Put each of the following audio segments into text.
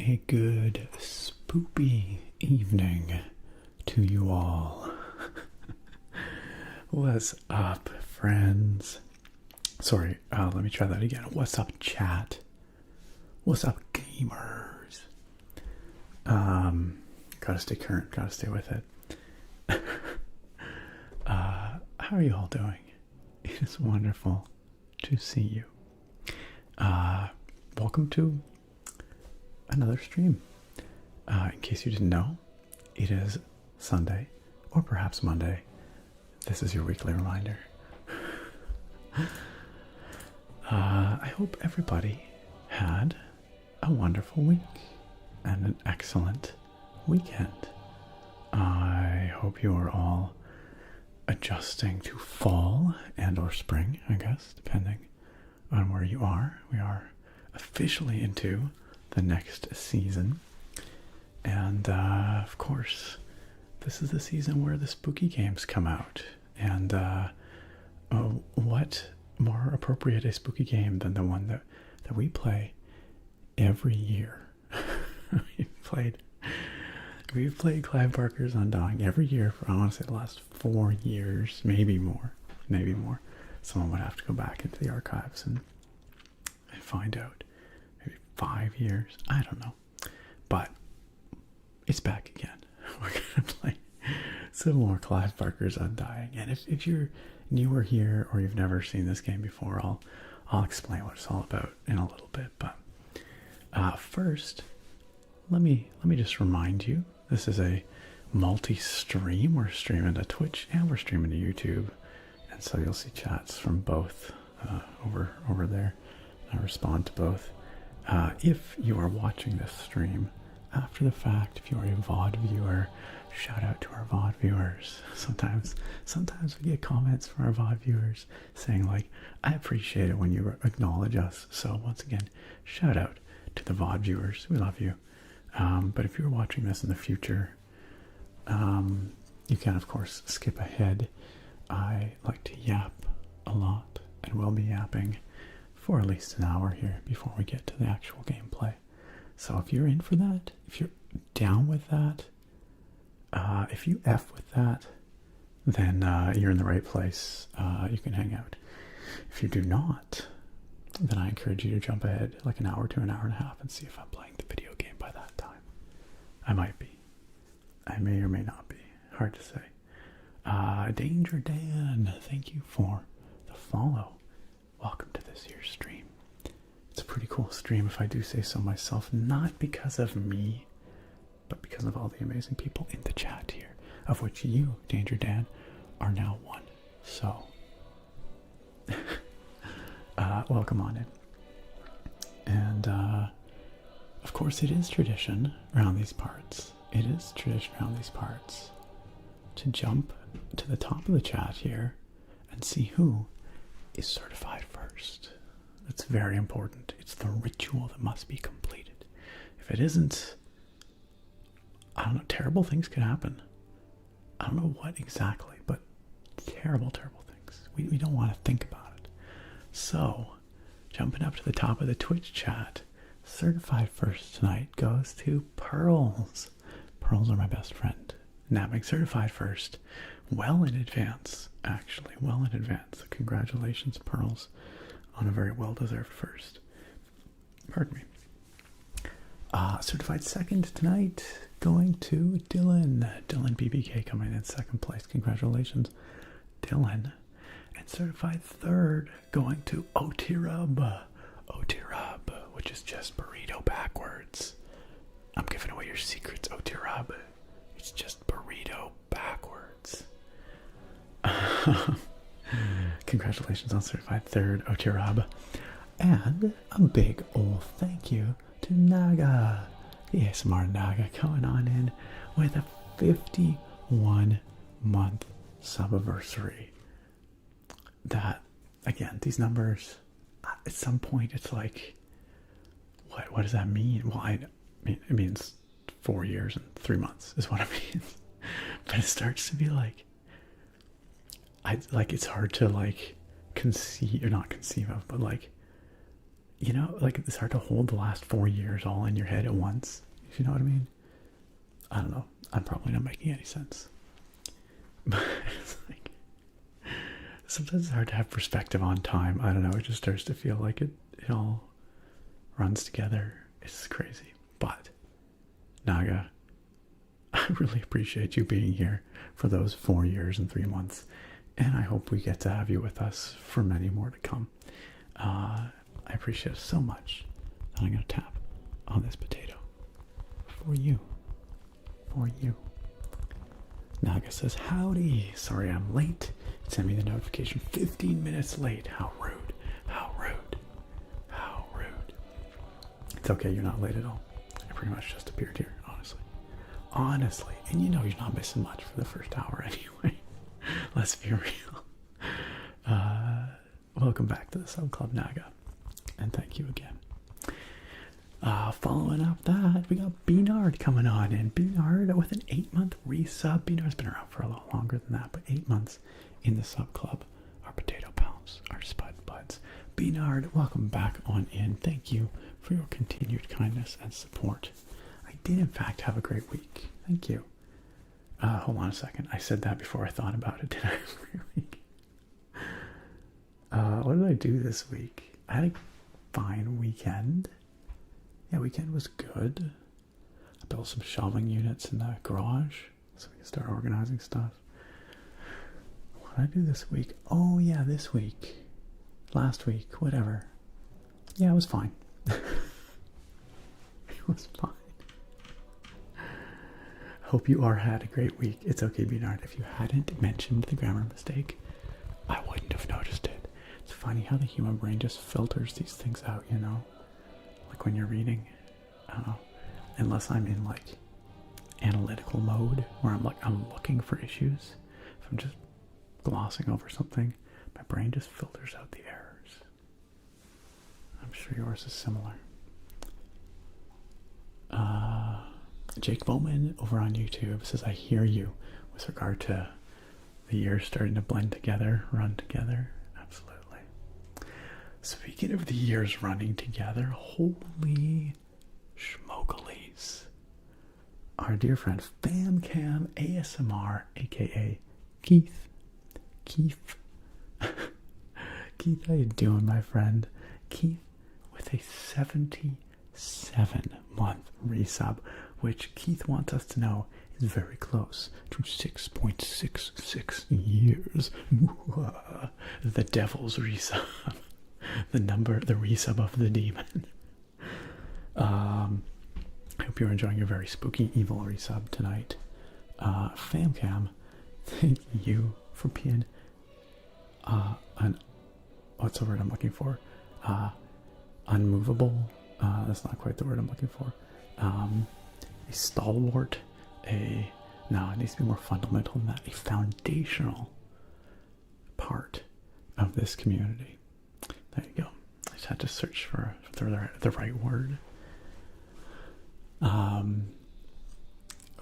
a good spoopy evening to you all. What's up, friends? Sorry, let me try that again. What's up, chat? What's up, gamers? Gotta stay current, gotta stay with it. How are you all doing? It is wonderful to see you. Welcome to another stream. In case you didn't know, it is Sunday, or perhaps Monday. This is your weekly reminder. I hope everybody had a wonderful week and an excellent weekend. I hope you are all adjusting to fall and or spring, I guess, depending on where you are. We are officially into the next season. And of course, this is the season where the spooky games come out. And what more appropriate a spooky game than the one that we play every year? We've played Clive Barker's Undying every year for, I want to say, the last 4 years, maybe more. Someone would have to go back into the archives and find out. Maybe 5 years, I don't know. But it's back again. We're gonna play some more Clive Barker's Undying. And if you're newer here or you've never seen this game before, I'll explain what it's all about in a little bit. But first, let me just remind you, this is a multi-stream. We're streaming to Twitch and we're streaming to YouTube, and so you'll see chats from both over there. I respond to both. If you are watching this stream after the fact, if you are a VOD viewer, shout out to our VOD viewers. Sometimes we get comments from our VOD viewers saying, like, I appreciate it when you acknowledge us. So once again, shout out to the VOD viewers. We love you. But if you're watching this in the future, you can, of course, skip ahead. I like to yap a lot and will be yapping for at least an hour here before we get to the actual gameplay. So if you're in for that, if you're down with that, if you F with that, then you're in the right place. You can hang out. If you do not, then I encourage you to jump ahead like an hour to an hour and a half and see if I'm playing the video game by that time. I might be. I may or may not be. Hard to say. Danger Dan, thank you for the follow. Welcome to this year's stream. It's a pretty cool stream, if I do say so myself, not because of me, but because of all the amazing people in the chat here, of which you, Danger Dan, are now one. So, welcome on in. And, of course, it is tradition around these parts. To jump to the top of the chat here and see who is certified first. It's very important. It's the ritual that must be completed. If it isn't, I don't know, terrible things could happen. I don't know what exactly, but terrible things. We don't want to think about it. So, jumping up to the top of the Twitch chat, certified first tonight goes to Pearls. Pearls are my best friend. Nabbing certified first. Well in advance, actually. Well in advance. So congratulations, Pearls, on a very well-deserved first. Pardon me. Certified second tonight going to Dylan. Dylan BBK coming in second place. Congratulations, Dylan. And certified third going to Otirub. Otirub, which is just burrito backwards. I'm giving away your secrets, Otirub. It's just burrito backwards. Congratulations on certified third, Otirab. And a big old thank you to Naga. The ASMR Naga coming on in with a 51-month subiversary. That, again, these numbers, at some point it's like, what does that mean? Well, it means 4 years and 3 months is what it means. But it starts to be like, it's hard to like conceive, or not conceive of, but like you know, like it's hard to hold the last 4 years all in your head at once. If you know what I mean. I don't know. I'm probably not making any sense. But it's like, sometimes it's hard to have perspective on time. I don't know. It just starts to feel like it all runs together. It's crazy. But, Naga, I really appreciate you being here for those 4 years and 3 months. And I hope we get to have you with us for many more to come. I appreciate it so much that I'm going to tap on this potato for you. For you. Naga says, howdy. Sorry I'm late. Send me the notification 15 minutes late. How rude. How rude. How rude. It's okay, you're not late at all. I pretty much just appeared here, honestly. Honestly. And you know you're not missing much for the first hour anyway. Let's be real. Welcome back to the Sub Club, Naga. And thank you again. Following up that, we got Beanard coming on, and Beanard with an 8-month resub. Beanard's been around for a lot longer than that, but 8 months in the Sub Club. Our potato pals, our spud buds. Beanard, welcome back on in. Thank you for your continued kindness and support. I did in fact have a great week. Thank you. Hold on a second. I said that before I thought about it. Did I have a great week? What did I do this week? I had a fine weekend. Yeah, weekend was good. I built some shelving units in the garage so we can start organizing stuff. What did I do this week? Oh yeah, this week. Last week, whatever. Yeah, it was fine. It was fine. Hope you had a great week. It's okay, Bernard. If you hadn't mentioned the grammar mistake, I wouldn't have noticed it. It's funny how the human brain just filters these things out, you know? Like when you're reading, I don't know, unless I'm in like analytical mode where I'm looking for issues. If I'm just glossing over something, my brain just filters out the errors. I'm sure yours is similar. Jake Bowman over on YouTube says, I hear you with regard to the years starting to blend together, run together. Absolutely. Speaking of the years running together, holy schmokalies. Our dear friend FamCam ASMR, aka Keith. Keith, how you doing, my friend? Keith with a 77-month resub, which Keith wants us to know is very close to 6.66 years. The devil's resub. The resub of the demon. I hope you're enjoying your very spooky, evil resub tonight. FamCam, thank you for being what's the word I'm looking for? Unmovable. That's not quite the word I'm looking for. A stalwart. No, it needs to be more fundamental than that. A foundational part of this community. There you go. I just had to search for the right word.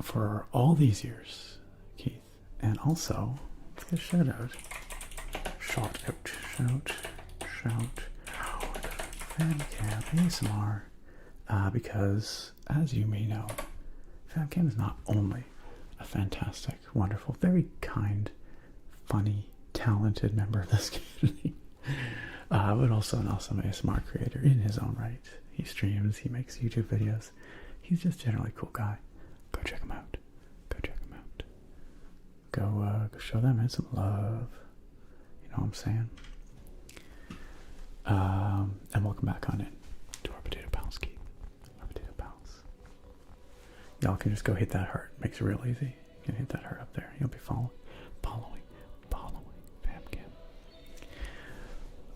For all these years, Keith, and also let's get a shout out. Shout out, FamCam ASMR, because as you may know, FamCam is not only a fantastic, wonderful, very kind, funny, talented member of this community, but also an awesome ASMR creator in his own right. He streams, he makes YouTube videos. He's just generally a cool guy. Go check him out. Go check him out. Go show that man some love. You know what I'm saying? And welcome back on in to our Potato Pals, Keith. Our Potato Pals. Y'all can just go hit that heart. Makes it real easy. You can hit that heart up there. You'll be following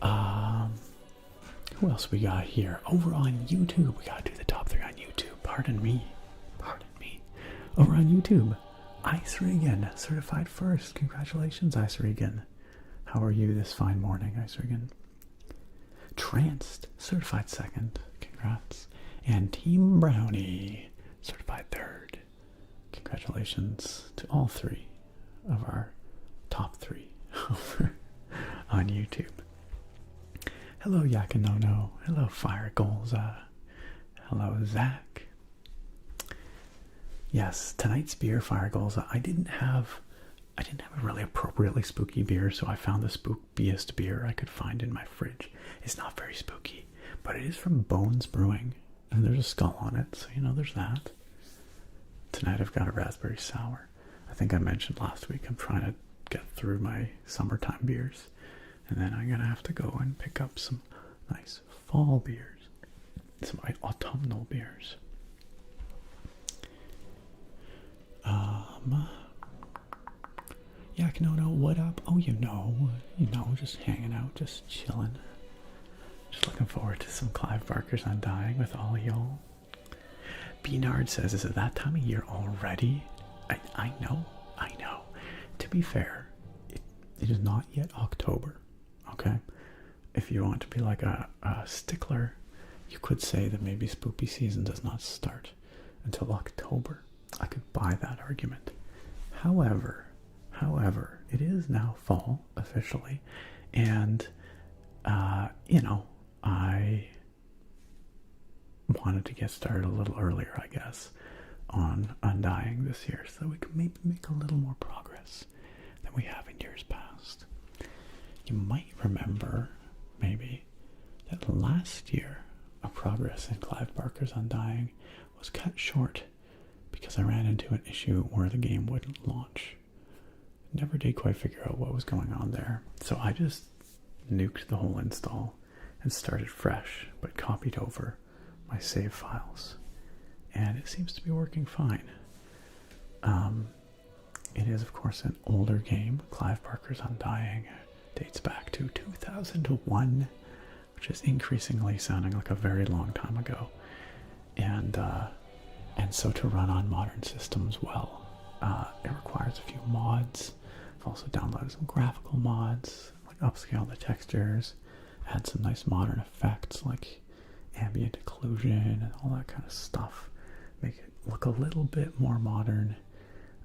FamCam. Who else we got here? Over on YouTube. We gotta do the top 3 on YouTube. Pardon me. Over on YouTube, Ice Regan, certified first. Congratulations, Ice Regan. How are you this fine morning, Ice Regan? Tranced, certified second. Congrats. And Team Brownie, certified third. Congratulations to all 3 of our top 3 over on YouTube. Hello, Yakinono. Hello, Fire Goals. Hello, Zach. Yes, tonight's beer, Fire Goals. I didn't have a really appropriately spooky beer, so I found the spookiest beer I could find in my fridge. It's not very spooky, but it is from Bones Brewing, and there's a skull on it, so you know there's that. Tonight I've got a raspberry sour. I think I mentioned last week I'm trying to get through my summertime beers, and then I'm gonna have to go and pick up some nice fall beers, some autumnal beers. Yeah, no, what up? Oh, you know, just hanging out, just chilling. Just looking forward to some Clive Barker's Undying with all of y'all. Beanard says, is it that time of year already? I know. To be fair, it is not yet October, okay? If you want to be like a stickler, you could say that maybe spooky season does not start until October. I could buy that argument. However, it is now fall officially, and I wanted to get started a little earlier, I guess, on Undying this year, so we can maybe make a little more progress than we have in years past. You might remember, maybe, that last year our progress in Clive Barker's Undying was cut short because I ran into an issue where the game wouldn't launch. Never did quite figure out what was going on there, so I just nuked the whole install and started fresh, but copied over my save files, and it seems to be working fine. It is, of course, an older game. Clive Barker's Undying dates back to 2001, which is increasingly sounding like a very long time ago, and so to run on modern systems well, it requires a few mods. I've also downloaded some graphical mods, like upscale the textures, add some nice modern effects like ambient occlusion and all that kind of stuff. Make it look a little bit more modern,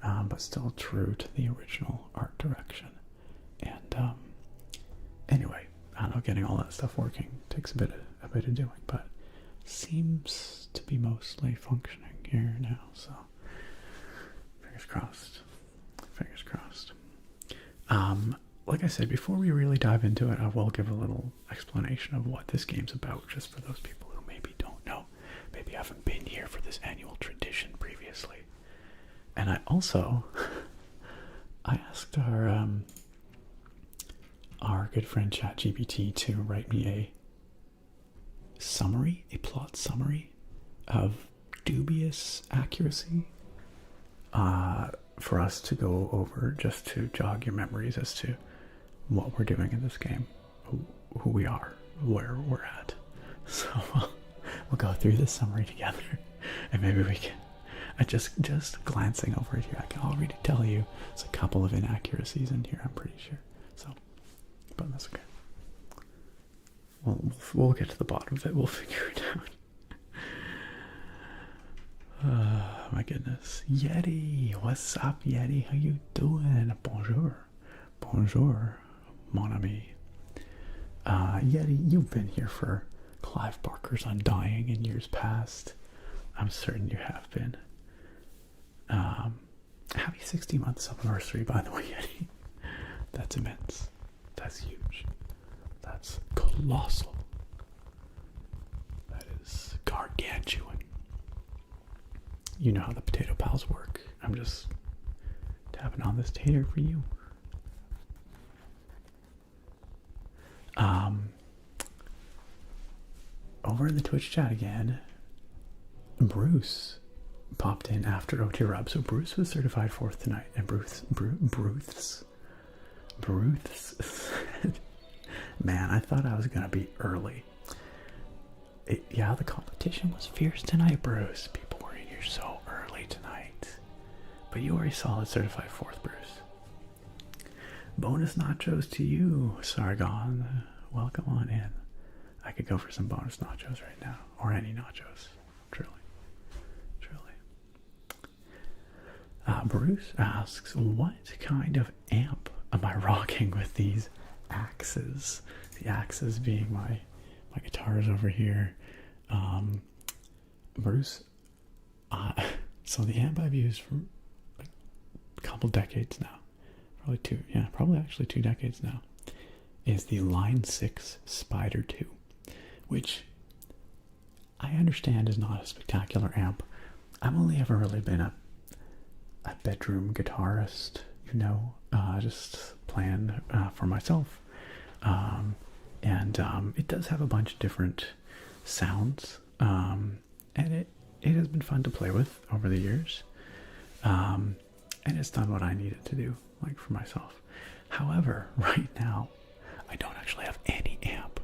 but still true to the original art direction. And anyway, I don't know, getting all that stuff working takes a bit of doing, but seems to be mostly functioning here now. So fingers crossed. Like I said, before we really dive into it, I will give a little explanation of what this game's about, just for those people who maybe don't know, maybe haven't been here for this annual tradition previously. And I also, I asked our good friend ChatGPT to write me a plot summary of dubious accuracy, for us to go over, just to jog your memories as to what we're doing in this game, who we are, where we're at. So we'll go through this summary together, and maybe we can, just glancing over it here, I can already tell you there's a couple of inaccuracies in here, I'm pretty sure. So, but that's okay. We'll get to the bottom of it. We'll figure it out. Oh my goodness. Yeti, what's up, Yeti? How you doing? Bonjour, mon ami. Yeti, you've been here for Clive Barker's Undying in years past. I'm certain you have been. Happy 60 months anniversary, by the way, Yeti. That's immense. That's huge. That's colossal. That is gargantuan. You know how the potato pals work. I'm just tapping on this tater for you. Over in the Twitch chat again, Bruce popped in after OT Rub. So Bruce was certified 4th tonight, and Bruce man, I thought I was gonna be early. Yeah, the competition was fierce tonight, Bruce. People were in here so early tonight. But you already solid certified 4th, Bruce. Bonus nachos to you, Sargon. Welcome on in. I could go for some bonus nachos right now, or any nachos. Truly. Bruce asks, what kind of amp am I rocking with these axes? The axes being my guitars over here. Bruce, so the amp I've used for like a couple decades now, probably actually 2 decades now, is the Line 6 Spider 2, which I understand is not a spectacular amp. I've only ever really been a bedroom guitarist, just playing for myself. And it does have a bunch of different sounds, and it has been fun to play with over the years, and it's done what I needed to do, like for myself. However, right now, I don't actually have any amp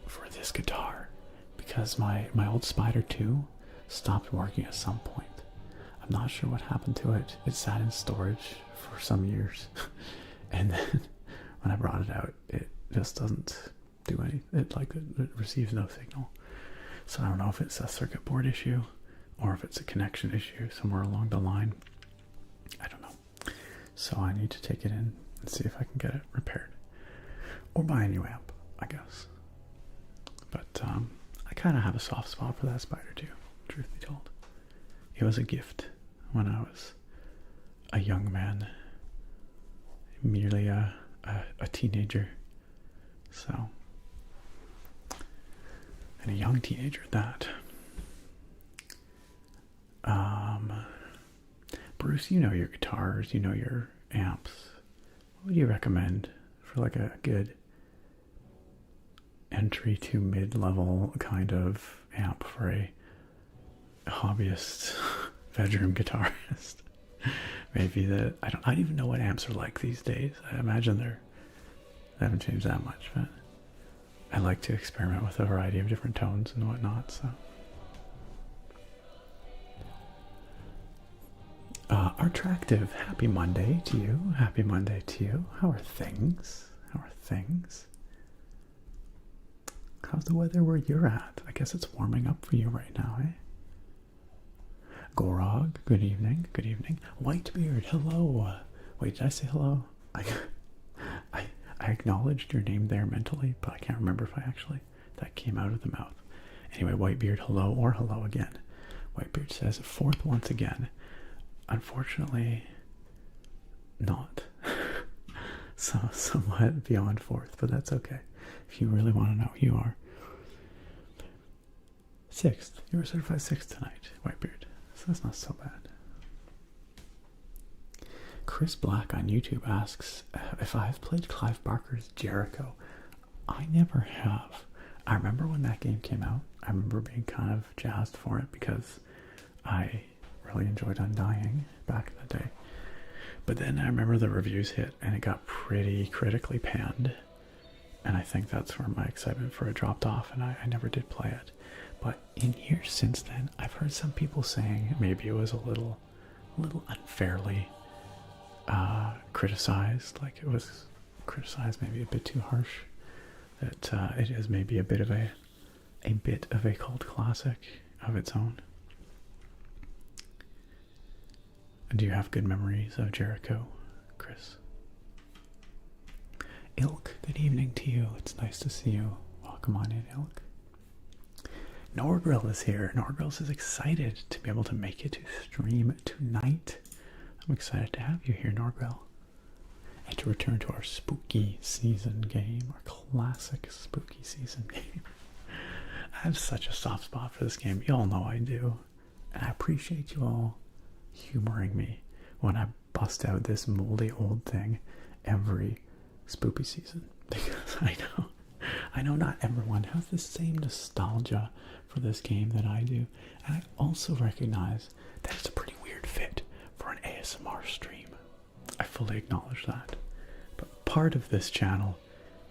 for this guitar because my old Spider 2 stopped working at some point. I'm not sure what happened to it. It sat in storage for some years, and then when I brought it out, it just doesn't do anything. It receives no signal. So I don't know if it's a circuit board issue or if it's a connection issue somewhere along the line. I don't know. So I need to take it in and see if I can get it repaired. Or buy a new amp, I guess. But I kind of have a soft spot for that Spider 2, truth be told. It was a gift when I was a young man, merely a teenager. So, and a young teenager at that. Bruce, you know your guitars, you know your amps. What would you recommend for like a good entry to mid-level kind of amp for a hobbyist bedroom guitarist? Maybe I don't even know what amps are like these days. I imagine they haven't changed that much, but I like to experiment with a variety of different tones and whatnot. So, Artractive, happy Monday to you. Happy Monday to you. How are things? How's the weather where you're at? I guess it's warming up for you right now, eh? Gorog, good evening. Whitebeard, hello. Wait, did I say hello? I acknowledged your name there mentally, but I can't remember if that came out of the mouth. Anyway, Whitebeard, hello or hello again. Whitebeard says, 4th once again. Unfortunately, not. So somewhat beyond 4th, but that's okay. If you really want to know, you are 6th. You were certified 6th tonight, Whitebeard. So that's not so bad. Chris Black on YouTube asks if I've played Clive Barker's Jericho. I never have. I remember when that game came out. I remember being kind of jazzed for it because I really enjoyed Undying back in the day. But then I remember the reviews hit and it got pretty critically panned. And I think that's where my excitement for it dropped off, and I never did play it. But in years since then, I've heard some people saying maybe it was a little unfairly criticized, like it was criticized maybe a bit too harsh, that it is maybe a bit of a cult classic of its own. Do you have good memories of Jericho, Chris? Ilk, good evening to you. It's nice to see you. Welcome on in, Ilk. Norgrill is here. Norgrill is excited to be able to make it to stream tonight. I'm excited to have you here, Norgrill. And to return to our spooky season game, our classic spooky season game. I have such a soft spot for this game. You all know I do. And I appreciate you all humoring me when I bust out this moldy old thing every spooky season, because I know not everyone has the same nostalgia for this game that I do, and I also recognize that it's a pretty weird fit for an ASMR stream. I fully acknowledge that, but part of this channel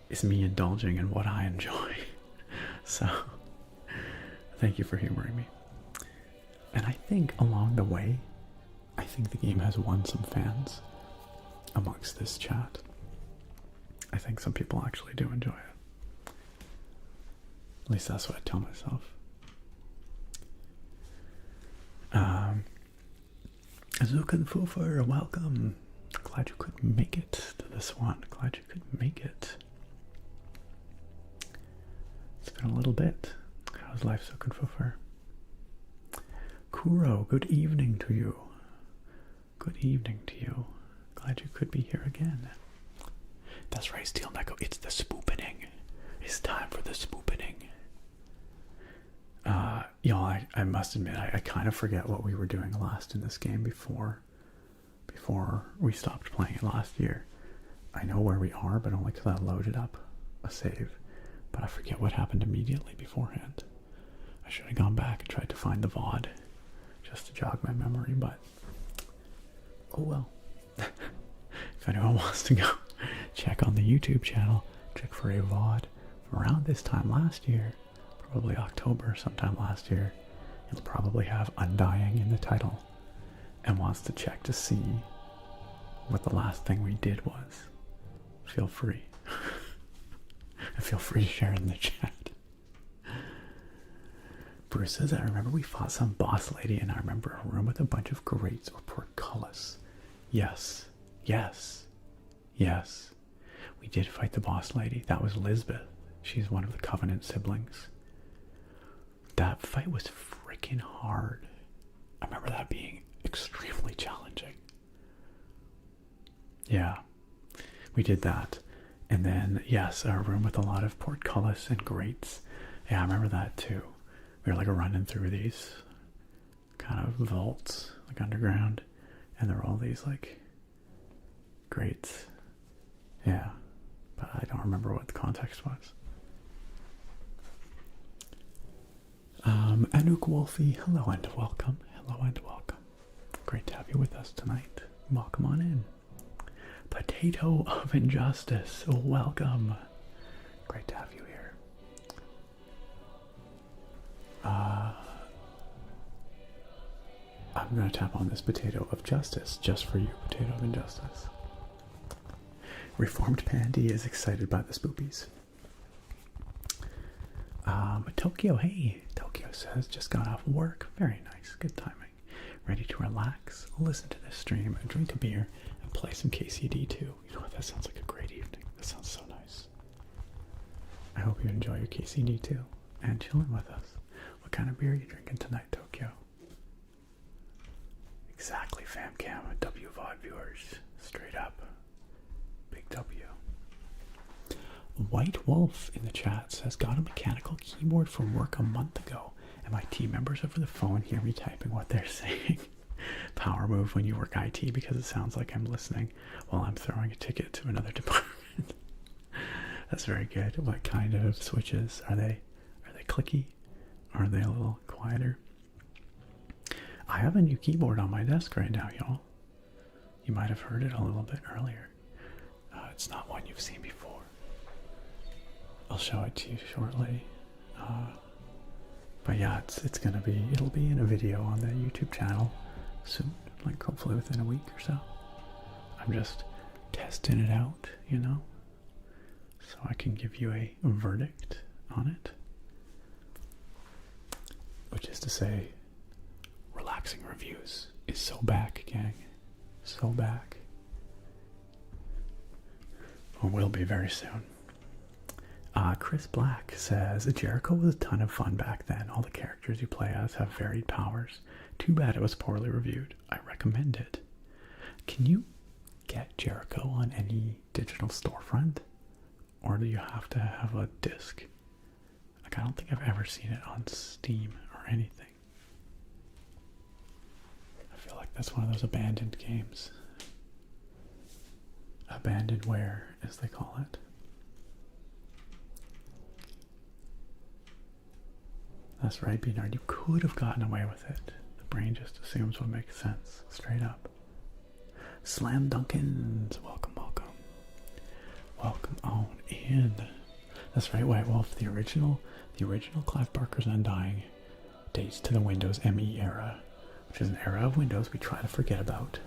is me indulging in what I enjoy. So thank you for humoring me. And I think along the way, I think the game has won some fans amongst this chat. I think some people actually do enjoy it. At least that's what I tell myself. Azuka the Foofer, welcome. Glad you could make it to this one. Glad you could make it. little bit. How's life so good for? Kuro, good evening to you. Good evening to you. Glad you could be here again. That's right, Steel Neko. It's the spoopening. It's time for the spoopening. Y'all, I must admit, I kind of forget what we were doing last in this game before we stopped playing it last year. I know where we are, but only because I loaded up a save. But I forget what happened immediately beforehand. I should have gone back and tried to find the VOD just to jog my memory, but oh well. If anyone wants to go check on the YouTube channel, check for a VOD from around this time last year, probably October sometime last year. It'll probably have Undying in the title and wants to check to see what the last thing we did was. Feel free. And feel free to share in the chat. Bruce says, I remember we fought some boss lady and I remember a room with a bunch of grates or portcullis. Yes. Yes. Yes. We did fight the boss lady. That was Lisbeth. She's one of the Covenant siblings. That fight was freaking hard. I remember that being extremely challenging. Yeah. We did that. And then, yes, a room with a lot of portcullis and grates. Yeah, I remember that too. We were like running through these kind of vaults, like underground, and there were all these like grates. Yeah, but I don't remember what the context was. Anouk Wolfie, hello and welcome. Hello and welcome. Great to have you with us tonight. Welcome on in. Potato of Injustice, welcome. Great to have you here. I'm going to tap on this Potato of Justice just for you, Potato of Injustice. Reformed Pandy is excited by the spoopies. Tokyo, hey. Tokyo says, just got off work. Very nice. Good timing. Ready to relax, listen to this stream, drink a beer, and play some KCD too. You know what? That sounds like a great evening. That sounds so nice. I hope you enjoy your KCD too, and chilling with us. What kind of beer are you drinking tonight, Tokyo? Exactly, FamCam, WVOD viewers. Straight up. Big W. White Wolf in the chat says, got a mechanical keyboard for work a month ago, and my team members over the phone hear me typing what they're saying. Power move when you work IT because it sounds like I'm listening while I'm throwing a ticket to another department. That's very good. What kind of switches are they? Are they clicky? Or are they a little quieter? I have a new keyboard on my desk right now, y'all. You might have heard it a little bit earlier. It's not one you've seen before. I'll show it to you shortly. But yeah, it'll be in a video on the YouTube channel soon, like hopefully within a week or so. I'm just testing it out, you know, so I can give you a verdict on it. Which is to say, Relaxing Reviews is so back, gang. So back. Or will be very soon. Chris Black says, Jericho was a ton of fun back then. All the characters you play as have varied powers. Too bad it was poorly reviewed. I recommend it. Can you get Jericho on any digital storefront? Or do you have to have a disc? Like, I don't think I've ever seen it on Steam or anything. I feel like that's one of those abandoned games. Abandonware, as they call it. That's right, Beanard. You could have gotten away with it. The brain just assumes what makes sense. Straight up. Slam Dunkins. Welcome, welcome. Welcome on in. That's right, White Wolf. The original Clive Barker's Undying dates to the Windows ME era, which is an era of Windows we try to forget about.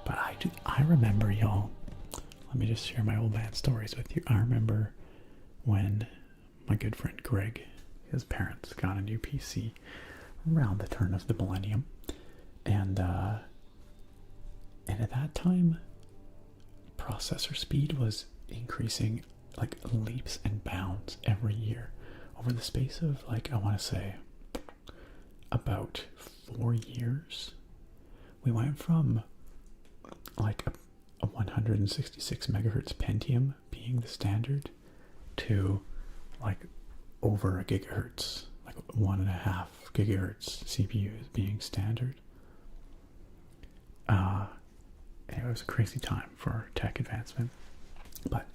But I remember, y'all. Let me just share my old man stories with you. I remember when my good friend Greg, his parents, got a new PC around the turn of the millennium, and at that time, processor speed was increasing like leaps and bounds every year over the space of, like, I want to say about 4 years, we went from like a 166 megahertz Pentium being the standard to like over a gigahertz, like 1.5 gigahertz CPUs being standard. Anyway, it was a crazy time for tech advancement, but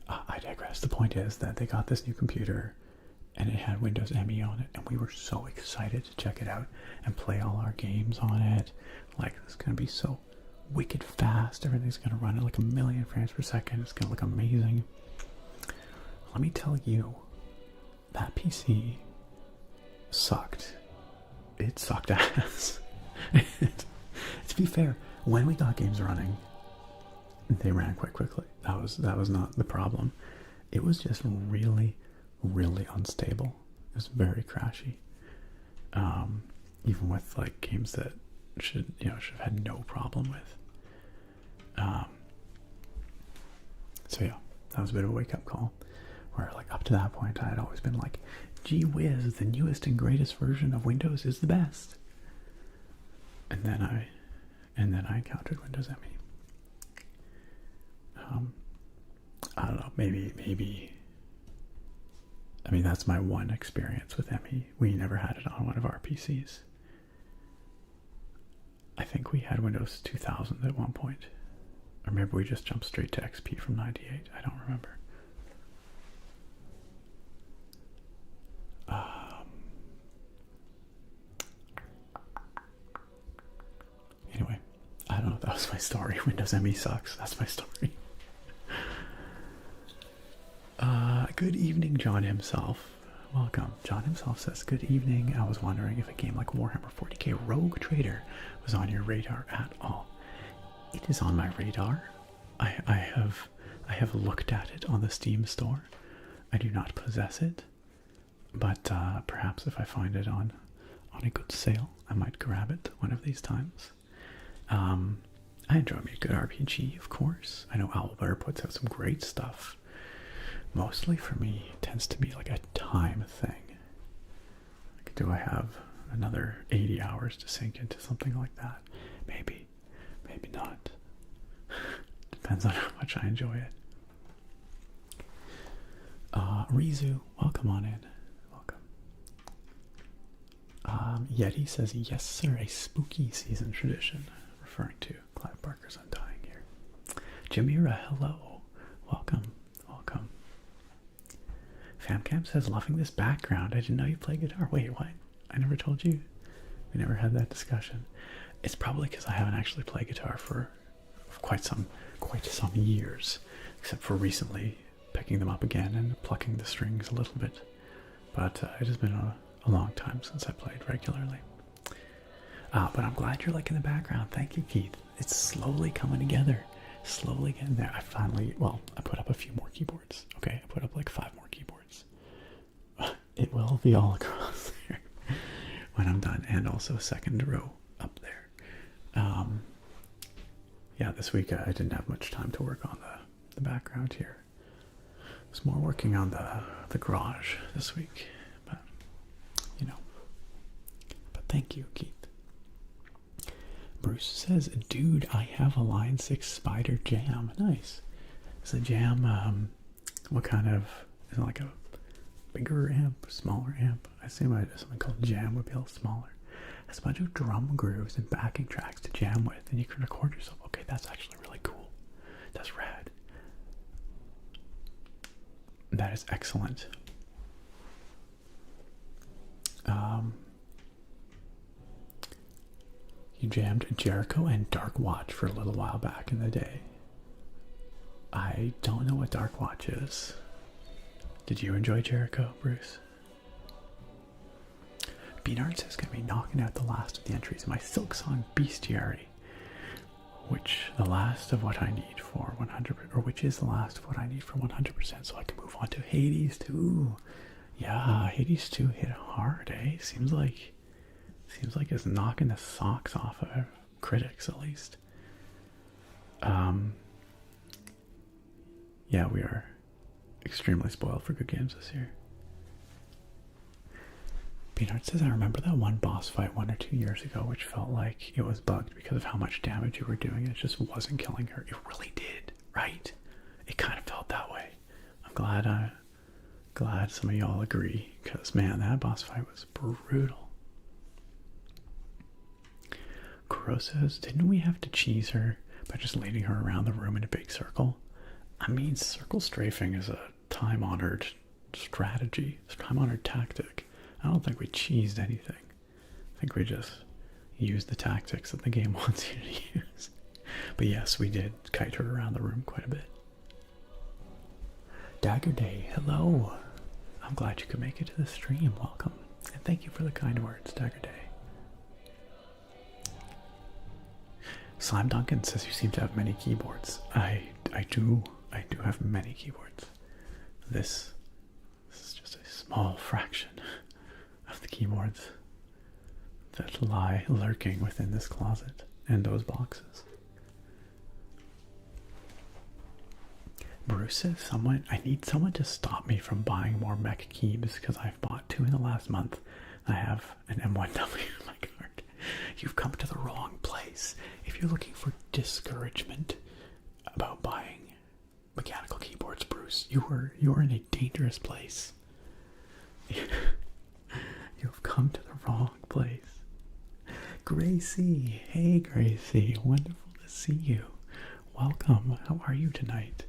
I digress. The point is that they got this new computer and it had Windows ME on it, and we were so excited to check it out and play all our games on it. Like, it's gonna be so wicked fast, everything's gonna run at like 1,000,000 frames per second, it's gonna look amazing. Let me tell you, that PC sucked. It sucked ass. To be fair, when we got games running, they ran quite quickly. That was not the problem. It was just really, really unstable. It was very crashy. Even with like games that should have had no problem with. So yeah, that was a bit of a wake-up call. Where like up to that point, I had always been like, "Gee whiz, the newest and greatest version of Windows is the best." And then I encountered Windows ME. I don't know, maybe. I mean, that's my one experience with ME. We never had it on one of our PCs. I think we had Windows 2000 at one point. Or maybe we just jumped straight to XP from 98. I don't remember. Anyway, I don't know if that was my story. Windows ME sucks. That's my story. Good evening, John himself. Welcome. John himself says, "Good evening. I was wondering if a game like Warhammer 40k Rogue Trader was on your radar at all." It is on my radar. I have looked at it on the Steam store. I do not possess it, but perhaps if I find it on a good sale, I might grab it one of these times. I enjoy me a good RPG, of course. I know Owlbear puts out some great stuff. Mostly for me, it tends to be like a time thing. Like, do I have another 80 hours to sink into something like that? Maybe. Maybe not. Depends on how much I enjoy it. Rizu, welcome on in. Welcome. Yeti says, "Yes, sir, a spooky season tradition," referring to Clive Barker's Undying here. Jamira, hello. Welcome. Welcome. Famcam says, "Loving this background. I didn't know you play guitar." Wait, what? I never told you. We never had that discussion. It's probably because I haven't actually played guitar for quite some years, except for recently picking them up again and plucking the strings a little bit. But it has been a long time since I played regularly. But I'm glad you're liking the background. Thank you, Keith. It's slowly coming together. Slowly getting there. I put up a few more keyboards. Okay, I put up like 5 more keyboards. It will be all across there when I'm done, and also a second row up there. Yeah, this week I didn't have much time to work on the background here. I was more working on the garage this week, but But thank you, Keith. Bruce says, "Dude, I have a Line 6 Spider Jam." Nice. Is the Jam, what kind of, is it like a bigger amp, smaller amp? I assume something called Jam would be a little smaller. It has a bunch of drum grooves and backing tracks to jam with, and you can record yourself. Okay, that's actually really cool. That's rad. That is excellent. You jammed Jericho and Dark Watch for a little while back in the day. I don't know what Dark Watch is. Did you enjoy Jericho, Bruce? Beanard says, "Gonna be knocking out the last of the entries in my Silksong Bestiary." Which is the last of what I need for 100%, so I can move on to Hades 2. Yeah, Hades 2 hit hard, eh? Seems like it's knocking the socks off of critics, at least. Yeah, we are extremely spoiled for good games this year. Peanut says, I remember that one boss fight 1 or 2 years ago, which felt like it was bugged because of how much damage you were doing. It just wasn't killing her. It really did, right? It kind of felt that way. I'm glad some of y'all agree, because man, that boss fight was brutal. Kuro says, didn't we have to cheese her by just leading her around the room in a big circle? I mean, circle strafing is a time-honored strategy. It's a time-honored tactic. I don't think we cheesed anything. I think we just used the tactics that the game wants you to use. But yes, we did kite her around the room quite a bit. Dagger Day, hello. I'm glad you could make it to the stream. Welcome. And thank you for the kind words, Dagger Day. Slime Duncan says you seem to have many keyboards. I do have many keyboards. This is just a small fraction of the keyboards that lie lurking within this closet and those boxes. Bruce says, I need someone to stop me from buying more mech keys because I've bought 2 in the last month. I have an M1W in my cart. You've come to the wrong place. If you're looking for discouragement about buying mechanical keyboards, Bruce, you're in a dangerous place. You've come to the wrong place. Gracie, hey Gracie, wonderful to see you. Welcome. How are you tonight?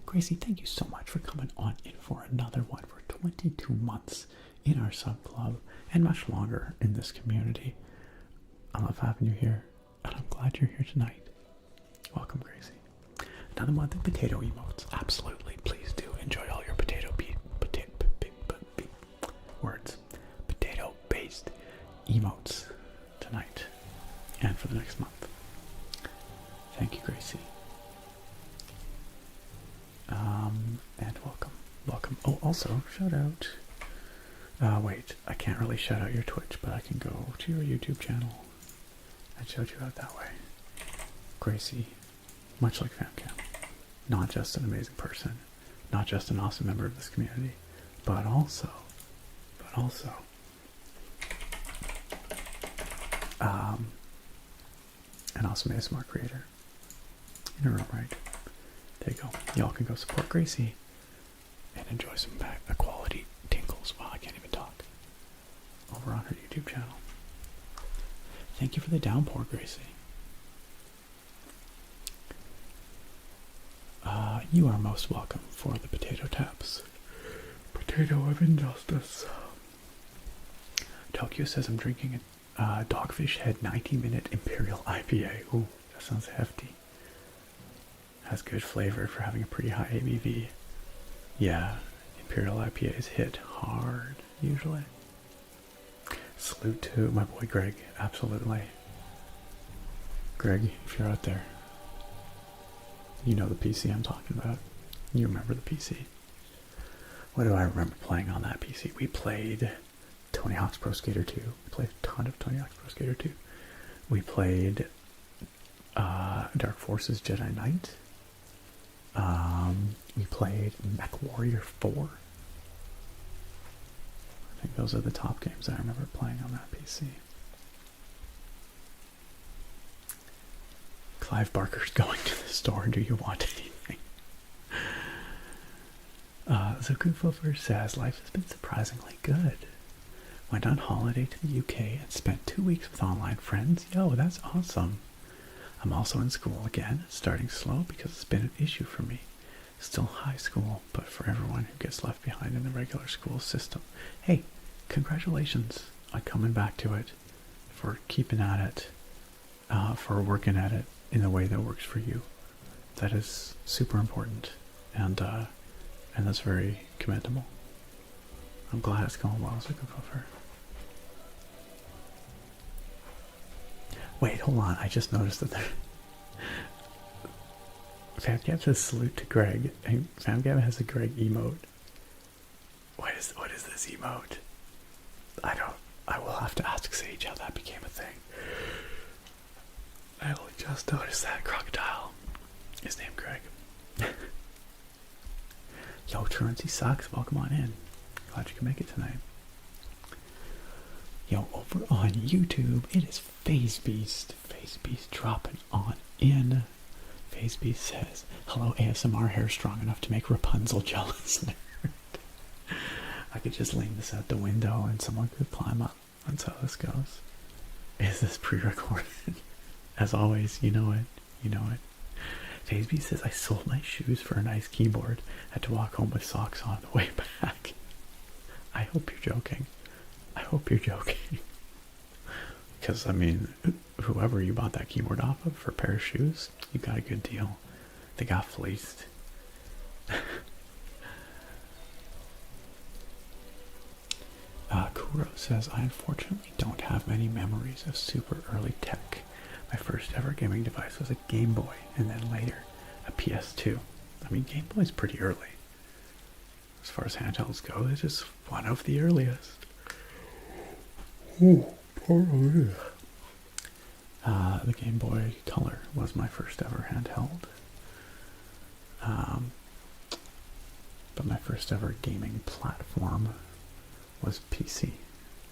Gracie, thank you so much for coming on in for another one for 22 months in our sub club and much longer in this community. I love having you here, and I'm glad you're here tonight. Welcome, Gracie. Another month of potato emotes. Absolutely, please do enjoy all your potato-based emotes tonight and for the next month. Thank you, Gracie. And welcome. Oh, also, shout out. Wait, I can't really shout out your Twitch, but I can go to your YouTube channel and shout you out that way. Gracie, much like FamCam, not just an amazing person, not just an awesome member of this community, but also an awesome ASMR creator in her own right. There you go. Y'all can go support Gracie and enjoy some quality tinkles while I can't even talk over on her YouTube channel. Thank you for the downpour, Gracie. You are most welcome for the potato taps. Potato of injustice. Tokyo says I'm drinking a Dogfish Head 90-minute Imperial IPA. Ooh, that sounds hefty. Has good flavor for having a pretty high ABV. Yeah, Imperial IPAs hit hard, usually. Salute to my boy Greg, absolutely. Greg, if you're out there, you know the PC I'm talking about. You remember the PC. What do I remember playing on that PC? We played Tony Hawk's Pro Skater 2. We played a ton of Tony Hawk's Pro Skater 2. We played Dark Forces Jedi Knight. We played Mech Warrior 4. I think those are the top games I remember playing on that PC. Clive Barker's going to the store. Do you want anything? Zukufofer says, life has been surprisingly good. Went on holiday to the UK and spent 2 weeks with online friends. Yo, that's awesome. I'm also in school again, starting slow because it's been an issue for me. Still high school, but for everyone who gets left behind in the regular school system. Hey, congratulations on coming back to it, for keeping at it, for working at it in the way that works for you. That is super important, and that's very commendable. I'm glad it's going well, Zukufofer. Wait, hold on. I just noticed that there... FamGab says salute to Greg. And FamGab has a Greg emote. What is this emote? I will have to ask Sage how that became a thing. I only just noticed that crocodile is named Greg. Yo, Truancy sucks. Welcome on in. Glad you can make it tonight. Yo, over on YouTube, it is Phase Beast. Phase Beast dropping on in. Phase Beast says, hello ASMR hair strong enough to make Rapunzel jealous. I could just lean this out the window and someone could climb up. That's how this goes. Is this pre-recorded? As always, you know it. You know it. Phase Beast says, I sold my shoes for a nice keyboard. Had to walk home with socks on the way back. I hope you're joking. I hope you're joking. Because, I mean, whoever you bought that keyboard off of for a pair of shoes, you got a good deal. They got fleeced. Kuro says, I unfortunately don't have many memories of super early tech. My first ever gaming device was a Game Boy, and then later, a PS2. I mean, Game Boy's pretty early. As far as handhelds go, it's just one of the earliest. Ooh, poor me. The Game Boy Color was my first ever handheld. But my first ever gaming platform was PC.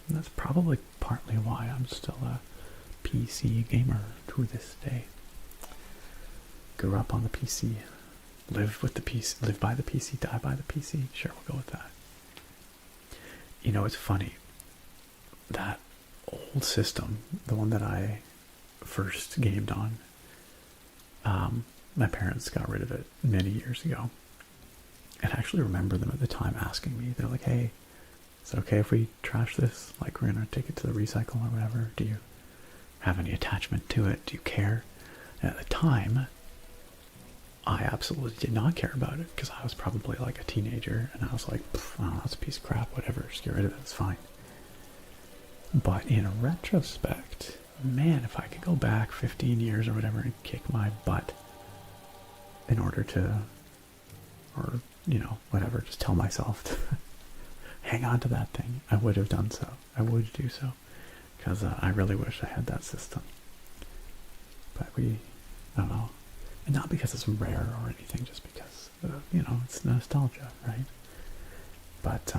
And that's probably partly why I'm still a PC gamer to this day. Grew up on the PC. Live with the PC. Live by the PC. Die by the PC. Sure, we'll go with that. You know, it's funny. That old system, the one that I first gamed on, my parents got rid of it many years ago. And I actually remember them at the time asking me, they're like, hey, is it okay if we trash this? Like, we're going to take it to the recycle or whatever. Do you have any attachment to it? Do you care? And at the time, I absolutely did not care about it because I was probably like a teenager and I was like, oh, that's a piece of crap, whatever, just get rid of it, it's fine. But in retrospect, man, if I could go back 15 years or whatever and kick my butt in order to, or, you know, whatever, just tell myself to hang on to that thing, I would have done so. I would do so. Because I really wish I had that system. But I don't know. And not because it's rare or anything, just because, you know, it's nostalgia, right? But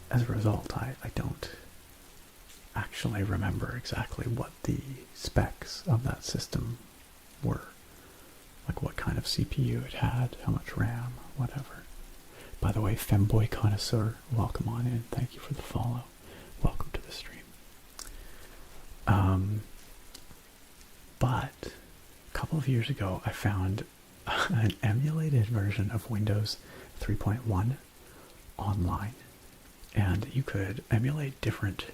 as a result, I don't actually remember exactly what the specs of that system were. Like what kind of CPU it had, how much RAM, whatever. By the way, Femboy Connoisseur, welcome on in. Thank you for the follow. Welcome to the stream. But a couple of years ago, I found an emulated version of Windows 3.1 online. And you could emulate different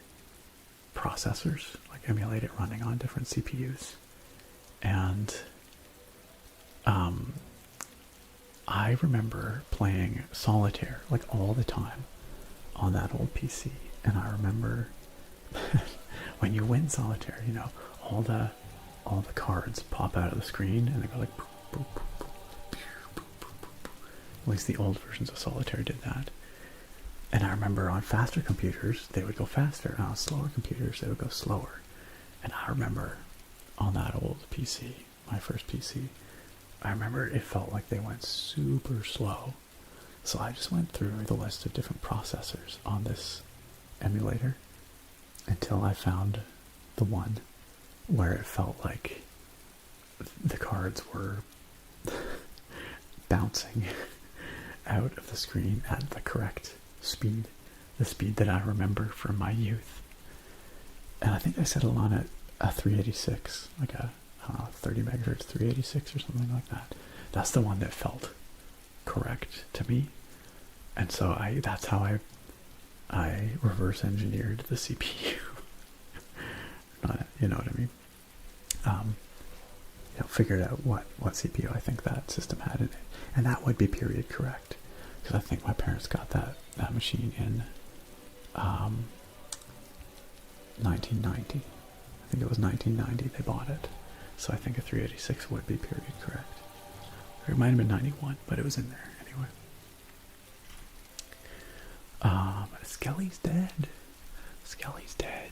processors, like emulate it running on different CPUs. And I remember playing Solitaire like all the time on that old PC. And I remember when you win Solitaire, you know, all the cards pop out of the screen and they go like boop, boop, boop, boop, boop, boop, boop. At least the old versions of Solitaire did that. And I remember on faster computers, they would go faster. And on slower computers, they would go slower. And I remember on that old PC, my first PC, I remember it felt like they went super slow. So I just went through the list of different processors on this emulator until I found the one where it felt like the cards were bouncing out of the screen at the correct speed, the speed that I remember from my youth. And I think I settled on a 386, like a, I don't know, 30 megahertz 386 or something like that. That's the one that felt correct to me. And so that's how I reverse engineered the CPU. You know what I mean? You know, figured out what CPU I think that system had in it. And that would be period correct. Because I think my parents got that machine in 1990. I think it was 1990 they bought it. So I think a 386 would be period correct. Or it might have been 91, but it was in there anyway. Skelly's dead. Skelly's dead.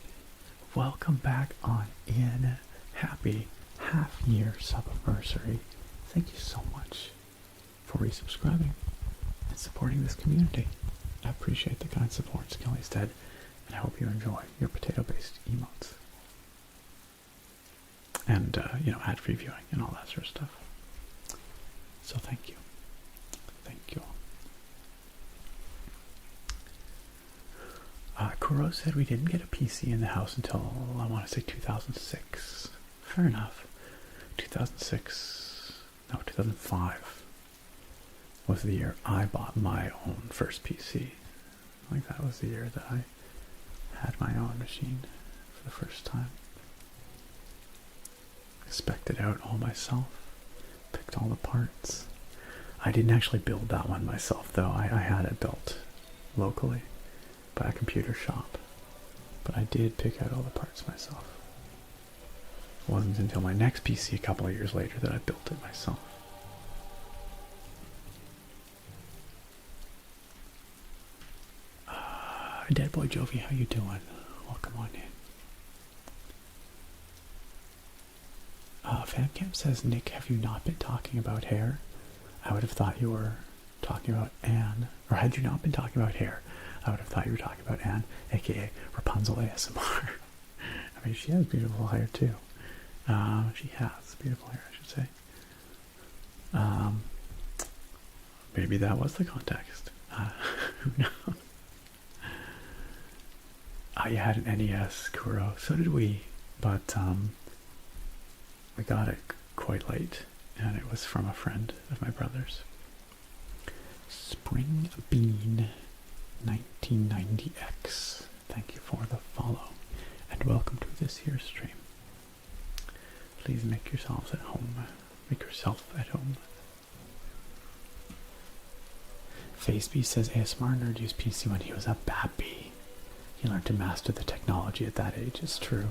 Welcome back on in. Happy half-year sub-anniversary. Thank you so much for resubscribing and supporting this community. I appreciate the kind support. Skelly's dead. I hope you enjoy your potato-based emotes. And, you know, ad-free viewing and all that sort of stuff. So thank you. Thank you. Kuro said we didn't get a PC in the house until, I want to say 2006. Fair enough. 2006, no, 2005 was the year I bought my own first PC. I think that was the year that I had my own machine for the first time. Spec'd it out all myself, picked all the parts. I didn't actually build that one myself though. I had it built locally by a computer shop, but I did pick out all the parts myself. It wasn't until my next PC a couple of years later that I built it myself. Dead Boy Jovi, how you doing? Welcome on in. FanCamp says, Nick, have you not been talking about hair? I would have thought you were talking about Anne. Or had you not been talking about hair, I would have thought you were talking about Anne, aka Rapunzel ASMR. I mean, she has beautiful hair too. She has beautiful hair, I should say. Maybe that was the context. Who knows? You had an NES, Kuro. So did we, but we got it quite late, and it was from a friend of my brother's. Spring Bean 1990X. Thank you for the follow, and welcome to this here stream. Please make yourselves at home. Make yourself at home. FaceB says ASMR nerd used PC when he was a babby. He learned to master the technology at that age. It's true.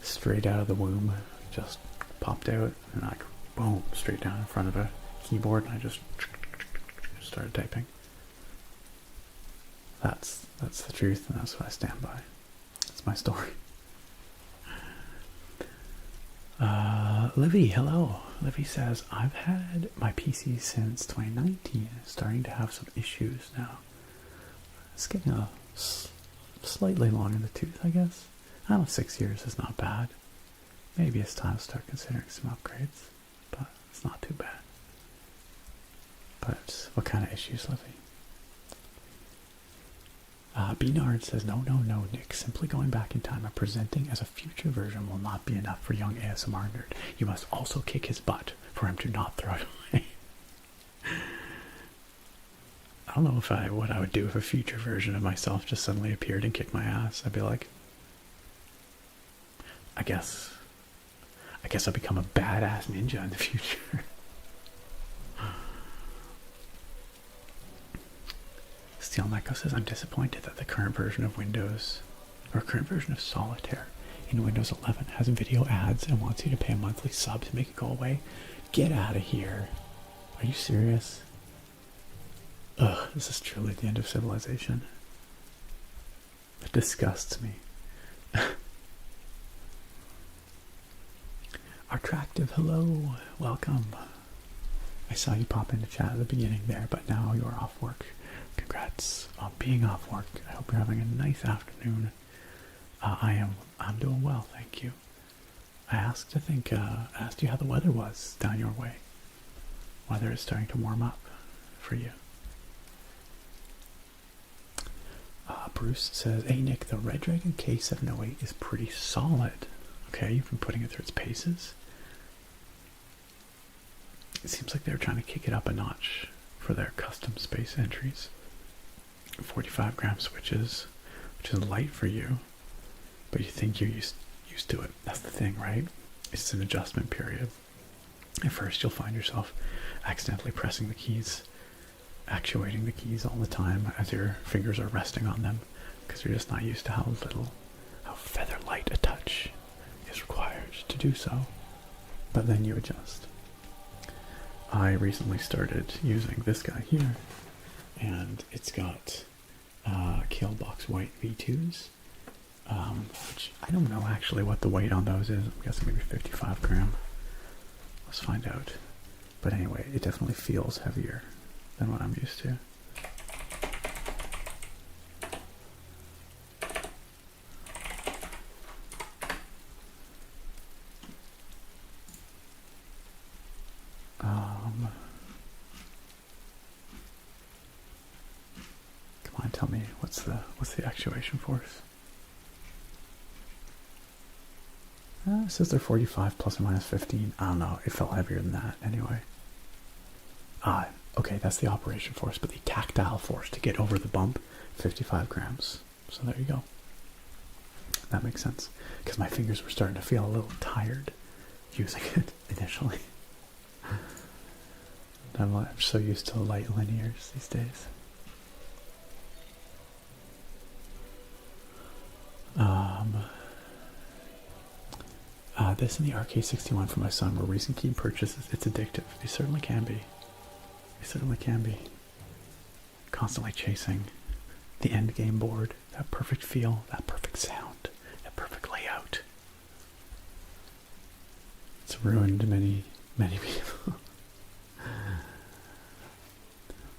Straight out of the womb, just popped out and like boom, straight down in front of a keyboard, and I just started typing. That's the truth, and that's what I stand by. That's my story. Livy, hello. Livy says, I've had my PC since 2019. It's starting to have some issues now. It's getting a slightly long in the tooth, I guess. I don't know, 6 years is not bad. Maybe it's time to start considering some upgrades, but it's not too bad. But what kind of issues, Livy? Beanard says, no, Nick. Simply going back in time and presenting as a future version will not be enough for young ASMR nerd. You must also kick his butt for him to not throw it away. I don't know what I would do if a future version of myself just suddenly appeared and kicked my ass. I'd be like, I guess I'll become a badass ninja in the future. Steel Neko says, I'm disappointed that the current version of Windows, or current version of Solitaire in Windows 11 has video ads and wants you to pay a monthly sub to make it go away. Get out of here. Are you serious? Ugh, this is truly the end of civilization. It disgusts me. Attractive, hello, welcome. I saw you pop into chat at the beginning there, but now you're off work. Congrats on being off work. I hope you're having a nice afternoon. I'm doing well, thank you. I asked you how the weather was down your way. Whether it's starting to warm up for you. Bruce says, hey Nick, the Red Dragon K708 is pretty solid. Okay, you've been putting it through its paces. It seems like they're trying to kick it up a notch for their custom space entries. 45 gram switches, which is light for you, but you think you're used to it. That's the thing, right? It's an adjustment period. At first you'll find yourself accidentally pressing the keys, actuating the keys all the time as your fingers are resting on them, because you're just not used to how feather light a touch is required to do so. But then you adjust. I recently started using this guy here, and it's got Killbox White V2s, which I don't know actually what the weight on those is. I'm guessing maybe 55 gram. Let's find out. But anyway, it definitely feels heavier than what I'm used to. tell me what's the actuation force? It says they're 45 plus or minus 15. I don't know. It felt heavier than that anyway. Okay, that's the operation force, but the tactile force to get over the bump, 55 grams. So there you go. That makes sense. Because my fingers were starting to feel a little tired using it initially. I'm so used to light linears these days. This and the RK61 for my son were recent key purchases. It's addictive. It certainly can be. It certainly can be. Constantly chasing the end game board. That perfect feel, that perfect sound, that perfect layout. It's ruined many, many people.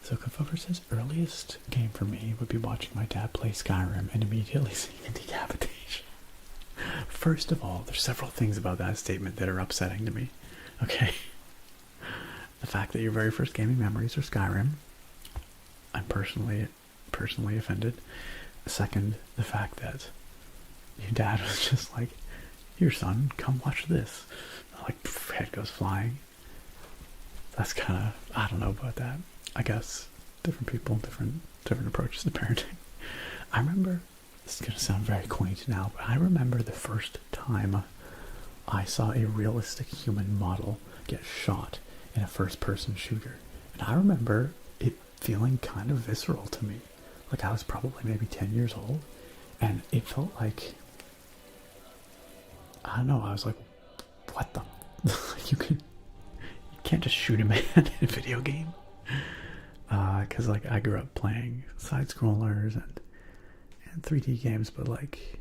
So Kafover says, earliest game for me would be watching my dad play Skyrim and immediately seeing a decapitation. First of all, there's several things about that statement that are upsetting to me. Okay? The fact that your very first gaming memories are Skyrim. I'm personally offended. Second, the fact that your dad was just like, here son, come watch this. Like, head goes flying. That's kind of, I don't know about that. I guess different people, different approaches to parenting. I remember, this is going to sound very quaint now, but I remember the first time I saw a realistic human model get shot in a first-person shooter. And I remember it feeling kind of visceral to me. Like I was probably maybe 10 years old, and it felt like, I don't know, I was like, what the? You can't just shoot a man in a video game. Because like I grew up playing side scrollers and 3D games, but like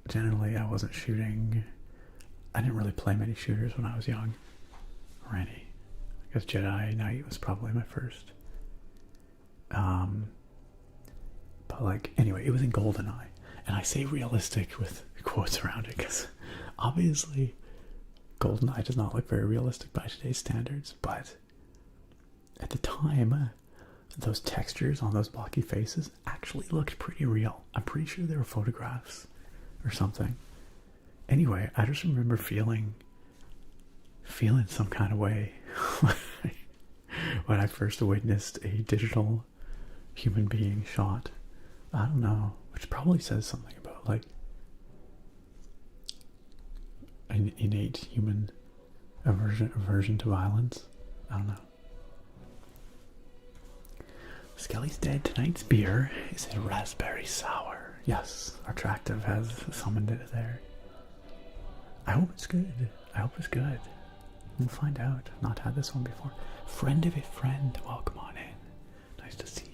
generally I wasn't shooting. I didn't really play many shooters when I was young or any. I guess Jedi Knight was probably my first. But like anyway, it was in GoldenEye, and I say realistic with quotes around it because obviously GoldenEye does not look very realistic by today's standards, but at the time, those textures on those blocky faces actually looked pretty real. I'm pretty sure they were photographs or something. Anyway, I just remember feeling some kind of way when I first witnessed a digital human being shot. I don't know, which probably says something about like an innate human aversion to violence. I don't know. Skelly's dead. Tonight's beer is a raspberry sour. Yes, Attractive has summoned it there. I hope it's good. I hope it's good. We'll find out. I've not had this one before. Friend of a friend, welcome on in. Nice to see you.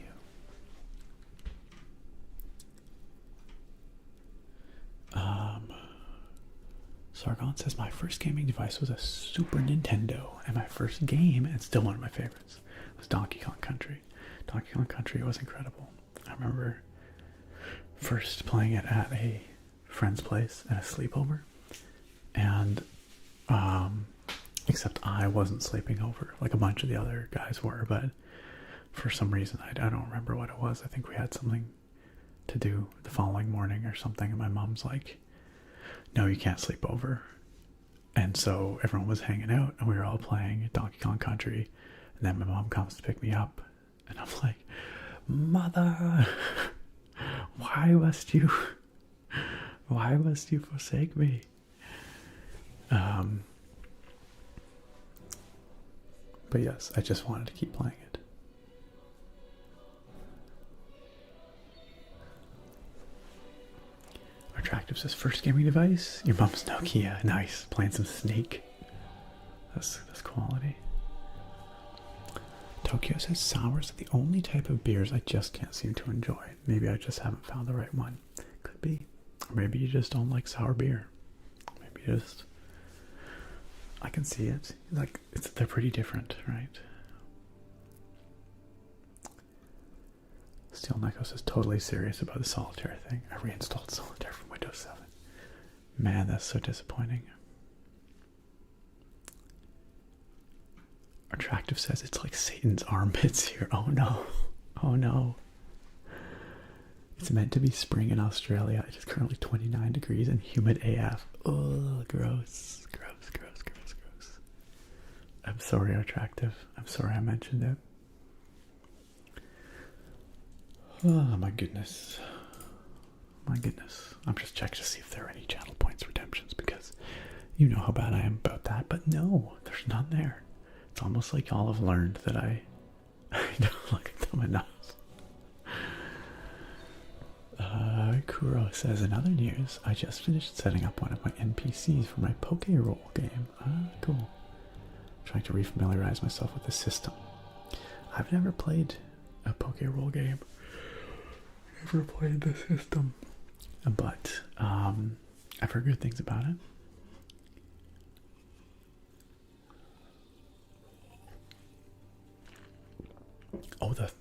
Sargon says, my first gaming device was a Super Nintendo, and my first game, and still one of my favorites, was Donkey Kong Country. Donkey Kong Country was incredible. I remember first playing it at a friend's place at a sleepover, and except I wasn't sleeping over, like a bunch of the other guys were, but for some reason I don't remember what it was. I think we had something to do the following morning or something, and my mom's like, no, you can't sleep over. And so everyone was hanging out and we were all playing Donkey Kong Country, and then my mom comes to pick me up and I'm like, Mother, why must you forsake me? But yes, I just wanted to keep playing it. Attractive says, first gaming device? Your mom's Nokia. Nice. Playing some Snake. That's quality. Tokyo says, sours are the only type of beers I just can't seem to enjoy. Maybe I just haven't found the right one. Could be. Or maybe you just don't like sour beer. Maybe you just... I can see it. Like, they're pretty different, right? Steel Nikos is totally serious about the solitaire thing. I reinstalled solitaire from Windows 7. Man, that's so disappointing. Attractive says it's like Satan's armpits here. Oh no. Oh no. It's meant to be spring in Australia. It is currently 29 degrees and humid AF. Oh, gross. Gross, gross, gross, gross. I'm sorry, attractive. I'm sorry I mentioned it. Oh, my goodness. My goodness. I'm just checking to see if there are any channel points redemptions because you know how bad I am about that. But no, there's none there. It's almost like y'all have learned that I don't look at them enough. Kuro says, in other news, I just finished setting up one of my NPCs for my Poke Roll game. Cool. Trying to refamiliarize myself with the system. I've never played a Poke Roll game. Never played the system. But I've heard good things about it. Oh, the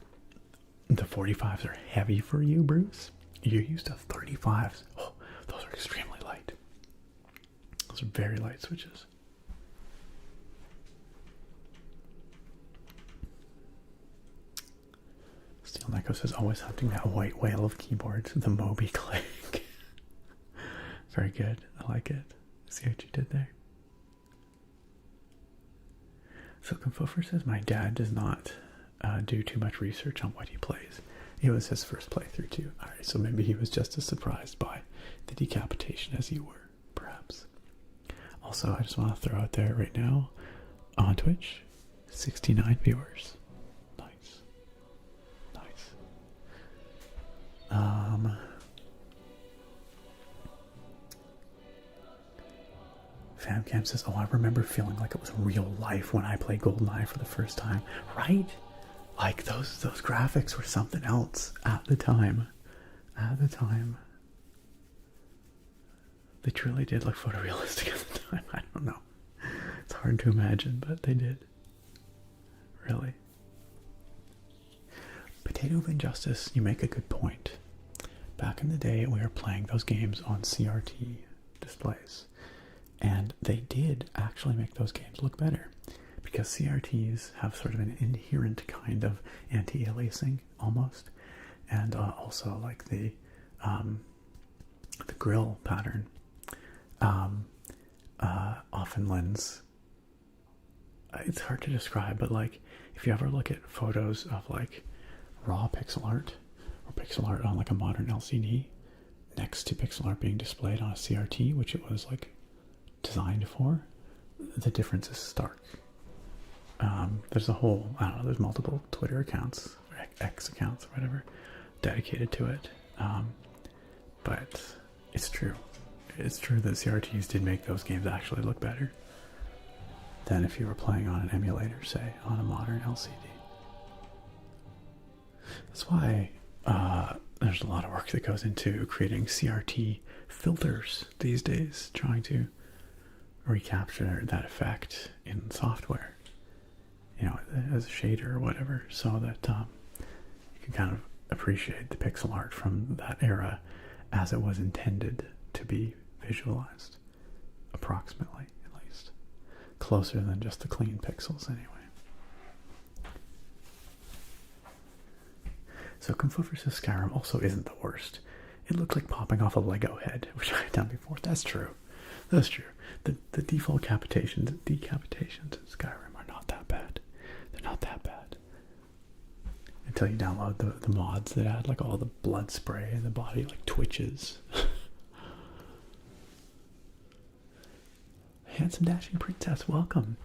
45s are heavy for you, Bruce? You're used to 35s. Oh, those are extremely light. Those are very light switches. Steel Neko says, always hunting that white whale of keyboards, the Moby Click. Very good. I like it. See what you did there. So Confofer says, my dad does not do too much research on what he plays. It was his first playthrough too. Alright, so maybe he was just as surprised by the decapitation as you were, perhaps. Also, I just want to throw out there right now, on Twitch, 69 viewers. Nice. Nice. Famcam says, oh, I remember feeling like it was real life when I played GoldenEye for the first time. Right? Like, those graphics were something else at the time. At the time. They truly did look photorealistic at the time. I don't know. It's hard to imagine, but they did. Really. Potato of Injustice, you make a good point. Back in the day, we were playing those games on CRT displays. And they did actually make those games look better. Because CRTs have sort of an inherent kind of anti-aliasing almost, and also like the grill pattern often lends. It's hard to describe, but like if you ever look at photos of like raw pixel art or pixel art on like a modern LCD next to pixel art being displayed on a CRT, which it was like designed for, the difference is stark. There's a whole, I don't know, there's multiple Twitter accounts, or X accounts, or whatever, dedicated to it. But it's true. It's true that CRTs did make those games actually look better than if you were playing on an emulator, say, on a modern LCD. That's why there's a lot of work that goes into creating CRT filters these days, trying to recapture that effect in software. You know, as a shader or whatever, so that you can kind of appreciate the pixel art from that era as it was intended to be visualized, approximately, at least. Closer than just the clean pixels, anyway. So Confofer says Skyrim also isn't the worst. It looked like popping off a Lego head, which I had done before. That's true. That's true. The default decapitations in Skyrim are not that bad. They're not that bad. Until you download the mods that add like all the blood spray and the body like twitches. Handsome Dashing Princess, welcome.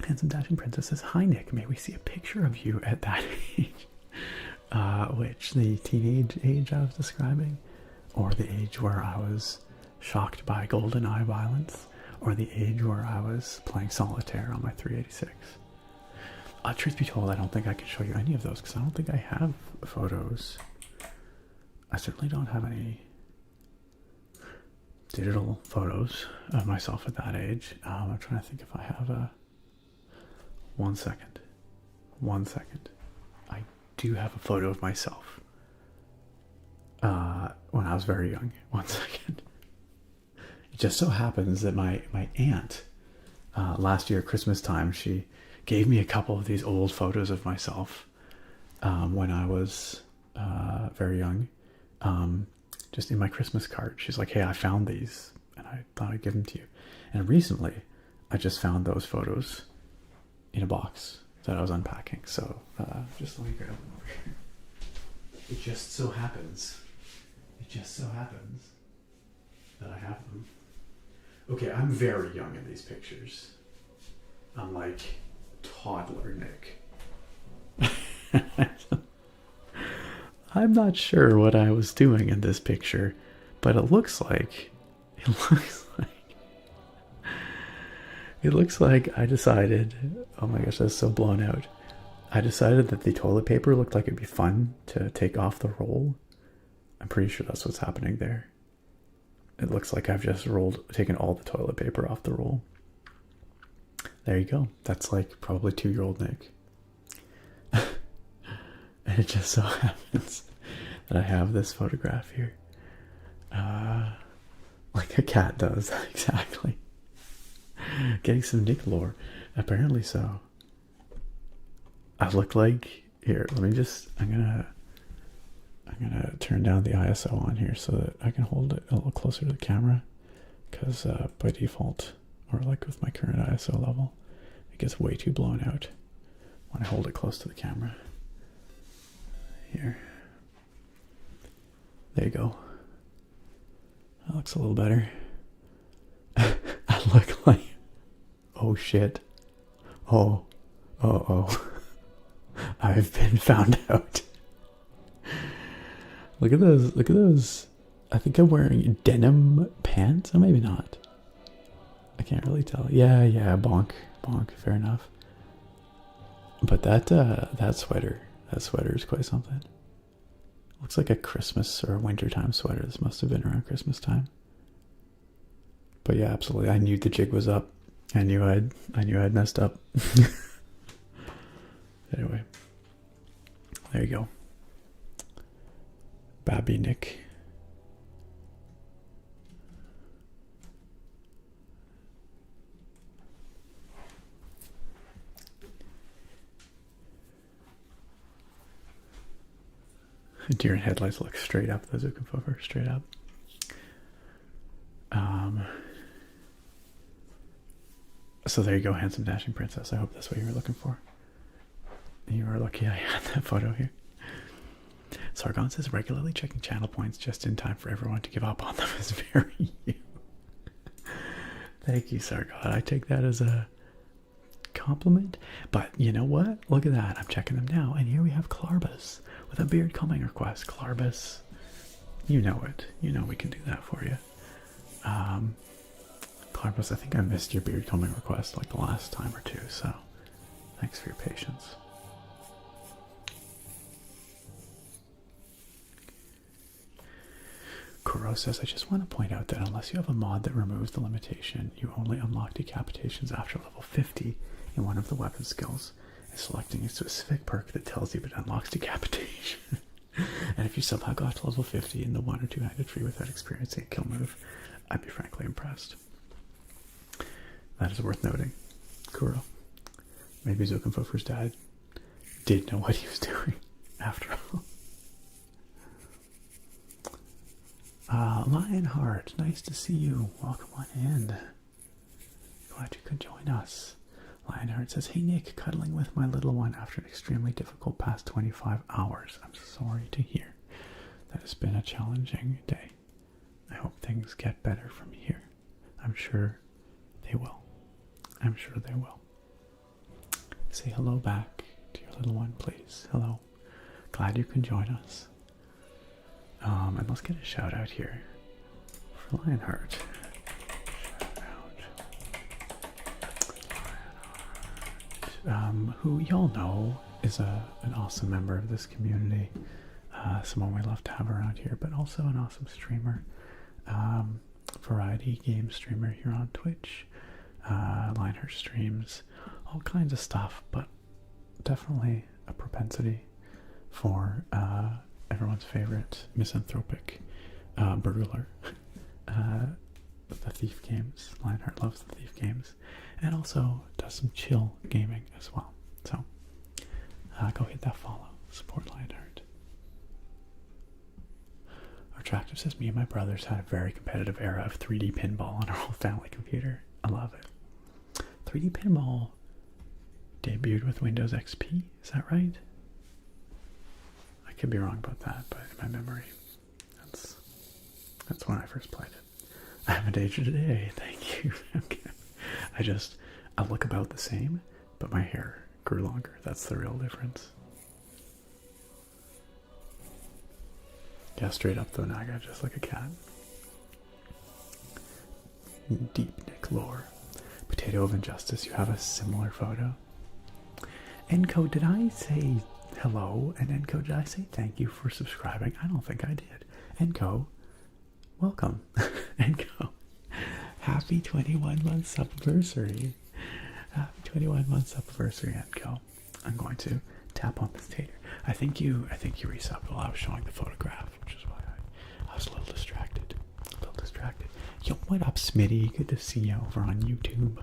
Handsome Dashing Princess says, hi Nick, may we see a picture of you at that age? Which, the teenage age I was describing? Or the age where I was shocked by GoldenEye violence? Or the age where I was playing solitaire on my 386? Truth be told, I don't think I can show you any of those because I don't think I have photos. I certainly don't have any digital photos of myself at that age. I'm trying to think if I have a... 1 second. 1 second. I do have a photo of myself when I was very young. 1 second. It just so happens that my aunt, last year Christmas time, she gave me a couple of these old photos of myself when I was very young, just in my Christmas card. She's like, hey, I found these and I thought I'd give them to you. And recently I just found those photos in a box that I was unpacking. So just let me grab them over here. It just so happens that I have them. Okay, I'm very young in these pictures. I'm like toddler Nick. I'm not sure what I was doing in this picture, but it looks like I decided, oh my gosh, that's so blown out. I decided that the toilet paper looked like it'd be fun to take off the roll. I'm pretty sure that's what's happening there. It looks like I've just taken all the toilet paper off the roll. There you go. That's like probably 2-year-old Nick. And it just so happens that I have this photograph here. Like a cat does, exactly. Getting some Nick lore. Apparently so. I look like, here, let me just, I'm gonna turn down the ISO on here so that I can hold it a little closer to the camera, because by default, or like with my current ISO level, it gets way too blown out when I hold it close to the camera. Here. There you go. That looks a little better. I look like, oh shit. Oh. I've been found out. Look at those. I think I'm wearing denim pants. Or maybe not. I can't really tell. Yeah, bonk, fair enough. But that sweater is quite something. Looks like a Christmas or wintertime sweater. This must have been around Christmas time. But yeah, absolutely. I knew the jig was up. I knew I'd messed up. Anyway. There you go. Babby Nick. Deer in headlights look straight up. Those looking for straight up. So there you go, handsome dashing princess. I hope that's what you were looking for. You are lucky I had that photo here. Sargon says regularly checking channel points just in time for everyone to give up on them is very you. Thank you, Sargon. I take that as a compliment. But you know what? Look at that. I'm checking them now. And here we have Clarbus with a beard combing request. Clarbus, you know it. You know we can do that for you. Clarbus, I think I missed your beard combing request like the last time or two, so thanks for your patience. Kuro says, I just want to point out that unless you have a mod that removes the limitation, you only unlock decapitations after level 50 in one of the weapon skills, and selecting a specific perk that tells you it unlocks decapitation. And if you somehow got to level 50 in the 1 or 2-handed tree without experiencing a kill move, I'd be frankly impressed. That is worth noting. Kuro. Maybe Zukenfofer's dad did know what he was doing, after all. Lionheart, nice to see you. Welcome on in. Glad you could join us. Lionheart says, hey Nick, cuddling with my little one after an extremely difficult past 25 hours. I'm sorry to hear. That has been a challenging day. I hope things get better from here. I'm sure they will. I'm sure they will. Say hello back to your little one, please. Hello. Glad you can join us. And let's get a shout out here for Lionheart. Shout out. Who y'all know is an awesome member of this community. Someone we love to have around here, but also an awesome streamer. Variety game streamer here on Twitch. Lionheart streams all kinds of stuff, but definitely a propensity for everyone's favorite misanthropic burglar. The Thief games. Lionheart loves the Thief games, and also does some chill gaming as well. So go hit that follow. Support Lionheart. Retractive says, me and my brothers had a very competitive era of 3D pinball on our whole family computer. I love it. 3D pinball debuted with Windows XP, is that right? I could be wrong about that, but in my memory, that's when I first played it. I haven't aged today, thank you. I look about the same, but my hair grew longer. That's the real difference. Yeah, straight up though, now I got just like a cat. Deep Nick lore. Potato of Injustice, you have a similar photo. Enco, did I say hello? And Enco, did I say thank you for subscribing? I don't think I did. Enco, welcome. Enco, happy 21 months anniversary. Happy 21 months anniversary, Enco. I'm going to tap on this tater. I think you resubbed while I was showing the photograph, which is why I was a little distracted. Yo, what up, Smitty? Good to see you over on YouTube.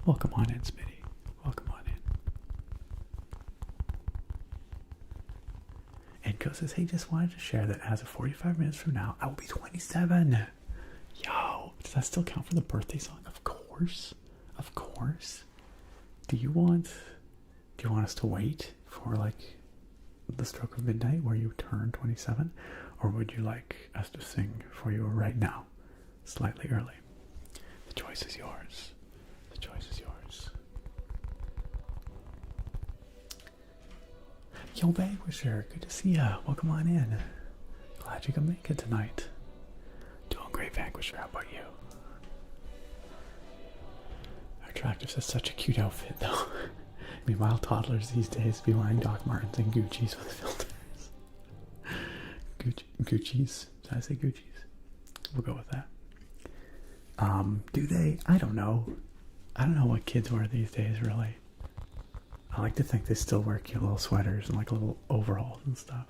Welcome on in, Smitty. Welcome on in. Enco says, hey, just wanted to share that as of 45 minutes from now, I will be 27. Yo, does that still count for the birthday song? Of course. Of course. Do you want us to wait for like the stroke of midnight where you turn 27, or would you like us to sing for you right now, slightly early? The choice is yours. The choice is yours. Yo, Vanquisher, good to see ya. Welcome on in. Glad you can make it tonight. Doing great, Vanquisher. How about you? Attractive says, such a cute outfit though. Meanwhile, toddlers these days be wearing Doc Martens and Gucci's with filters. Gucci's? Did I say Gucci's? We'll go with that. Do they? I don't know. I don't know what kids wear these days, really. I like to think they still wear cute little sweaters and like little overalls and stuff.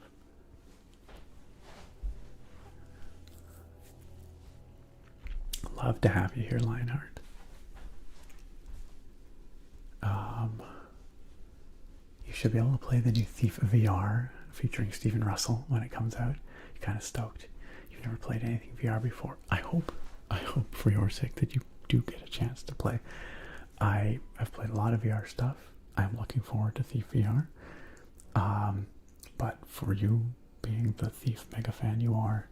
Love to have you here, Lionheart. You should be able to play the new Thief VR featuring Stephen Russell when it comes out. You're kind of stoked. You've never played anything VR before. I hope for your sake that you do get a chance to play. I've played a lot of VR stuff. I'm looking forward to Thief VR. But for you being the Thief mega fan you are,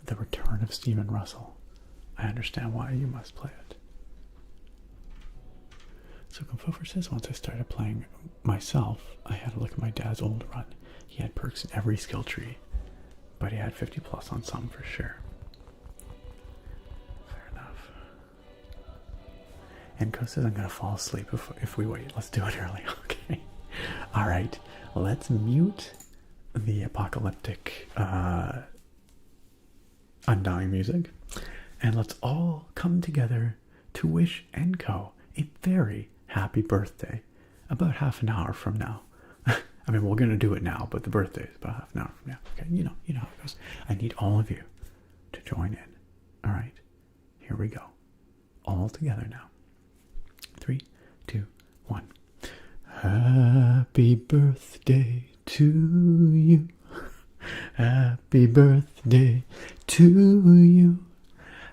the return of Stephen Russell, I understand why you must play it. So Confofer says, once I started playing myself, I had to look at my dad's old run. He had perks in every skill tree, but he had 50 plus on some for sure. Fair enough. And Co says, I'm going to fall asleep if we wait. Let's do it early. Okay. All right. Let's mute the apocalyptic Undying music, and let's all come together to wish Enco a very happy birthday about half an hour from now. I mean, we're going to do it now, but the birthday is about half an hour from now. Okay, you know how it goes. I need all of you to join in. All right, here we go. All together now. 3, 2, 1. Happy birthday to you. Happy birthday to you.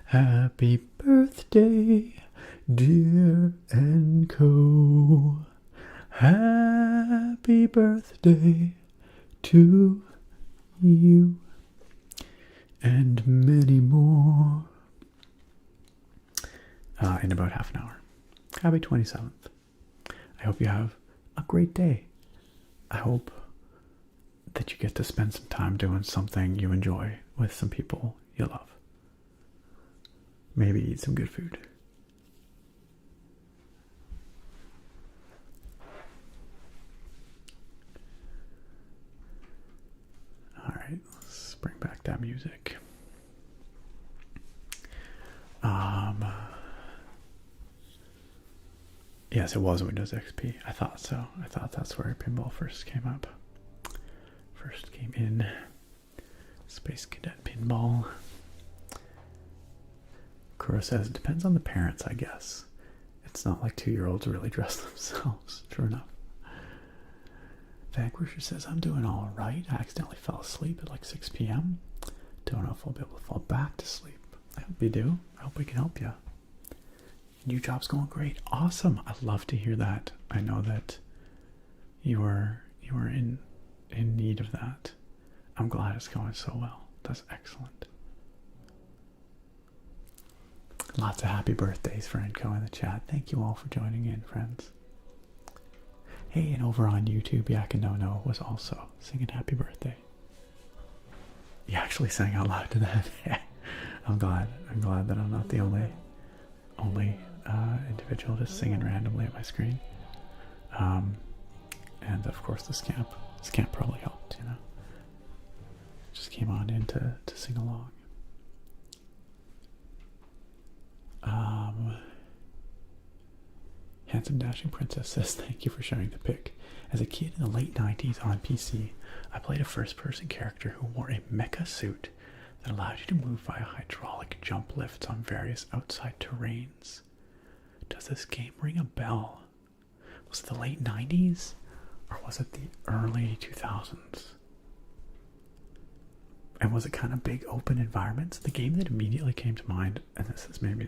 Happy birthday, dear Enco. Happy birthday to you. And many more. In about half an hour. Happy 27th. I hope you have a great day. I hope that you get to spend some time doing something you enjoy with some people you love. Maybe eat some good food. Alright, let's bring back that music. Yes, it was Windows XP. I thought so. I thought that's where pinball first came up. First came in. Space Cadet Pinball. Kuro says, it depends on the parents, I guess. It's not like 2-year-olds really dress themselves. True enough. Vanquisher says, I'm doing alright. I accidentally fell asleep at like 6 p.m. Don't know if I'll be able to fall back to sleep. I hope you do. I hope we can help you. New job's going great. Awesome. I love to hear that. I know that you are in need of that. I'm glad it's going so well. That's excellent. Lots of happy birthdays for Enco in the chat. Thank you all for joining in, friends. Hey, and over on YouTube, Yak and No was also singing happy birthday. You actually sang out loud to that. I'm glad that I'm not the only individual just singing randomly at my screen. And of course the scamp probably helped, you know. Just came on in to sing along. Handsome Dashing Princess says, thank you for sharing the pic. As a kid in the late 90s on PC, I played a first-person character who wore a mecha suit that allowed you to move via hydraulic jump lifts on various outside terrains. Does this game ring a bell? Was it the late 90s? Or was it the early 2000s? And was it kind of big open environments? The game that immediately came to mind, and this is maybe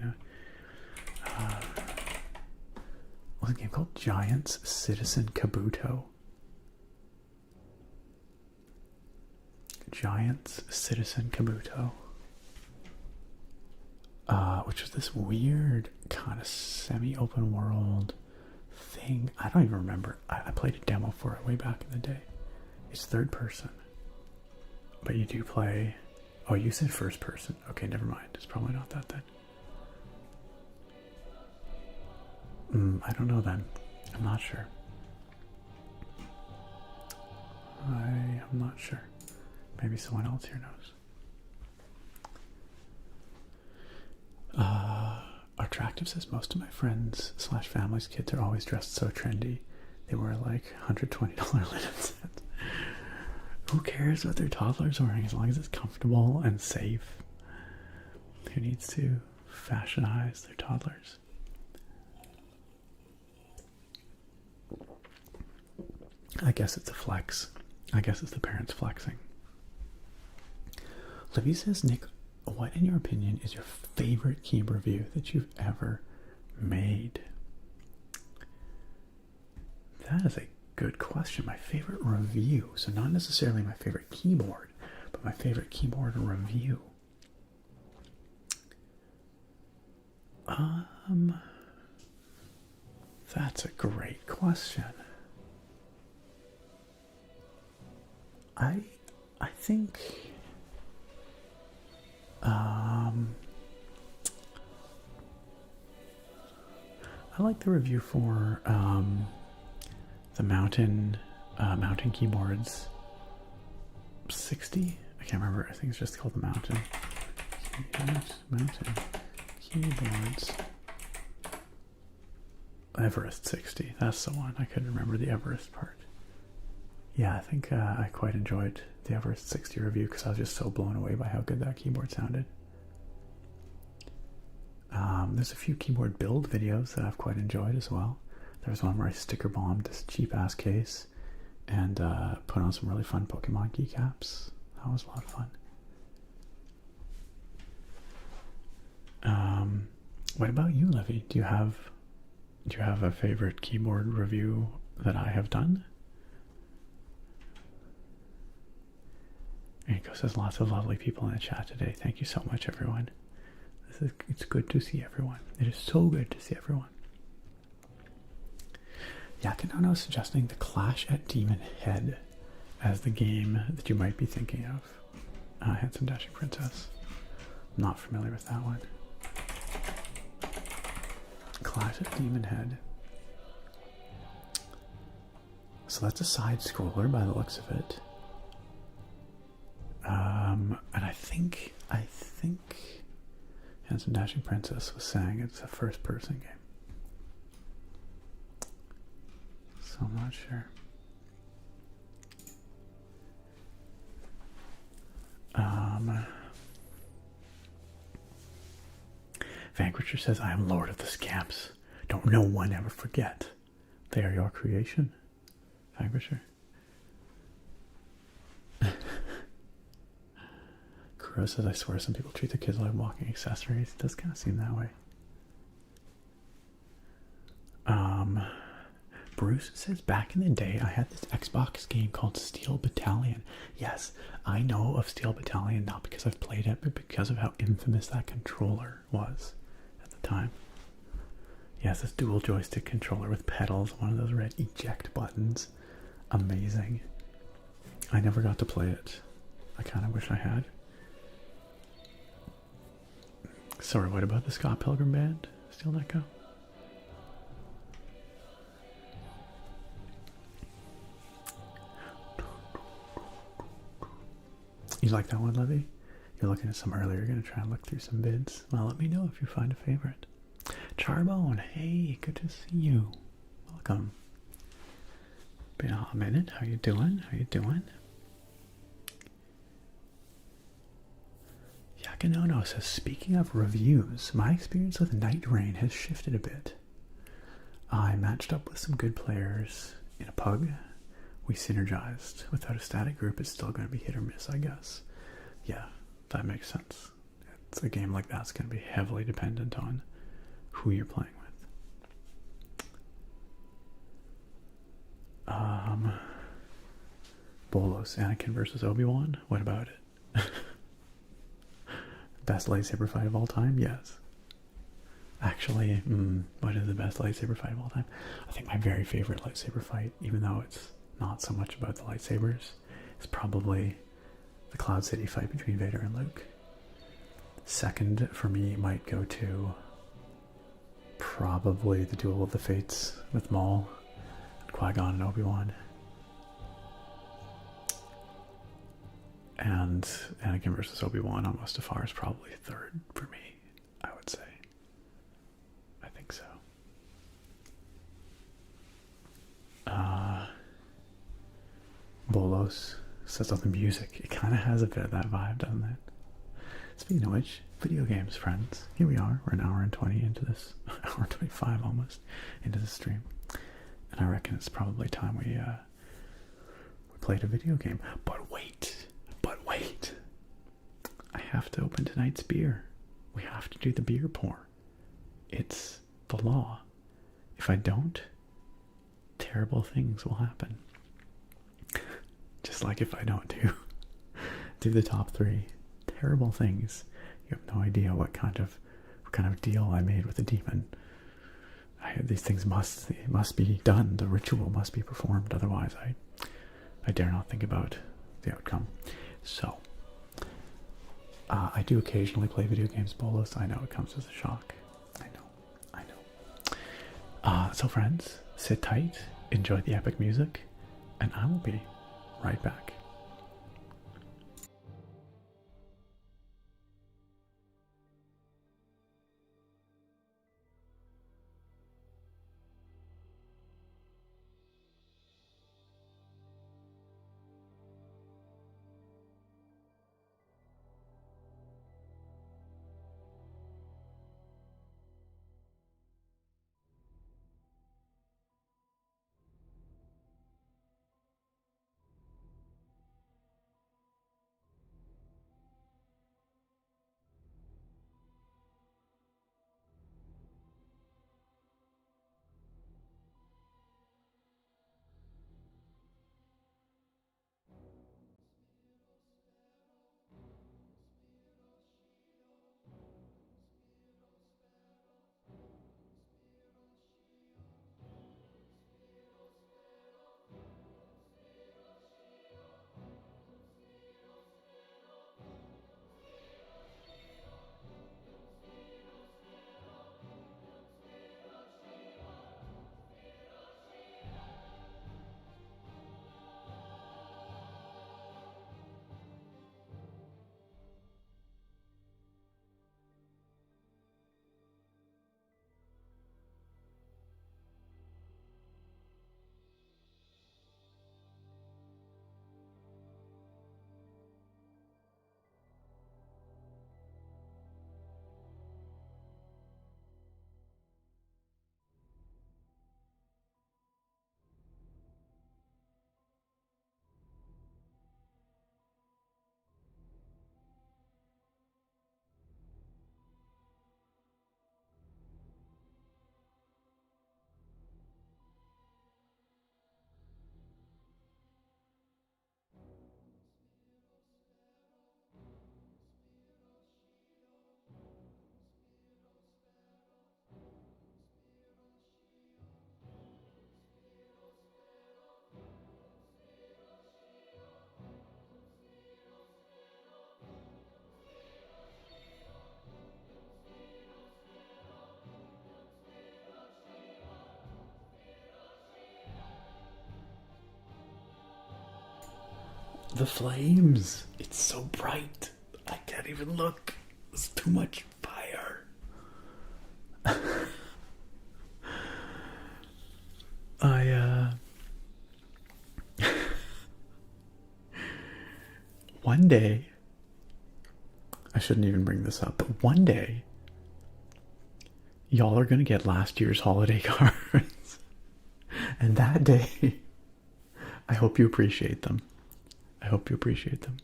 was a game called Giants Citizen Kabuto. Giants Citizen Kabuto. Which was this weird kind of semi-open world thing. I don't even remember. I played a demo for it way back in the day. It's third person. But you do play... Oh, you said first person. Okay, never mind. It's probably not that then. I don't know then. I'm not sure. I am not sure. Maybe someone else here knows. Attractive says, most of my friends / family's kids are always dressed so trendy. They wear like $120 linen sets. Who cares what their toddler's wearing as long as it's comfortable and safe? Who needs to fashionize their toddlers? I guess it's a flex. I guess it's the parents flexing. Libby says, Nick, what in your opinion is your favorite keyboard review that you've ever made? That is a good question. My favorite review. So not necessarily my favorite keyboard, but my favorite keyboard review. That's a great question. I think I like the review for the mountain keyboards 60. I can't remember. I think it's just called the mountain keyboards Everest 60. That's the one. I couldn't remember the Everest part. Yeah, I think I quite enjoyed the Everest 60 review because I was just so blown away by how good that keyboard sounded. There's a few keyboard build videos that I've quite enjoyed as well. There was one where I sticker bombed this cheap ass case and put on some really fun Pokemon keycaps. That was a lot of fun. What about you, Livy? Do you have a favorite keyboard review that I have done? Rico says lots of lovely people in the chat today. Thank you so much, everyone. It's good to see everyone. It is so good to see everyone. Yakanano is suggesting the Clash at Demon Head as the game that you might be thinking of. Handsome Dashing Princess. I'm not familiar with that one. Clash at Demon Head. So that's a side scroller by the looks of it. And I think Handsome Dashing Princess was saying it's a first person game. So I'm not sure. Vanquisher says, I am Lord of the Scamps. Don't no one ever forget. They are your creation. Vanquisher. Kuro says, I swear some people treat their kids like walking accessories. It does kind of seem that way. Bruce says, back in the day, I had this Xbox game called Steel Battalion. Yes, I know of Steel Battalion, not because I've played it, but because of how infamous that controller was at the time. Yes, this dual joystick controller with pedals, one of those red eject buttons. Amazing. I never got to play it. I kind of wish I had. Sorry, what about the Scott Pilgrim Band? Steel Echo? You like that one, Levy? You're looking at some earlier. You're going to try and look through some vids. Well, let me know if you find a favorite. Charbone, hey, good to see you. Welcome. Been a hot minute. How you doing? How you doing? Yakinono says, speaking of reviews, my experience with Night Rain has shifted a bit. I matched up with some good players in a pug. We synergized. Without a static group, it's still going to be hit or miss, I guess. Yeah, that makes sense. It's a game like that's going to be heavily dependent on who you're playing with. Bolos, Anakin versus Obi-Wan? What about it? Best lightsaber fight of all time? Yes. Actually, what is the best lightsaber fight of all time? I think my very favorite lightsaber fight, even though it's not so much about the lightsabers, is probably the Cloud City fight between Vader and Luke. Second for me might go to probably the Duel of the Fates with Maul, Qui-Gon and Obi-Wan. And Anakin versus Obi-Wan on Mustafar is probably third for me, I would say. I think so. Bolos says on the music. It kind of has a bit of that vibe, doesn't it? Speaking of which, video games, friends. Here we are. We're an hour and 20 into this, hour and 25 almost, into the stream. And I reckon it's probably time we played a video game. But wait. I have to open tonight's beer. We have to do the beer pour. It's the law. If I don't, terrible things will happen. Just like if I don't do the top 3, terrible things. You have no idea what kind of deal I made with the demon. These things must be done. The ritual must be performed. Otherwise, I dare not think about the outcome. So, I do occasionally play video games, Bolos. I know it comes as a shock. I know. So friends, sit tight, enjoy the epic music, and I will be right back. the flames. It's so bright. I can't even look. It's too much fire. One day, I shouldn't even bring this up, but one day, y'all are gonna get last year's holiday cards. And that day, I hope you appreciate them. I hope you appreciate them.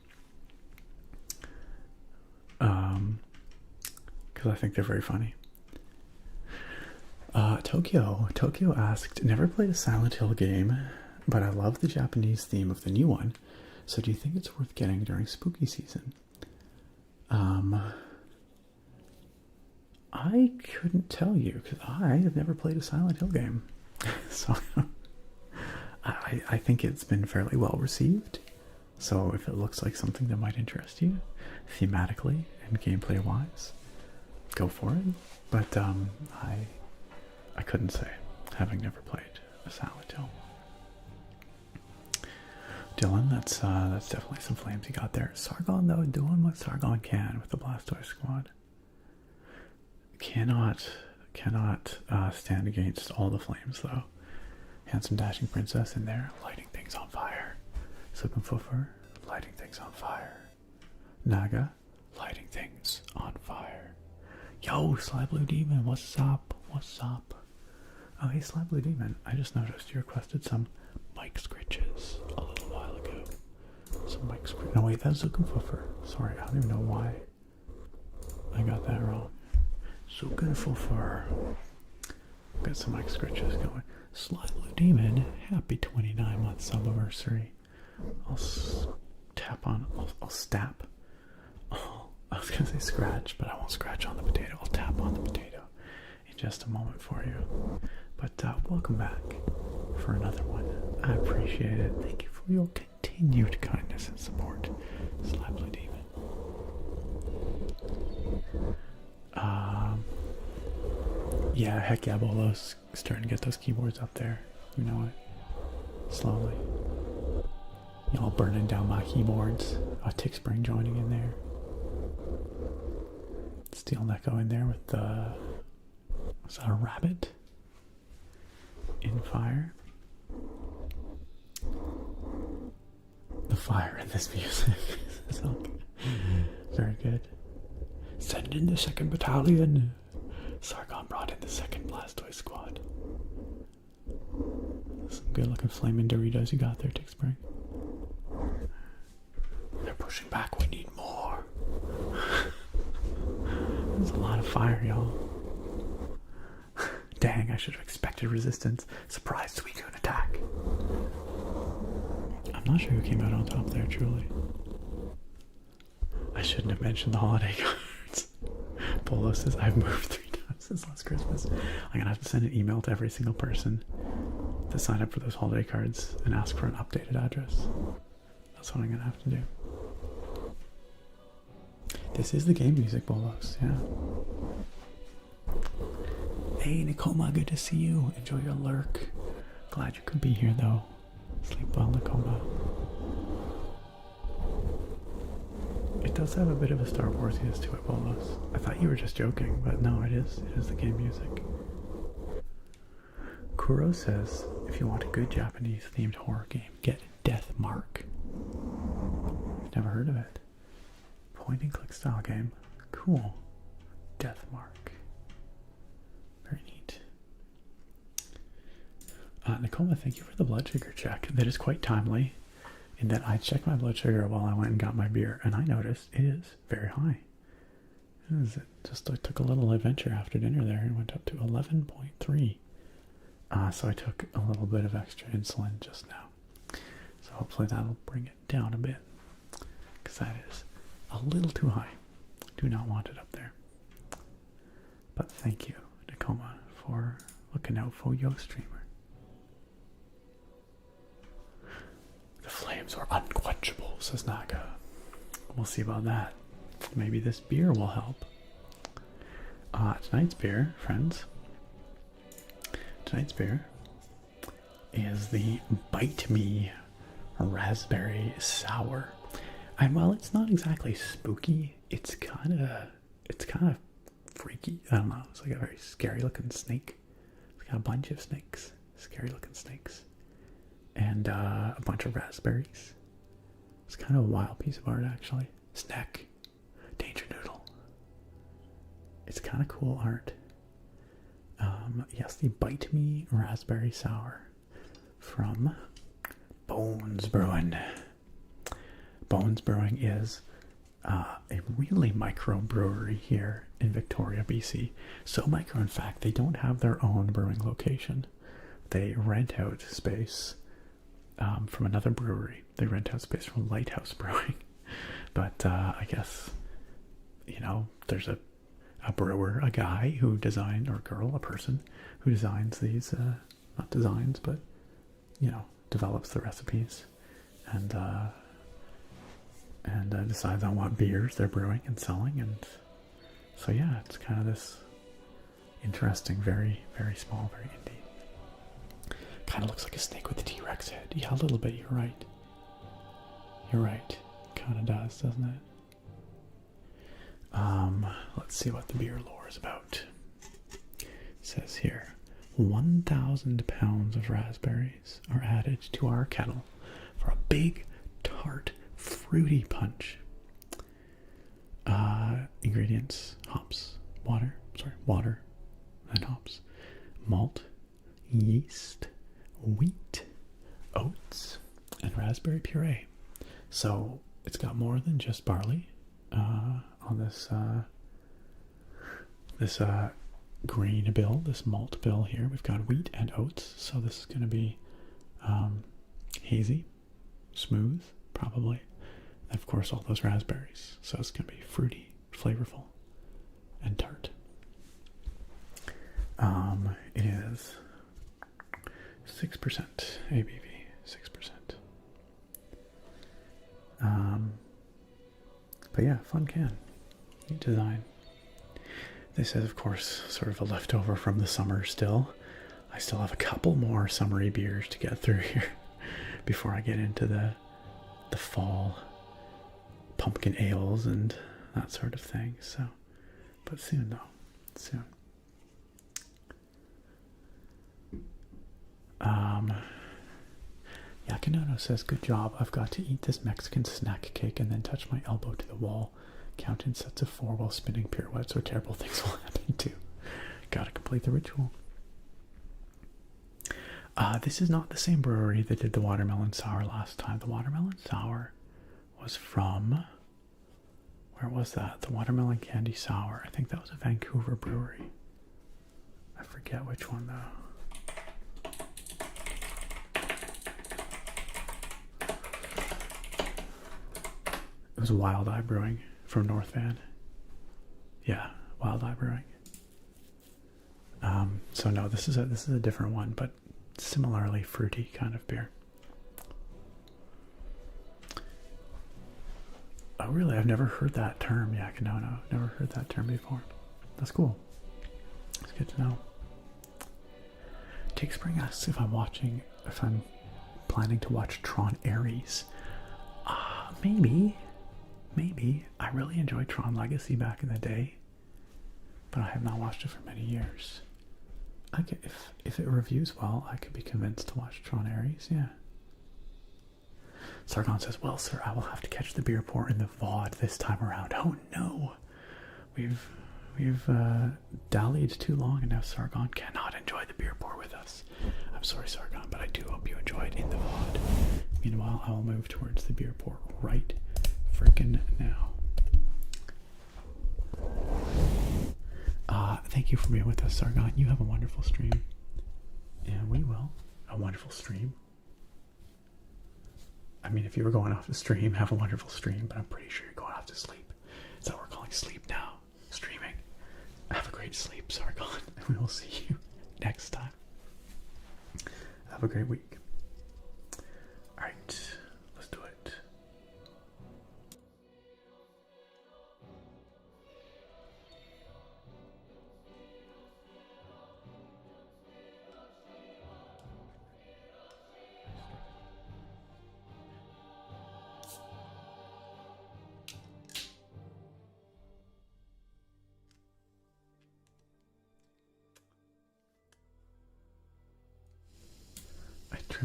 Because I think they're very funny. Tokyo asked, never played a Silent Hill game, but I love the Japanese theme of the new one. So do you think it's worth getting during spooky season? I couldn't tell you because I have never played a Silent Hill game. So I think it's been fairly well received. So if it looks like something that might interest you, thematically and gameplay wise, go for it. But I couldn't say, having never played a Silent Hill. Dylan, that's definitely some flames you got there. Sargon though, doing what Sargon can with the Blastoise squad. Cannot stand against all the flames though. Handsome dashing princess in there, lighting things on fire. Sukunfuffer, lighting things on fire. Naga, lighting things on fire. Yo, Sly Blue Demon, what's up? What's up? Oh, hey, Sly Blue Demon, I just noticed you requested some mic scritches a little while ago. Some mic scritches. No, wait, that's Sukunfuffer. Sorry, I don't even know why I got that wrong. Sukunfuffer. Got some mic scritches going. Sly Blue Demon, happy 29-month anniversary. I'll tap on, I'll stap. Oh, I was gonna say scratch, but I won't scratch on the potato. I'll tap on the potato in just a moment for you. But welcome back for another one. I appreciate it. Thank you for your continued kindness and support, Sly Blue Demon. Yeah, heck yeah, Bolos. Starting to get those keyboards up there. You know it. Slowly. Y'all burning down my keyboards. Tick Spring joining in there. Steel Neko in there with the... Was that a rabbit? In fire. The fire in this music is very good. Send in the 2nd Battalion. Sargon brought in the 2nd Blastoise squad. Some good looking flaming Doritos you got there, Tick Spring. They're pushing back, we need more. There's a lot of fire, y'all. Dang, I should have expected resistance. Surprise Suicune attack. I'm not sure who came out on top there, truly. I shouldn't have mentioned the holiday cards. Polo says, I've moved 3 times since last Christmas. I'm gonna have to send an email to every single person to sign up for those holiday cards and ask for an updated address. That's what I'm gonna have to do. This is the game music, Bolos, yeah. Hey, Nakoma, good to see you. Enjoy your lurk. Glad you could be here, though. Sleep well, Nakoma. It does have a bit of a Star Warsiness to it, Bolos. I thought you were just joking, but no, it is. It is the game music. Kuro says, if you want a good Japanese-themed horror game, get Death Mark. Never heard of it. Point-and-click style game. Cool. Death Mark. Very neat. Nakoma, thank you for the blood sugar check. That is quite timely in that I checked my blood sugar while I went and got my beer, and I noticed it is very high. I took a little adventure after dinner there and went up to 11.3. So I took a little bit of extra insulin just now. So hopefully that'll bring it down a bit, because that is a little too high. Do not want it up there. But thank you, Nakoma, for looking out for your streamer. The flames are unquenchable, says Naga. We'll see about that. Maybe this beer will help. Tonight's beer, friends. Tonight's beer is the Bite Me raspberry sour. And while it's not exactly spooky, it's kind of freaky. I don't know. It's like a very scary looking snake. It's got a bunch of snakes, scary looking snakes, and a bunch of raspberries. It's kind of a wild piece of art, actually. Snack, danger noodle. It's kind of cool art. Yes, the Bite Me Raspberry Sour from Bones Brewing. Bones Brewing is a really micro brewery here in Victoria, BC. So micro, in fact, they don't have their own brewing location. They rent out space from another brewery. They rent out space from Lighthouse Brewing. But I guess, you know, there's a brewer, a guy who designed, or girl, a person who designs these, not designs, but, you know, develops the recipes and decides on what beers they're brewing and selling. And so, yeah, it's kind of this interesting, very, very small, very indie. Kind of looks like a snake with a T-Rex head. Yeah, a little bit, you're right. You're right. Kind of does, doesn't it? Let's see what the beer lore is about. It says here, 1,000 pounds of raspberries are added to our kettle for a big, tart, fruity punch. Ingredients: water, and hops, malt, yeast, wheat, oats, and raspberry puree. So it's got more than just barley on this grain bill, this malt bill here. We've got wheat and oats, so this is going to be hazy, smooth, probably. And of course, all those raspberries, so it's going to be fruity, flavorful, and tart. It is 6% ABV, 6%. But yeah, fun can. Neat design. This is, of course, sort of a leftover from the summer still. I still have a couple more summery beers to get through here before I get into the fall pumpkin ales and that sort of thing. So, but soon though, soon. Yakinono says, good job. I've got to eat this Mexican snack cake and then touch my elbow to the wall. Count in sets of 4 while spinning pirouettes or terrible things will happen too. Gotta complete the ritual. This is not the same brewery that did the watermelon sour last time. The watermelon sour was from... Where was that? The watermelon candy sour. I think that was a Vancouver brewery. I forget which one though. It was Wild Eye Brewing from North Van. Yeah, Wild Eye Brewing. So no, this is a different one, but similarly fruity kind of beer. Oh really? I've never heard that term, Yakinono. Never heard that term before. That's cool. It's good to know. Take Spring asks if I'm planning to watch Tron Ares. Maybe. I really enjoyed Tron Legacy back in the day, but I have not watched it for many years. If it reviews well, I could be convinced to watch Tron Ares, yeah. Sargon says, well, sir, I will have to catch the beer pour in the VOD this time around. Oh no! We've dallied too long, and now Sargon cannot enjoy the beer pour with us. I'm sorry, Sargon, but I do hope you enjoy it in the VOD. Meanwhile, I will move towards the beer pour right frickin' now. Thank you for being with us, Sargon. You have a wonderful stream. And we will. A wonderful stream. I mean, if you were going off to stream, have a wonderful stream, but I'm pretty sure you're going off to sleep. Is that what we're calling sleep now? Streaming. Have a great sleep, Sargon, and we will see you next time. Have a great week. Alright, let's do it.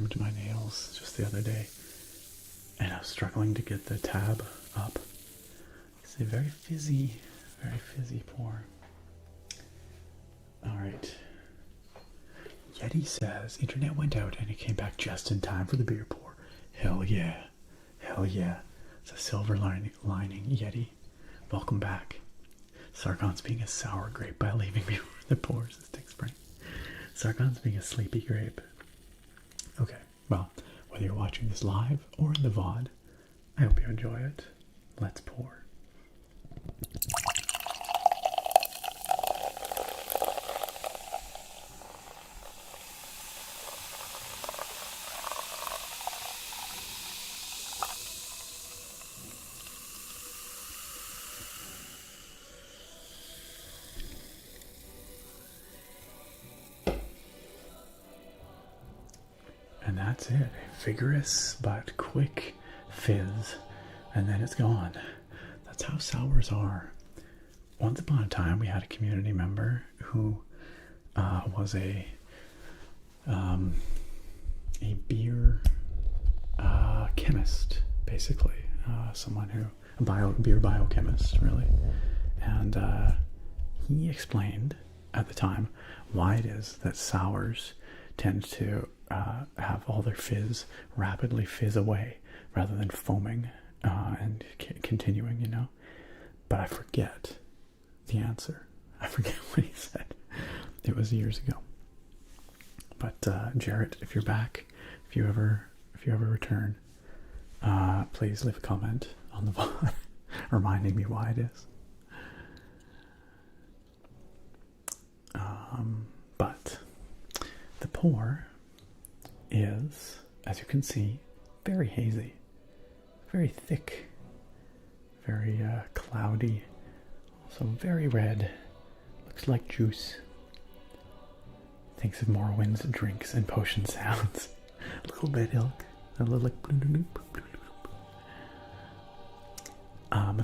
trimmed my nails just the other day, and I was struggling to get the tab up. It's a very fizzy pour. Alright. Yeti says, internet went out and it came back just in time for the beer pour. Hell yeah. Hell yeah. It's a silver lining, Yeti. Welcome back. Sargon's being a sour grape by leaving before the pours the stick spring. Sargon's being a sleepy grape. Okay, well, whether you're watching this live or in the VOD, I hope you enjoy it. Let's pour. And that's it. A vigorous but quick fizz, and then it's gone. That's how sours are. Once upon a time, we had a community member who was a beer chemist, basically. Someone who, beer biochemist, really. And he explained at the time why it is that sours tend to have all their fizz rapidly fizz away rather than foaming and continuing, you know. But I forget the answer. I forget what he said. It was years ago. But Jarrett, if you're back, if you ever return, please leave a comment on the VOD reminding me why it is. But the pour is, as you can see, very hazy, very thick, very cloudy, also very red, looks like juice. Thinks of Morrowind's drinks and potion sounds. A little bit ilk, a little like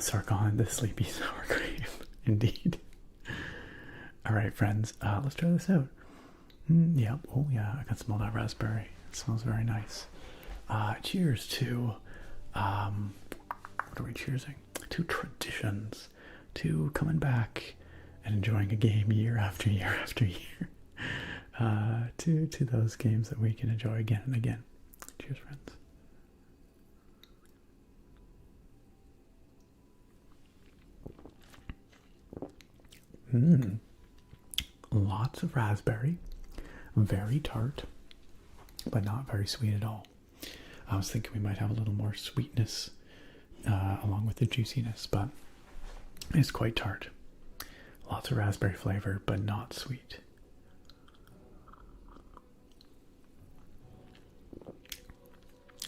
Sargon, the sleepy sour grape, indeed. Alright friends, let's try this out. Yeah, oh yeah, I can smell that raspberry. It smells very nice. Cheers to, what are we cheersing? To traditions, to coming back and enjoying a game year after year after year. To those games that we can enjoy again and again. Cheers, friends. Lots of raspberry. Very tart, but not very sweet at all. I was thinking we might have a little more sweetness along with the juiciness, but it's quite tart. Lots of raspberry flavor, but not sweet.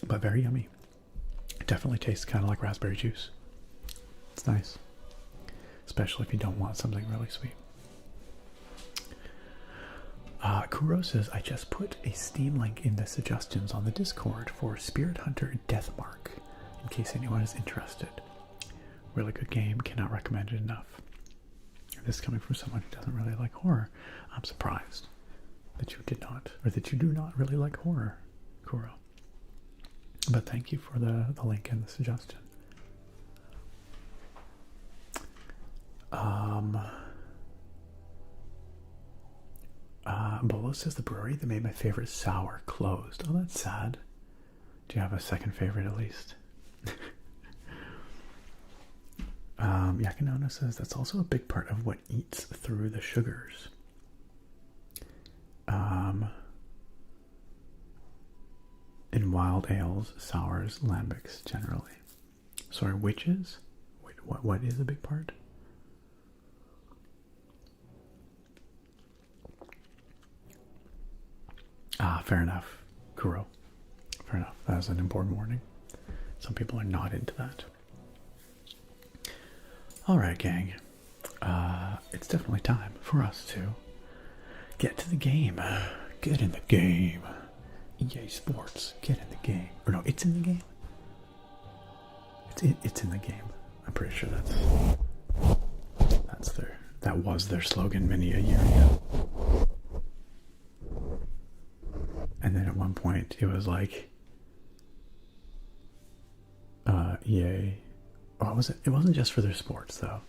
But very yummy. It definitely tastes kind of like raspberry juice. It's nice, especially if you don't want something really sweet. Kuro says, I just put a Steam link in the suggestions on the Discord for Spirit Hunter Deathmark, in case anyone is interested. Really good game, cannot recommend it enough. This is coming from someone who doesn't really like horror. I'm surprised that you did not, or that you do not really like horror, Kuro. But thank you for the link and the suggestion. Bolo says the brewery that made my favorite sour closed. Oh, that's sad. Do you have a second favorite at least? Yakinona says that's also a big part of what eats through the sugars. In wild ales, sours, lambics generally. Sorry, which is? Wait, what is a big part? Fair enough, Kuro. Fair enough. That was an important warning. Some people are not into that. Alright, gang. It's definitely time for us to get to the game. Get in the game. EA Sports, get in the game. Or no, it's in the game. It's in the game. I'm pretty sure that was their slogan many a year ago. And then at one point, it was like EA. Or was it? It wasn't just for their sports though,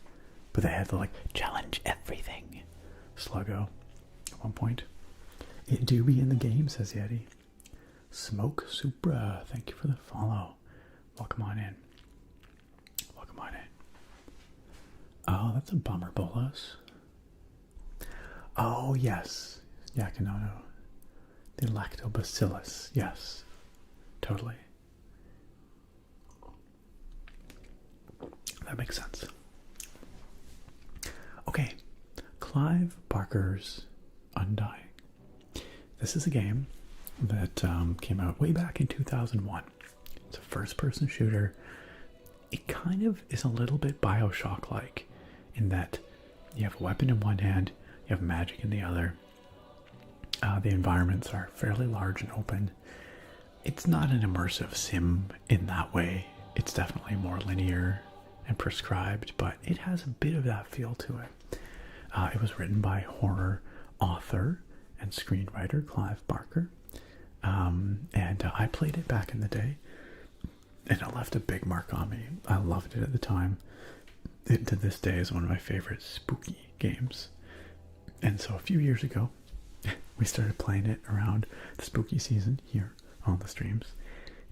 but they had to like challenge everything. Sluggo at one point. It do be in the game, says Yeti. Smoke Supra, thank you for the follow. Welcome on in. Welcome on in. Oh, that's a bummer, Bolos. Oh, yes. Yakinono. The lactobacillus. Yes. Totally. That makes sense. Okay. Clive Barker's Undying. This is a game that came out way back in 2001. It's a first-person shooter. It kind of is a little bit Bioshock-like in that you have a weapon in one hand, you have magic in the other. The environments are fairly large and open. It's not an immersive sim in that way. It's definitely more linear and prescribed, but it has a bit of that feel to it. It was written by horror author and screenwriter Clive Barker. And I played it back in the day, and it left a big mark on me. I loved it at the time. It, to this day, is one of my favorite spooky games. And so a few years ago, we started playing it around the spooky season here on the streams.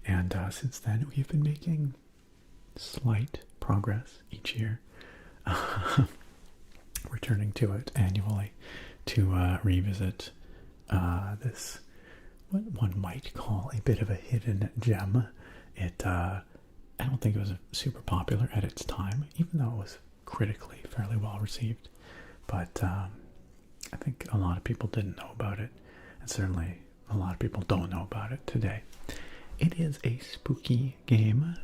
And since then, we've been making slight progress each year. Returning to it annually to revisit this, what one might call a bit of a hidden gem. I don't think it was super popular at its time, even though it was critically fairly well received. But I think a lot of people didn't know about it, and certainly a lot of people don't know about it today. It is a spooky game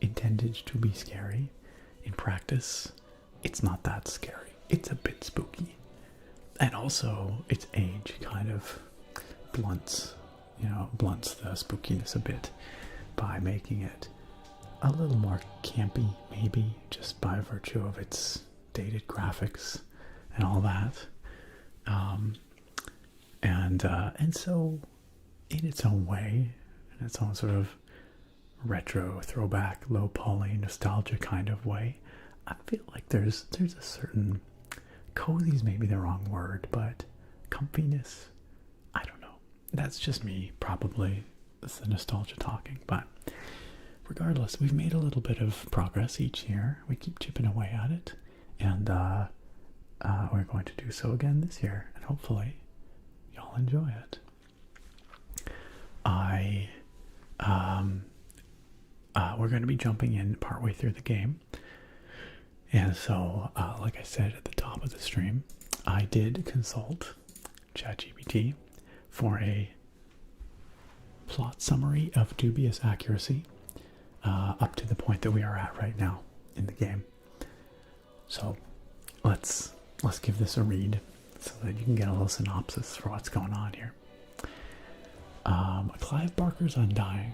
intended to be scary. In practice, it's not that scary. It's a bit spooky. And also, its age kind of blunts the spookiness a bit by making it a little more campy, maybe, just by virtue of its dated graphics and all that. And so, in its own way, in its own sort of retro, throwback, low poly, nostalgia kind of way, I feel like there's a certain, cozy's maybe the wrong word, but comfiness, I don't know. That's just me, probably. It's the nostalgia talking, but regardless, we've made a little bit of progress each year. We keep chipping away at it, and we're going to do so again this year, and hopefully y'all enjoy it. We're going to be jumping in partway through the game, and so, like I said at the top of the stream, I did consult ChatGPT for a plot summary of dubious accuracy, up to the point that we are at right now in the game. So let's give this a read so that you can get a little synopsis for what's going on here. Clive Barker's Undying.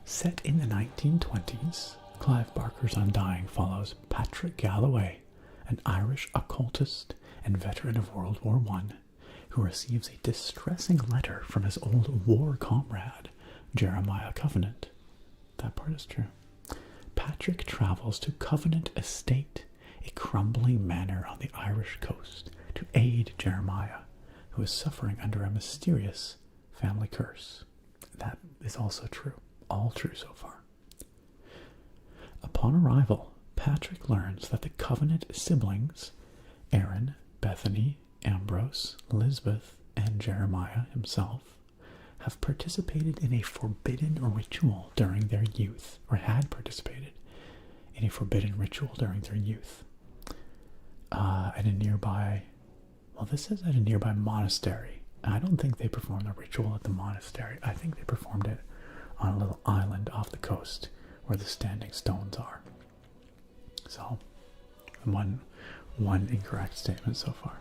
Set in the 1920s, Clive Barker's Undying follows Patrick Galloway, an Irish occultist and veteran of World War I, who receives a distressing letter from his old war comrade, Jeremiah Covenant. That part is true. Patrick travels to Covenant Estate, a crumbling manor on the Irish coast, to aid Jeremiah, who is suffering under a mysterious family curse. That is also true. All true so far. Upon arrival, Patrick learns that the Covenant siblings, Aaron, Bethany, Ambrose, Elizabeth, and Jeremiah himself, have participated in a forbidden ritual during their youth, or had participated in a forbidden ritual during their youth. At a nearby, well, this says at a nearby monastery. I don't think they performed the ritual at the monastery. I think they performed it on a little island off the coast where the standing stones are. So, one incorrect statement so far.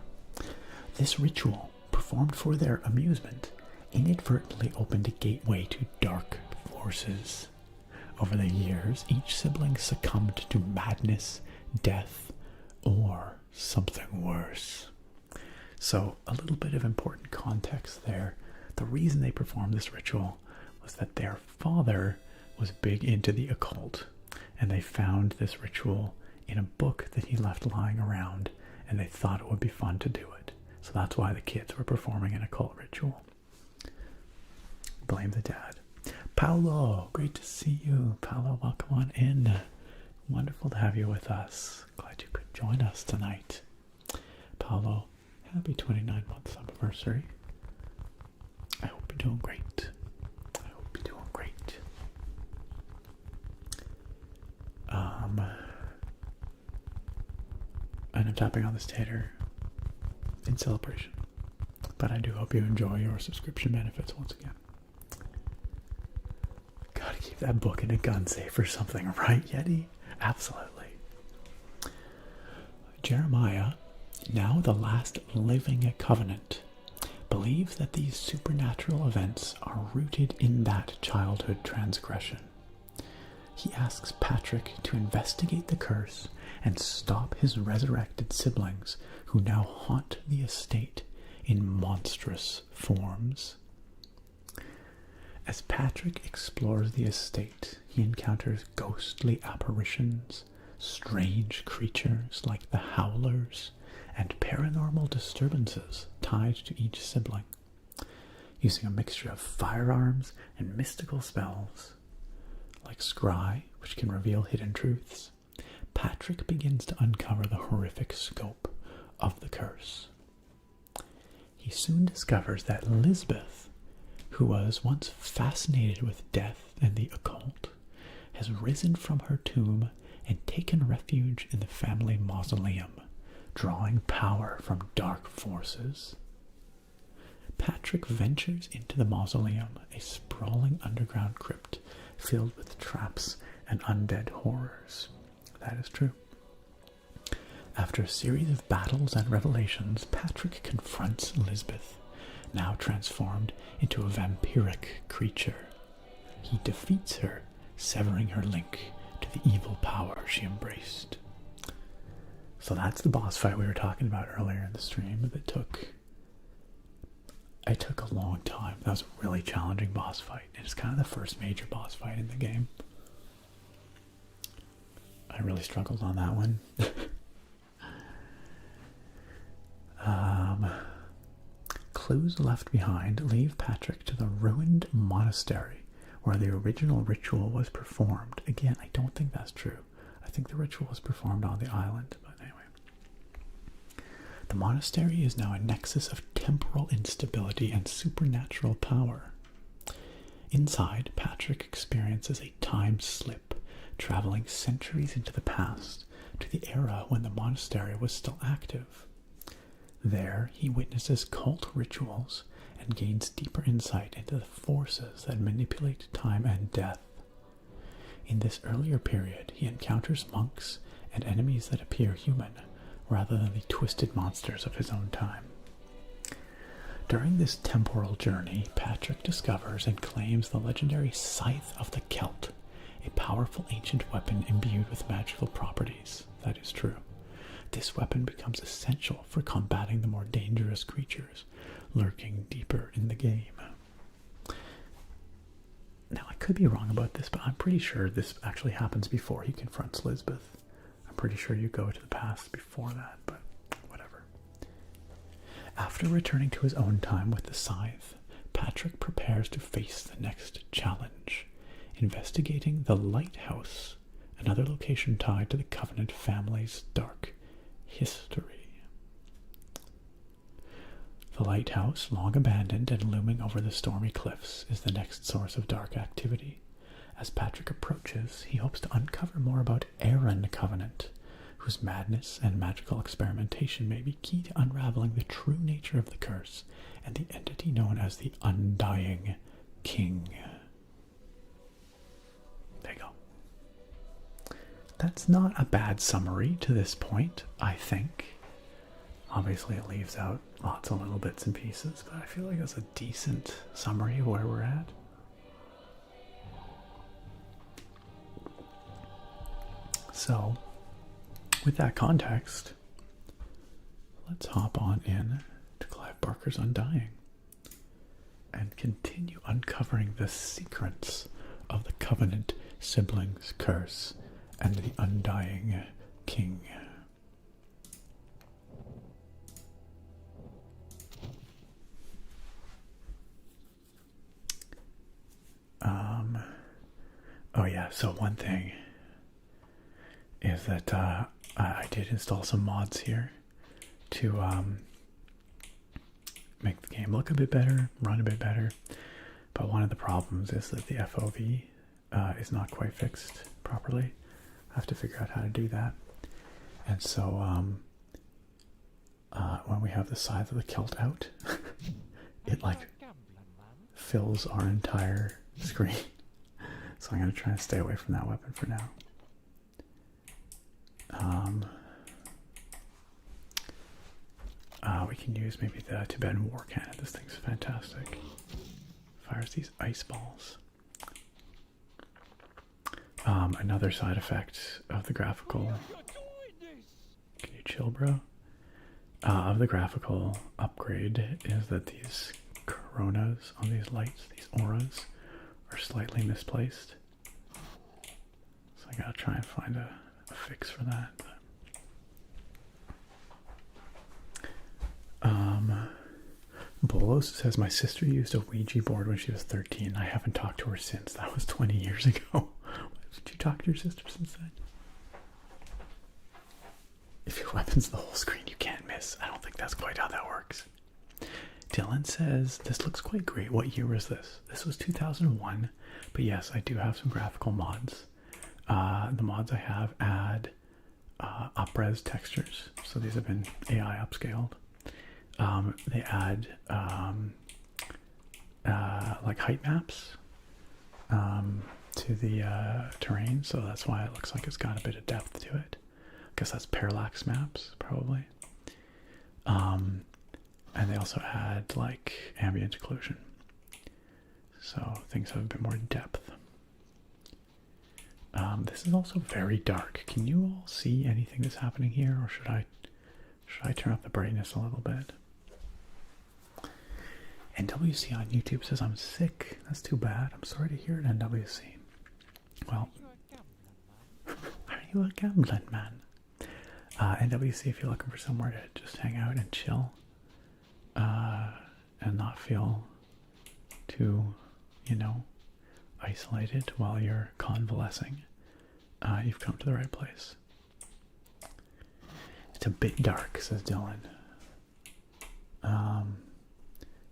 This ritual, performed for their amusement, inadvertently opened a gateway to dark forces. Over the years, each sibling succumbed to madness, death, or something worse. So, a little bit of important context there. The reason they performed this ritual was that their father was big into the occult, and they found this ritual in a book that he left lying around, and they thought it would be fun to do it. So that's why the kids were performing an occult ritual. Blame the dad. Paolo, great to see you. Paolo, welcome on in. Wonderful to have you with us. Glad you could join us tonight. Paolo, happy 29-month anniversary. I hope you're doing great. I hope you're doing great. And I'm tapping on this tater in celebration. But I do hope you enjoy your subscription benefits once again. Gotta keep that book in a gun safe or something, right, Yeti? Absolutely. Jeremiah, now the last living covenant, believes that these supernatural events are rooted in that childhood transgression. He asks Patrick to investigate the curse and stop his resurrected siblings who now haunt the estate in monstrous forms. As Patrick explores the estate, he encounters ghostly apparitions, strange creatures like the Howlers, and paranormal disturbances tied to each sibling. Using a mixture of firearms and mystical spells, like Scry, which can reveal hidden truths, Patrick begins to uncover the horrific scope of the curse. He soon discovers that Lisbeth, who was once fascinated with death and the occult, has risen from her tomb and taken refuge in the family mausoleum, drawing power from dark forces. Patrick ventures into the mausoleum, a sprawling underground crypt filled with traps and undead horrors. That is true. After a series of battles and revelations, Patrick confronts Lisbeth, now transformed into a vampiric creature. He defeats her, severing her link to the evil power she embraced. So that's the boss fight we were talking about earlier in the stream. It took a long time. That was a really challenging boss fight. It's kind of the first major boss fight in the game. I really struggled on that one. Clues left behind leave Patrick to the ruined monastery where the original ritual was performed. Again, I don't think that's true. I think the ritual was performed on the island, but anyway. The monastery is now a nexus of temporal instability and supernatural power. Inside, Patrick experiences a time slip, traveling centuries into the past to the era when the monastery was still active. There, he witnesses cult rituals and gains deeper insight into the forces that manipulate time and death. In this earlier period, he encounters monks and enemies that appear human, rather than the twisted monsters of his own time. During this temporal journey, Patrick discovers and claims the legendary Scythe of the Celt, a powerful ancient weapon imbued with magical properties. That is true. This weapon becomes essential for combating the more dangerous creatures lurking deeper in the game. Now, I could be wrong about this, but I'm pretty sure this actually happens before he confronts Lisbeth. I'm pretty sure you go to the past before that, but whatever. After returning to his own time with the Scythe, Patrick prepares to face the next challenge, investigating the Lighthouse, another location tied to the Covenant family's dark history. The lighthouse, long abandoned and looming over the stormy cliffs, is the next source of dark activity. As Patrick approaches, he hopes to uncover more about Aaron Covenant, whose madness and magical experimentation may be key to unraveling the true nature of the curse and the entity known as the Undying King. There you go. That's not a bad summary to this point, I think. Obviously it leaves out lots of little bits and pieces, but I feel like that's a decent summary of where we're at. So, with that context, let's hop on in to Clive Barker's Undying. and continue uncovering the secrets of the Covenant siblings' curse and the Undying King. Oh yeah, so one thing is that I did install some mods here to make the game look a bit better, run a bit better. But one of the problems is that the FOV is not quite fixed properly. I have to figure out how to do that. And so when we have the sides of the kilt out, it like fills our entire screen. So I'm going to try and stay away from that weapon for now. We can use maybe the Tibetan war cannon. This thing's fantastic. Fires these ice balls. Another side effect of the graphical. Can you chill, bro? Of the graphical upgrade is that these coronas on these lights, these auras, are slightly misplaced. So I gotta try and find a fix for that. Bolos says my sister used a Ouija board when she was 13. I haven't talked to her since. That was 20 years ago. Did you talk to your sister since then? If your weapon's the whole screen, you can't miss. I don't think that's quite how that works. Dylan says, this looks quite great. What year was this? This was 2001. But yes, I do have some graphical mods. The mods I have add up-res textures. So these have been AI upscaled. They add like height maps to the terrain, so that's why it looks like it's got a bit of depth to it. I guess that's parallax maps, probably. And they also add like ambient occlusion, so things have a bit more depth. This is also very dark. Can you all see anything that's happening here, or should I turn up the brightness a little bit? NWC on YouTube says I'm sick. That's too bad. I'm sorry to hear it, NWC. Well, are you a gambling man? NWC, if you're looking for somewhere to just hang out and chill, and not feel too, isolated while you're convalescing, you've come to the right place. It's a bit dark, says Dylan.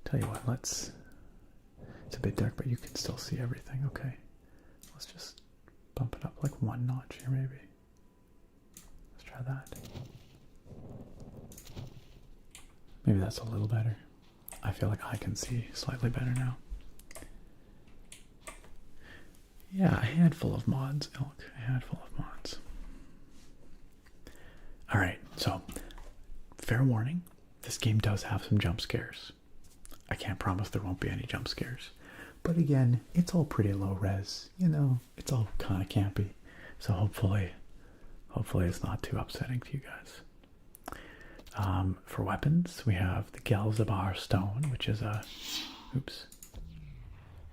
Tell you what, it's a bit dark, but you can still see everything. Okay, let's just bump it up like one notch here, maybe. Let's try that. Maybe that's a little better. I feel like I can see slightly better now. Yeah, a handful of mods, Ilk. A handful of mods. Alright, so, fair warning, this game does have some jump scares. I can't promise there won't be any jump scares. But again, it's all pretty low res. It's all kind of campy. So hopefully it's not too upsetting to you guys. For weapons, we have the Gelzabar Stone, which is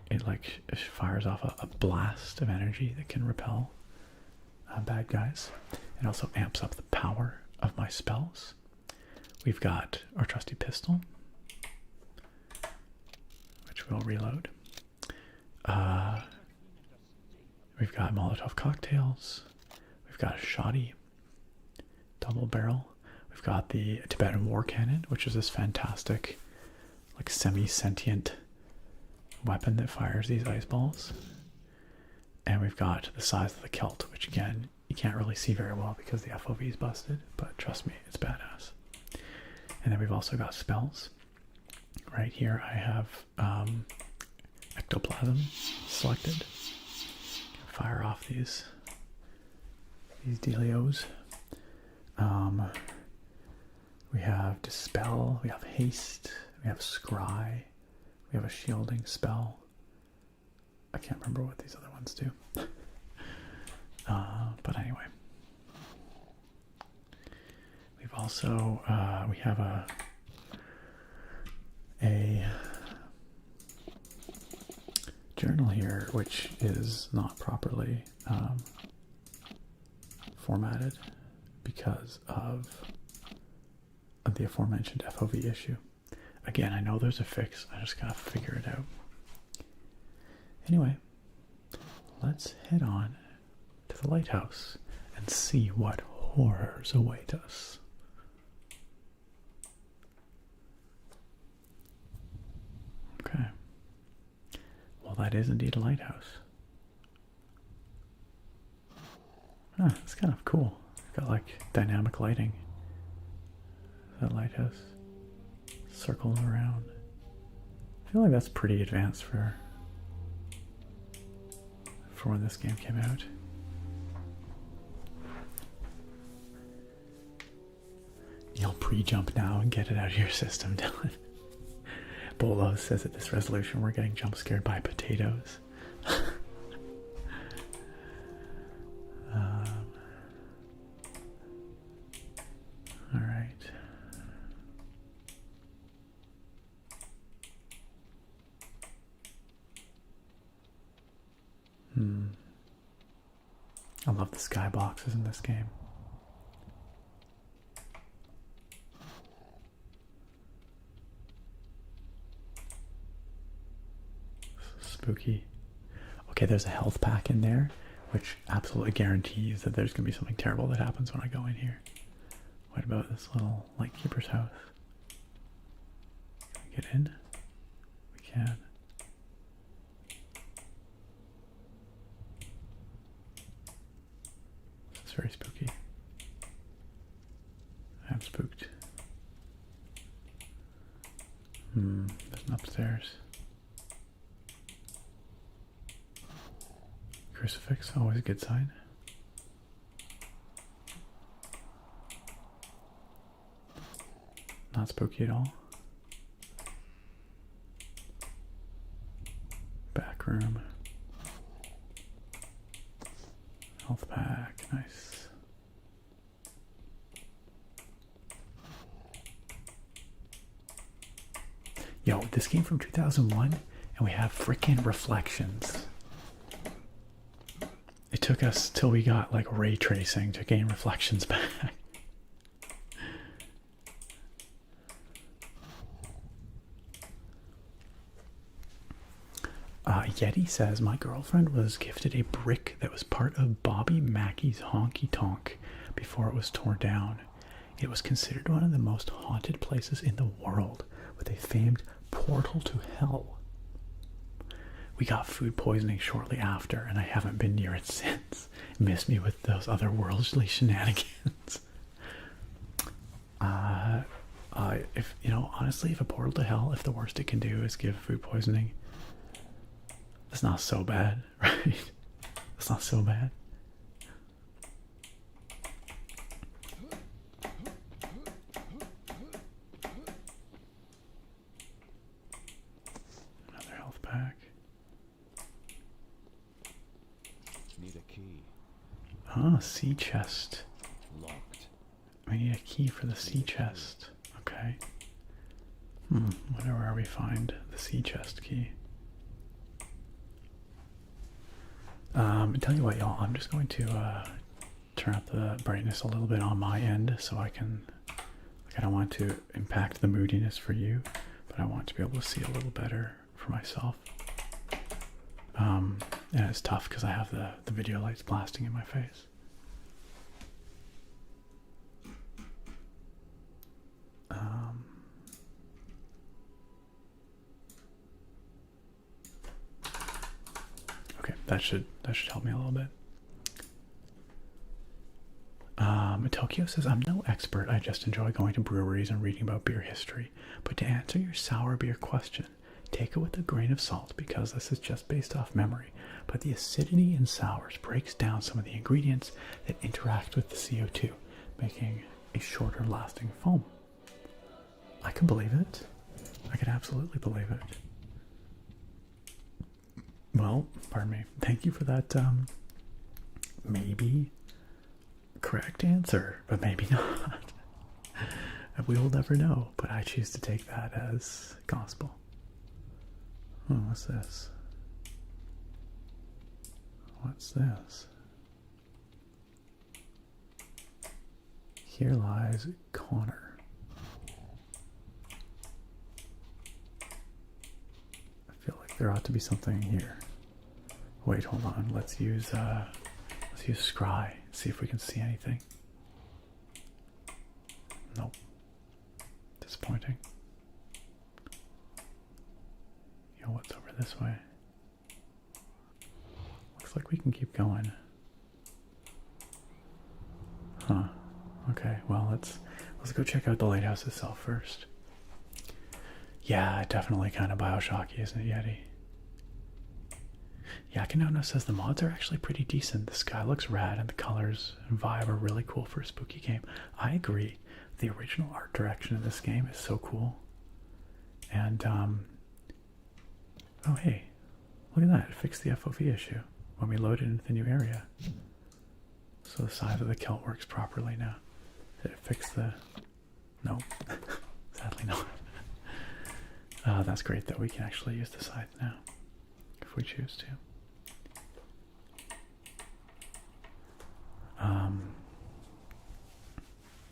it fires off a blast of energy that can repel bad guys. It also amps up the power of my spells. We've got our trusty pistol, which we'll reload. We've got Molotov cocktails. We've got a shoddy, double barrel. We've got the Tibetan war cannon, which is this fantastic, like semi-sentient weapon that fires these ice balls. And we've got the size of the kilt, which again, you can't really see very well because the FOV is busted, but trust me, it's badass. And then we've also got spells. Right here I have ectoplasm selected. Fire off these dealios. We have dispel, we have haste, we have scry, we have a shielding spell. I can't remember what these other ones do. But anyway. We've also we have a journal here, which is not properly formatted because of the aforementioned FOV issue. Again, I know there's a fix. I just gotta figure it out. Anyway, let's head on to the lighthouse and see what horrors await us. Okay. Well, that is indeed a lighthouse. Ah, it's kind of cool. It's got like dynamic lighting. That lighthouse circles around. I feel like that's pretty advanced for when this game came out. You'll pre-jump now and get it out of your system, Dylan. Bolo says at this resolution we're getting jump scared by potatoes. All right. I love the skyboxes in this game. Spooky. Okay, there's a health pack in there, which absolutely guarantees that there's going to be something terrible that happens when I go in here. What about this little lightkeeper's house? Can we get in? We can. This is very spooky. I'm spooked. There's an upstairs. Crucifix, always a good sign. Not spooky at all. Back room. Health pack, nice. Yo, this came from 2001 and we have frickin' reflections. It took us till we got like ray tracing to gain reflections back. Yeti says, my girlfriend was gifted a brick that was part of Bobby Mackey's honky tonk before it was torn down. It was considered one of the most haunted places in the world, with a famed portal to hell. We got food poisoning shortly after, and I haven't been near it since. Missed me with those otherworldly shenanigans. If you know, honestly, if a portal to hell, if the worst it can do is give food poisoning, that's not so bad, right? That's not so bad. Another health pack. Need a key. Ah, sea chest. Locked. We need a key for the sea chest. Okay. Wonder where we find the sea chest key. Tell you what, y'all, I'm just going to turn up the brightness a little bit on my end so I can, like, I don't want to impact the moodiness for you, but I want to be able to see a little better for myself. And it's tough because I have the video lights blasting in my face. Okay, that should help me a little bit. Tokyo says, I'm no expert, I just enjoy going to breweries and reading about beer history. But to answer your sour beer question, take it with a grain of salt because this is just based off memory. But the acidity in sours breaks down some of the ingredients that interact with the CO2, making a shorter lasting foam. I can believe it. I can absolutely believe it. Well, pardon me. Thank you for that, maybe correct answer, but maybe not. We will never know, but I choose to take that as gospel. Oh, what's this? What's this? Here lies Connor. I feel like there ought to be something here. Wait, hold on. Let's use Scry. See if we can see anything. Nope. Disappointing. Yo, what's over this way? Looks like we can keep going. Huh. Okay, well let's go check out the lighthouse itself first. Yeah, definitely kind of Bioshocky, isn't it, Yeti? Yakinono says the mods are actually pretty decent. The sky looks rad and the colors and vibe are really cool for a spooky game. I agree. The original art direction of this game is so cool. And oh hey, look at that. It fixed the FOV issue when we loaded into the new area. So the size of the kilt works properly now. Did it fix the... No. Sadly not. That's great that we can actually use the scythe now. If we choose to.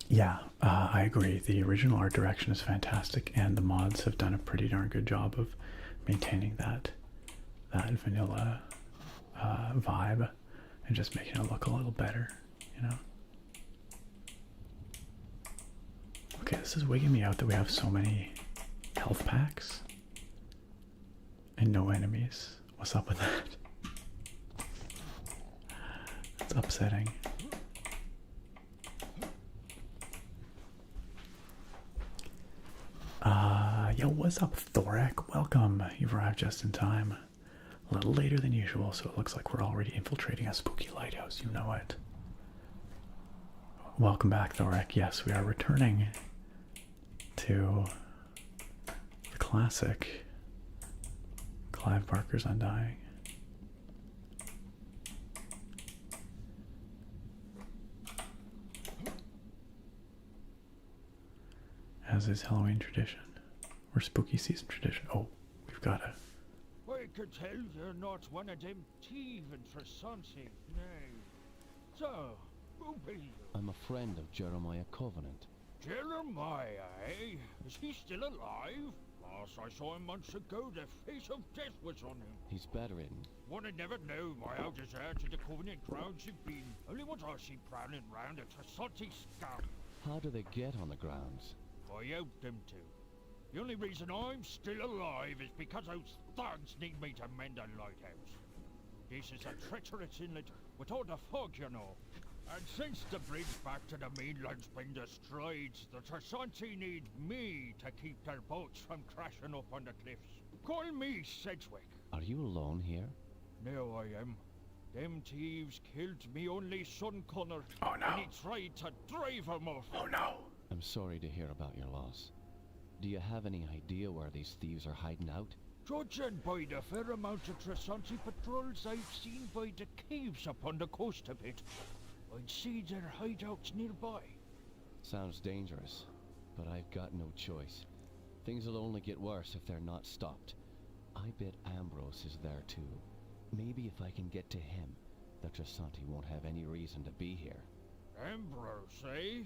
Yeah, I agree. The original art direction is fantastic, and the mods have done a pretty darn good job of maintaining that vanilla vibe and just making it look a little better, you know? Okay, this is wigging me out that we have so many health packs and no enemies. What's up with that? It's upsetting. Yo, what's up, Thorek? Welcome. You've arrived just in time. A little later than usual, so it looks like we're already infiltrating a spooky lighthouse. You know it. Welcome back, Thorek. Yes, we are returning to the classic Clive Barker's Undying. As is Halloween tradition. Or spooky season tradition. Oh, we've got a... I could tell you're not one of them thieving for something, nay. So, who be you? I'm a friend of Jeremiah Covenant. Jeremiah, eh? Is he still alive? Last I saw him months ago, the face of death was on him. He's bedridden. One would never know my how deserted the Covenant grounds have been. Only once I see prowling round a Trassotti scum. How do they get on the grounds? I helped them to. The only reason I'm still alive is because those thugs need me to mend a lighthouse. This is a treacherous inlet with all the fog, you know. And since the bridge back to the mainland's been destroyed, the Trassotti need me to keep their boats from crashing up on the cliffs. Call me Sedgwick. Are you alone here? No, I am. Them thieves killed me only son Connor. Oh no. And he tried to drive him off. Oh no. I'm sorry to hear about your loss. Do you have any idea where these thieves are hiding out? Judging by the fair amount of Trassotti patrols I've seen by the caves up on the coast a bit, I'd see their hideouts nearby. Sounds dangerous, but I've got no choice. Things will only get worse if they're not stopped. I bet Ambrose is there too. Maybe if I can get to him, the Trassotti won't have any reason to be here. Ambrose, eh?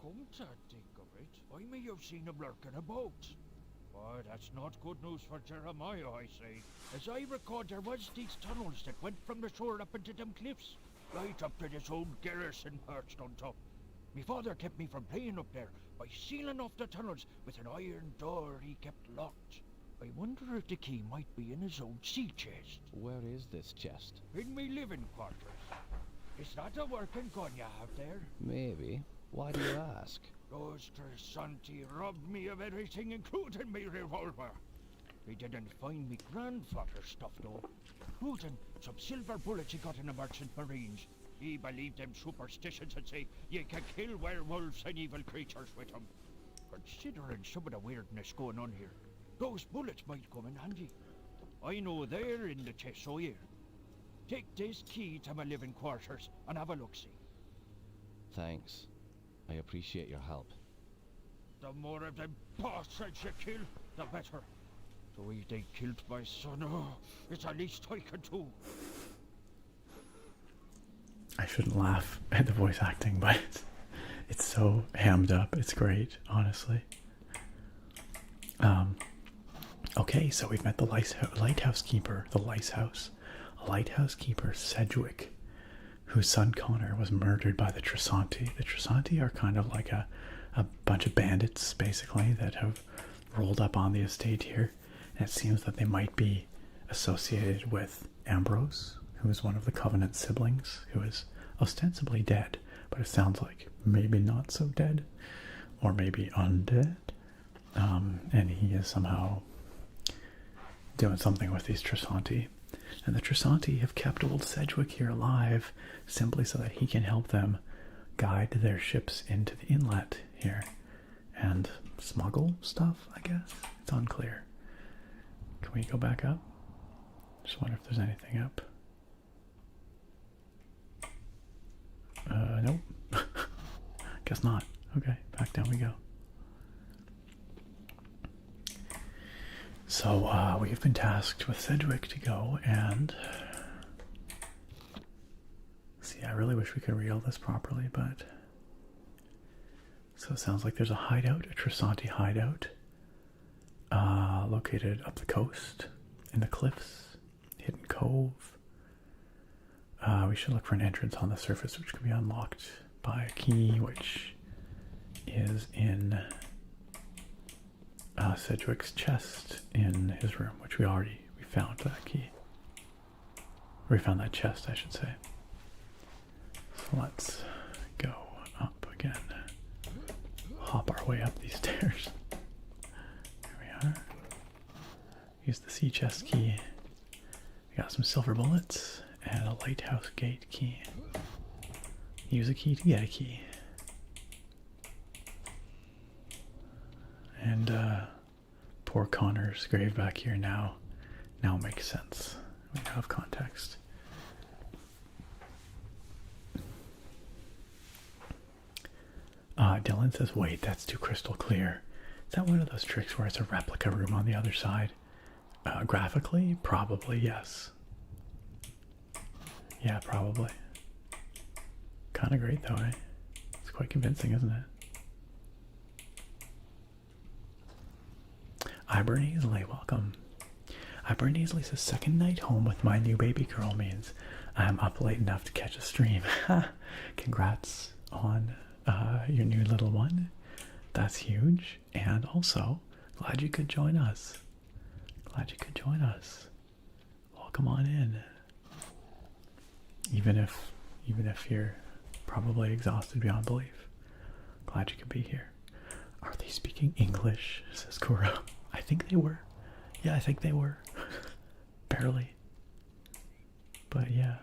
Come to think of it, I may have seen him lurking about. But that's not good news for Jeremiah, I say. As I record, there was these tunnels that went from the shore up into them cliffs. Right up to this old garrison perched on top. Me father kept me from playing up there by sealing off the tunnels with an iron door he kept locked. I wonder if the key might be in his old sea chest. Where is this chest? In me living quarters. Is that a working gun you have there? Maybe. Why do you ask? Those Trassotti robbed me of everything, including me revolver. They didn't find me grandfather's stuff, though. Including some silver bullets he got in the Merchant Marines. He believed them superstitions that say you can kill werewolves and evil creatures with them. Considering some of the weirdness going on here, those bullets might come in handy. I know they're in the chest, so here. Take this key to my living quarters and have a look-see. Thanks. I appreciate your help. The more of them bastards you kill, the better. So if they killed my son, oh, it's the least I can do. I shouldn't laugh at the voice acting, but it's so hammed up. It's great, honestly. Okay, so we've met the lighthouse keeper, the lighthouse keeper, Sedgwick, whose son Connor was murdered by the Tresanti. The Tresanti are kind of like a bunch of bandits, basically, that have rolled up on the estate here. And it seems that they might be associated with Ambrose, who is one of the Covenant siblings, who is ostensibly dead, but it sounds like maybe not so dead, or maybe undead. And he is somehow doing something with these Tresanti. And the Tresanti have kept old Sedgwick here alive simply so that he can help them guide their ships into the inlet here and smuggle stuff, I guess. It's unclear. Can we go back up? Just wonder if there's anything up. Nope. Guess not. Okay, back down we go. So, we've been tasked with Sedgwick to go and... See, I really wish we could reel this properly, but... So it sounds like there's a hideout, a Tresanti hideout, located up the coast, in the cliffs, hidden cove. We should look for an entrance on the surface, which can be unlocked by a key, which is in Sedgwick's chest in his room, which we found that key. We found that chest, I should say. So let's go up again. Hop our way up these stairs. There we are. Use the sea chest key. We got some silver bullets and a lighthouse gate key. Use a key to get a key. And poor Connor's grave back here now makes sense. We now have context. Dylan says, wait, that's too crystal clear. Is that one of those tricks where it's a replica room on the other side? Graphically, probably, yes. Yeah, probably. Kind of great though, eh? It's quite convincing, isn't it? Ibernaisley, welcome. Ibernaisley says, second night home with my new baby girl means I'm up late enough to catch a stream. Congrats on your new little one. That's huge. And also, glad you could join us. Glad you could join us. Welcome on in. Even if you're probably exhausted beyond belief. Glad you could be here. Are they speaking English? Says Kuro. I think they were. Yeah, I think they were. Barely. But yeah.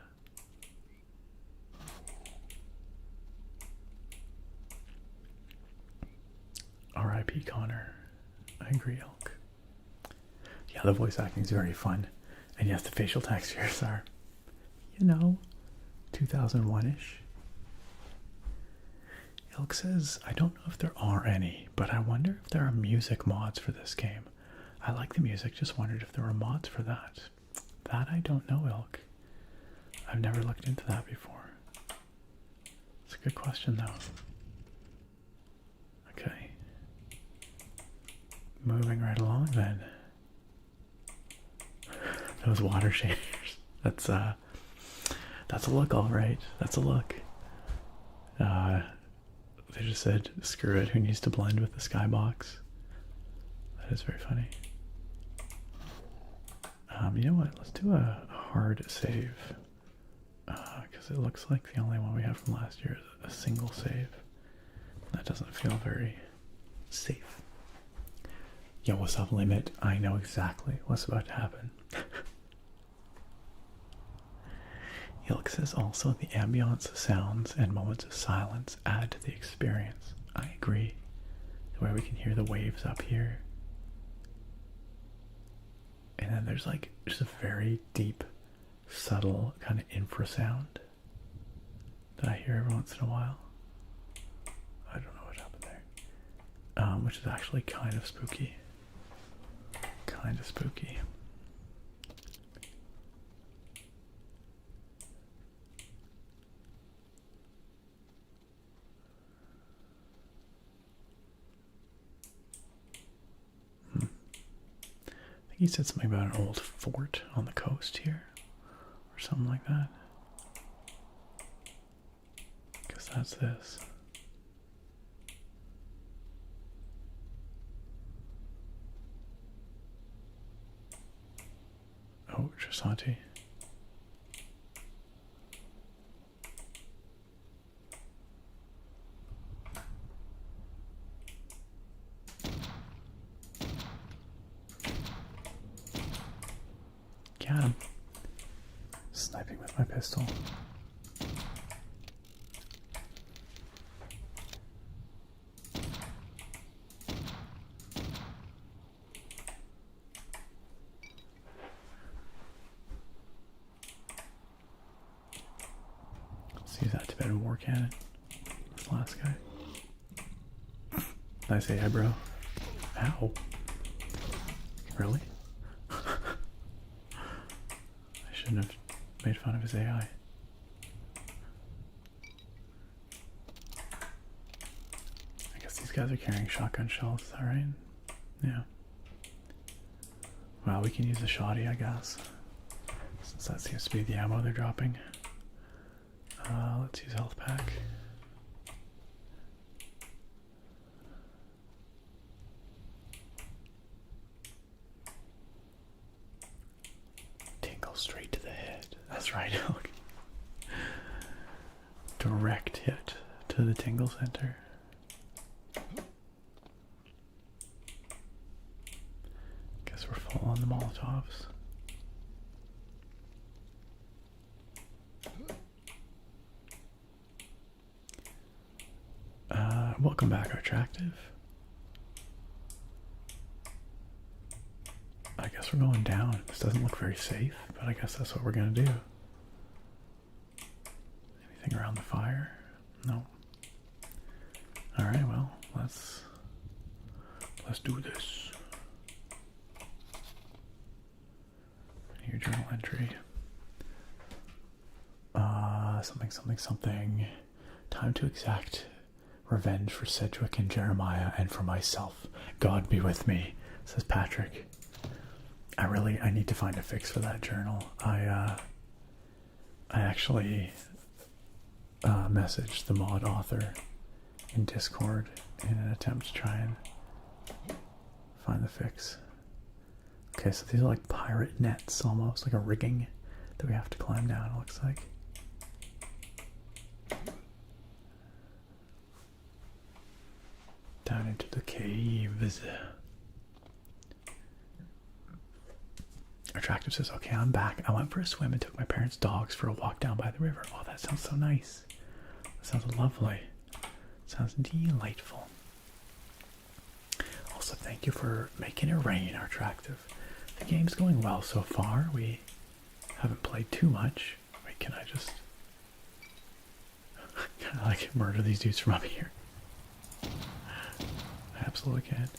R.I.P. Connor. I agree, Elk. Yeah, the voice acting is very fun. And yes, the facial textures are, 2001-ish. Elk says, I don't know if there are any, but I wonder if there are music mods for this game. I like the music, just wondered if there were mods for that. That I don't know, Elk. I've never looked into that before. It's a good question, though. Okay. Moving right along, then. Those water shaders. That's a look, all right. That's a look. They just said, screw it, who needs to blend with the skybox? That is very funny. You know what? Let's do a hard save. Because it looks like the only one we have from last year is a single save. That doesn't feel very safe. Yo, what's up, Limit? I know exactly what's about to happen. Ilk says also the ambience sounds and moments of silence add to the experience. I agree. The way we can hear the waves up here. And then there's like just a very deep, subtle kind of infrasound that I hear every once in a while. I don't know what happened there. Which is actually kind of spooky. Kind of spooky. he said something about an old fort on the coast here, or something like that. Guess that's this. Oh, Chatty. Got him. Sniping with my pistol. Let's use that Tibetan war cannon. This last guy. Nice AI, bro. Ow. Really? I shouldn't have made fun of his AI. I guess these guys are carrying shotgun shells, is that right? Yeah. Well, we can use the shoddy, I guess. Since that seems to be the ammo they're dropping. Let's use health pack. Tingle straight to the head. That's right. Direct hit to the tingle center. Guess we're full on the Molotovs. Welcome back, Attractive. I guess we're going down. This doesn't look very safe, but I guess that's what we're gonna do. Anything around the fire? No. Alright, well, let's do this. New journal entry. Something. Time to exact revenge for Cedric and Jeremiah and for myself. God be with me, says Patrick. I need to find a fix for that journal. I actually messaged the mod author in Discord in an attempt to try and find the fix. Okay, so these are like pirate nets, almost like a rigging that we have to climb down, it looks like. Down into the caves. Attractive says, okay, I'm back. I went for a swim and took my parents' dogs for a walk down by the river. Oh, that sounds so nice. That sounds lovely. Sounds delightful. Also, thank you for making it rain, Attractive. The game's going well so far. We haven't played too much. Wait, can I just kind of like murder these dudes from up here? I absolutely can.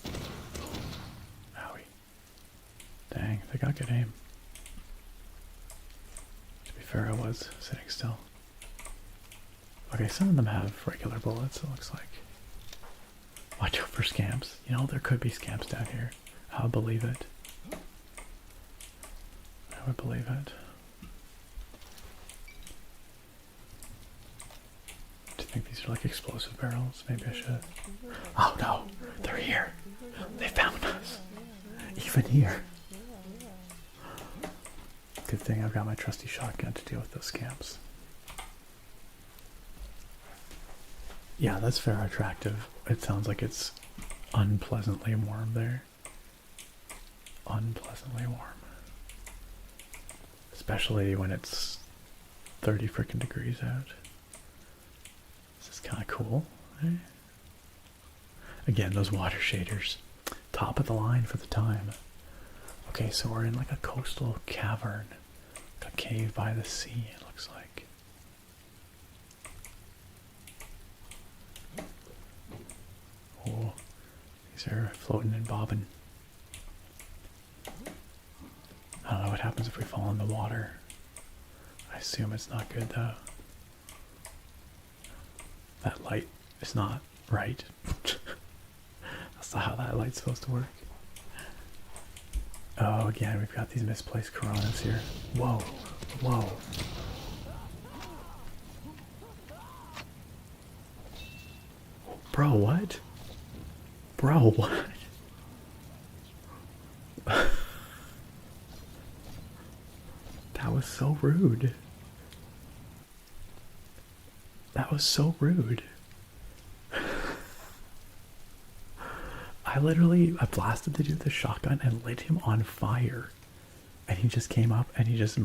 Owie. Dang, they got good aim. To be fair, I was sitting still. Okay, some of them have regular bullets, it looks like. Watch out for scamps. You know, there could be scamps down here. I would believe it. I would believe it. Do you think these are like explosive barrels? Maybe I should. Oh no, they're here. They found us. Even here. Good thing I've got my trusty shotgun to deal with those scamps. Yeah, that's fair, Attractive. It sounds like it's unpleasantly warm there. Unpleasantly warm. Especially when it's 30 frickin' degrees out. This is kind of cool. Eh? Again, those water shaders. Top of the line for the time. Okay, so we're in like a coastal cavern. Like a cave by the sea, it looks like. Oh, these are floating and bobbing. I don't know what happens if we fall in the water. I assume it's not good though. That light is not right. That's not how that light's supposed to work. Oh, again, we've got these misplaced coronas here. Whoa. Whoa. Bro, what? Bro, what? That was so rude. That was so rude. I blasted the dude with the shotgun and lit him on fire. And he just came up and he just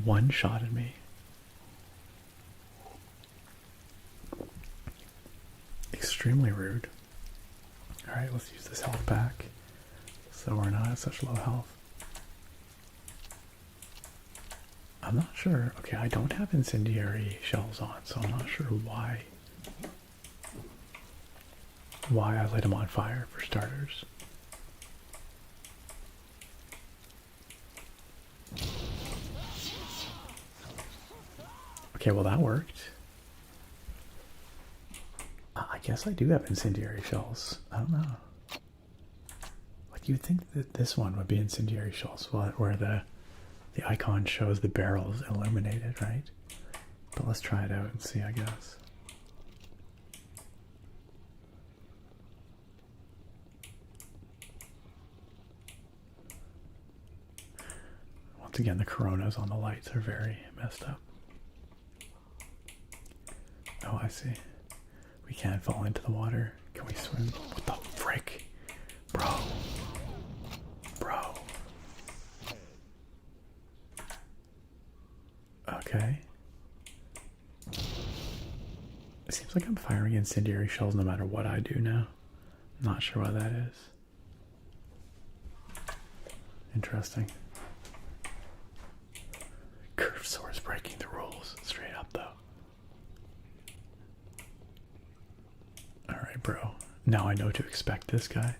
one-shotted me. Extremely rude. Alright, let's use this health pack so we're not at such low health. I'm not sure. Okay, I don't have incendiary shells on, so I'm not sure why I lit him on fire, for starters. Okay, well that worked. I guess I do have incendiary shells. I don't know. Like, you'd think that this one would be incendiary shells, where the icon shows the barrels illuminated, right? But let's try it out and see, I guess. Once again, the coronas on the lights are very messed up. Oh, I see. We can't fall into the water. Can we swim? What the frick? Bro. Bro. Okay. It seems like I'm firing incendiary shells no matter what I do now. Not sure why that is. Interesting. Curved swords breaking the rules. Straight up, though. Alright, bro. Now I know to expect this guy.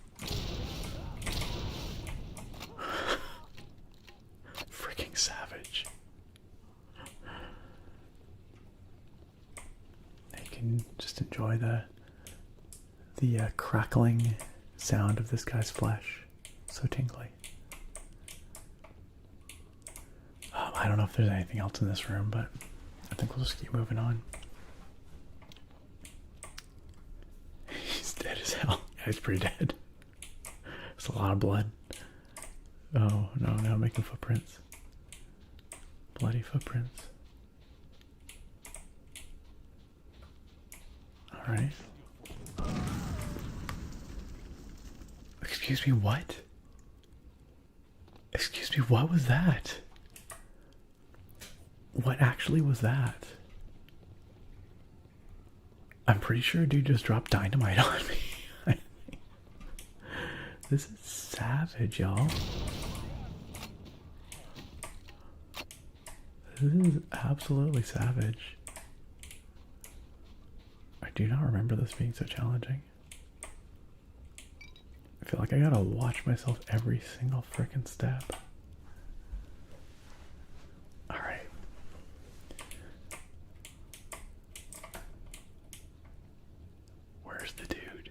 Freaking savage. You can just enjoy the crackling sound of this guy's flesh. So tingly. I don't know if there's anything else in this room, but I think we'll just keep moving on. He's dead as hell. Yeah, he's pretty dead. There's a lot of blood. Oh, no, now I'm making footprints. Bloody footprints. Alright. Excuse me, what? Excuse me, what was that? What actually was that? I'm pretty sure a dude just dropped dynamite on me. This is savage, y'all. This is absolutely savage. I do not remember this being so challenging. I feel like I gotta watch myself every single frickin' step. Alright. Where's the dude?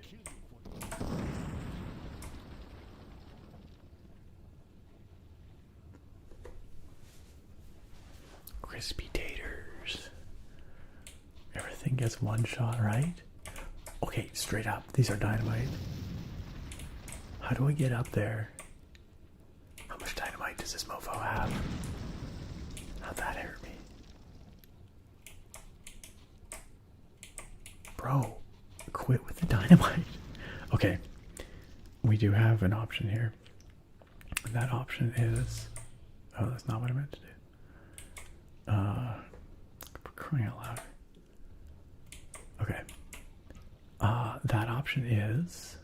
Crispy taters. Everything gets one shot, right? Okay, straight up. These are dynamite. How do I get up there? How much dynamite does this mofo have? How'd that hurt me? Bro, quit with the dynamite. Okay, we do have an option here. And that option is... Oh, that's not what I meant to do. For crying out loud. Okay. That option is...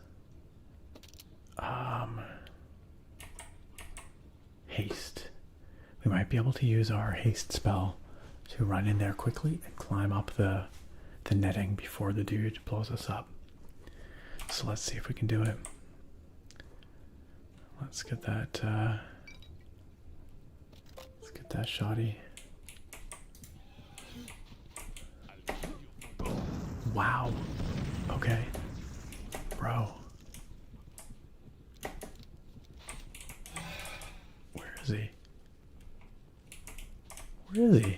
haste. We might be able to use our haste spell to run in there quickly and climb up the netting before the dude blows us up. So let's see if we can do it. Let's get that shoddy. Wow. Okay. Bro. Where is he?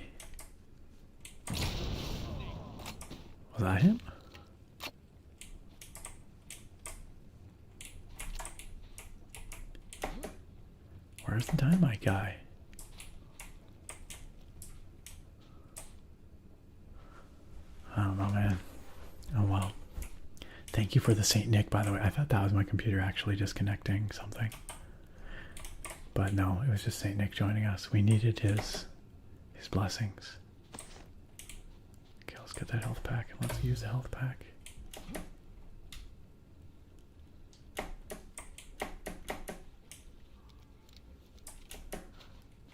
Was that him? Where's the dynamite guy? I don't know, man. Oh well. Thank you for the Saint Nick, by the way. I thought that was my computer actually disconnecting something. But no, it was just Saint Nick joining us. We needed his blessings. Okay, let's get that health pack and let's use the health pack.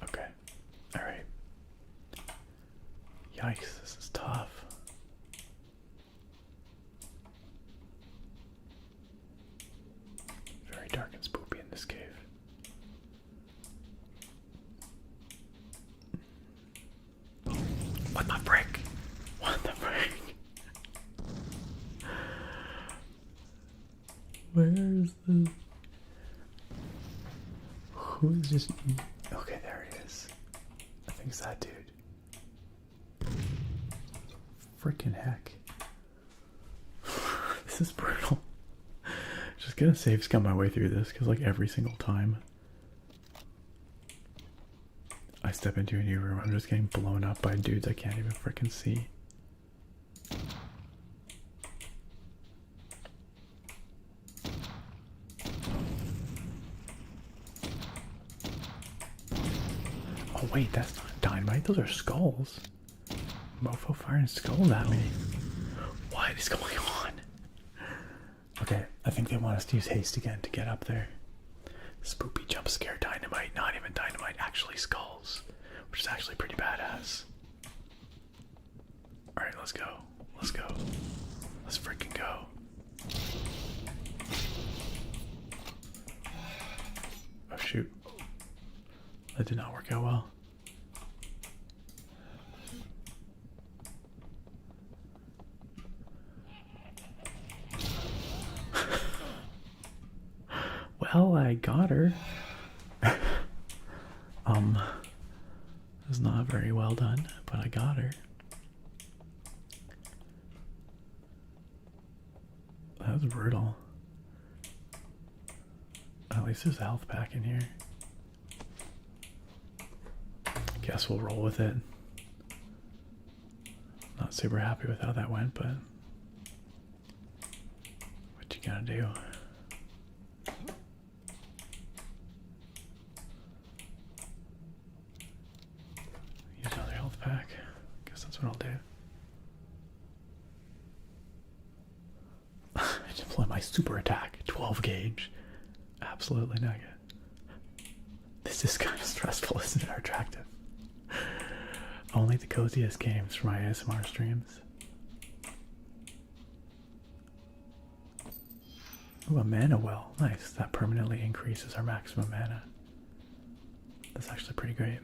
Okay. Alright. Yikes, this is tough. Very dark and spoopy in this cave. What the frick? What the frick? Where's the... Who's just... Okay, there he is. I think it's that dude. Freaking heck. This is brutal. Just gonna save scum my way through this, because like every single time I step into a new room, I'm just getting blown up by dudes I can't even freaking see. Oh wait, that's not dynamite, those are skulls. Mofo firing skulls at me. What is going on? Okay, I think they want us to use haste again to get up there. Spoopy jump scare dynamite, not even dynamite, actually skulls, which is actually pretty badass. Alright, let's go. Let's go. Let's freaking go. Oh shoot. That did not work out well. Well, I got her. It was not very well done, but I got her. That was brutal. At least there's a health pack in here. Guess we'll roll with it. Not super happy with how that went, but what you gonna do? Use another health pack. Guess that's what I'll do. I deploy my super attack, 12 gauge. Absolutely nugget. This is kind of stressful, isn't it? Or attractive. Only the coziest games for my ASMR streams. Ooh, a mana well. Nice. That permanently increases our maximum mana. That's actually pretty great.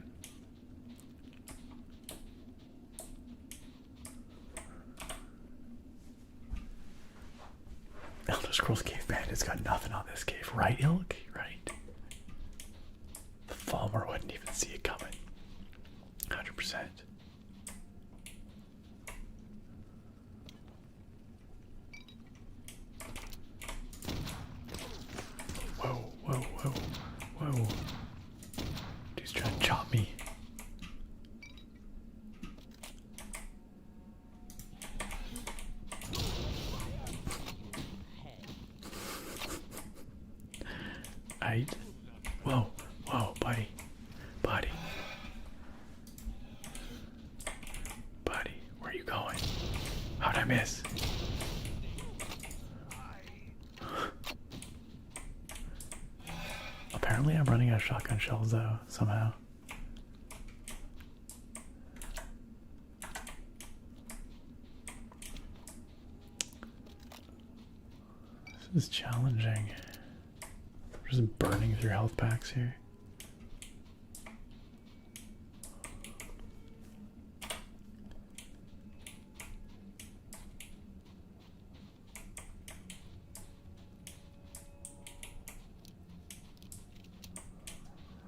Elder Scrolls Cave Bandit's got nothing on this cave, right, Ilk? Right. The Falmer wouldn't even see it coming. 100%. Whoa, whoa, whoa, whoa. Dude's trying to chop me. Whoa, whoa, buddy. Buddy. Buddy, where are you going? How'd I miss? Apparently I'm running out of shotgun shells though, somehow. This is challenging. We're just burning through health packs here.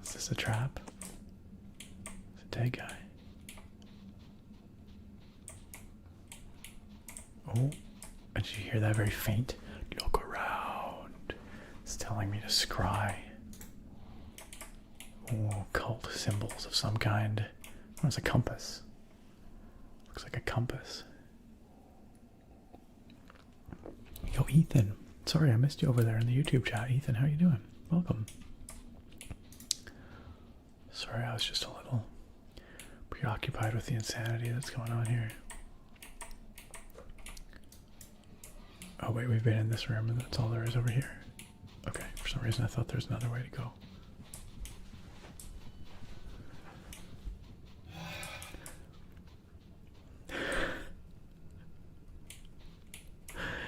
Is this a trap? It's a dead guy. hear that very faint look around? It's telling me to scry. Oh, cult symbols of some kind. Oh, it's a compass. Looks like a compass. Yo, Ethan. Sorry, I missed you over there in the YouTube chat. Ethan, how you doing? Welcome. Sorry, I was just a little preoccupied with the insanity that's going on here. Oh wait, we've been in this room and that's all there is over here. Okay, for some reason I thought there was another way to go.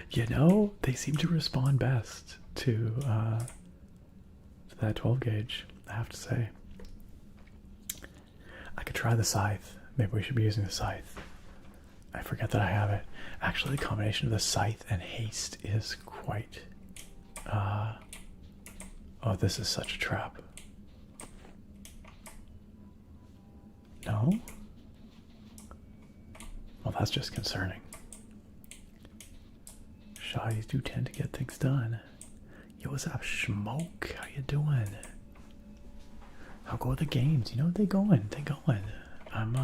You know, they seem to respond best to that 12 gauge, I have to say. I could try the scythe. Maybe we should be using the scythe. I forget that I have it. Actually, the combination of the scythe and haste is quite... oh, this is such a trap. No? Well, that's just concerning. Shotties do tend to get things done. Yo, what's up, Smoke? How you doing? How go the games? You know, they going. They going. I'm,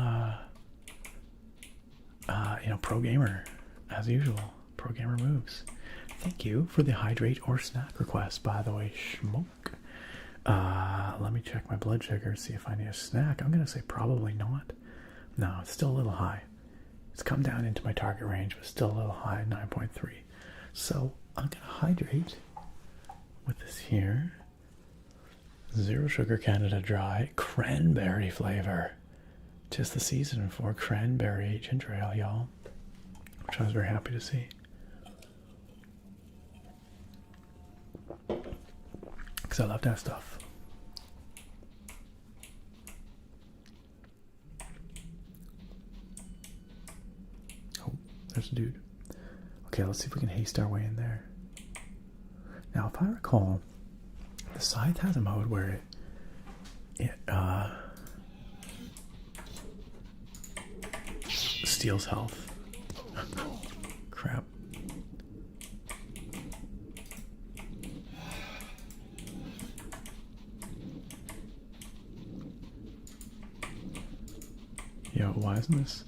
you know, pro gamer, as usual. Pro gamer moves. Thank you for the hydrate or snack request, by the way, Smoke. Let me check my blood sugar, see if I need a snack. I'm gonna say probably not. No, it's still a little high. It's come down into my target range, but still a little high, 9.3. So I'm gonna hydrate with this here. Zero sugar Canada Dry cranberry flavor. Tis the season for cranberry ginger ale, y'all. Which I was very happy to see. Because I love that stuff. Oh, there's a dude. Okay, let's see if we can haste our way in there. Now, if I recall, the scythe has a mode where it steals health. Crap. Yo, why isn't this?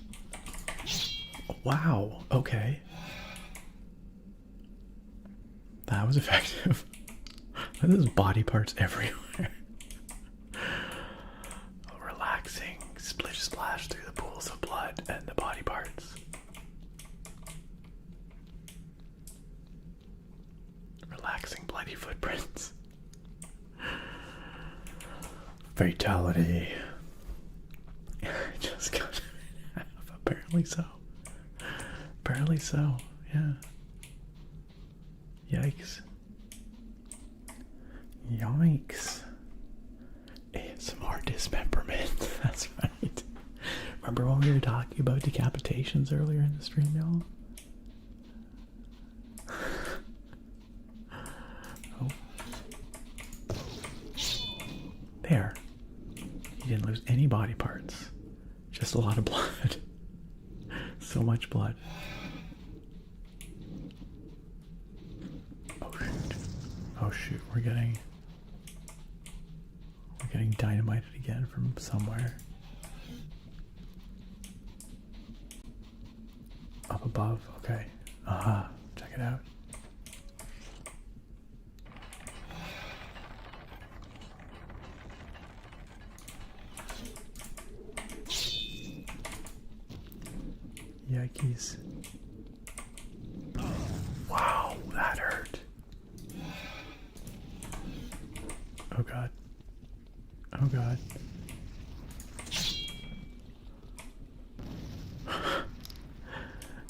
Wow, okay. That was effective. There's body parts everywhere. Relaxing, splish splash through the pools of blood and the body parts. Relaxing bloody footprints. Fatality. Just got in half. Apparently so. Apparently so, yeah. Yikes. Yikes. ASMR dismemberment. That's right. Remember when we were talking about decapitations earlier in the stream, y'all? Oh. There. He didn't lose any body parts. Just a lot of blood. So much blood. Oh shoot. Oh shoot, we're getting dynamited again from somewhere. Up above, okay. Aha, check it out. Yikes. Wow, that hurt. Oh god. Oh god.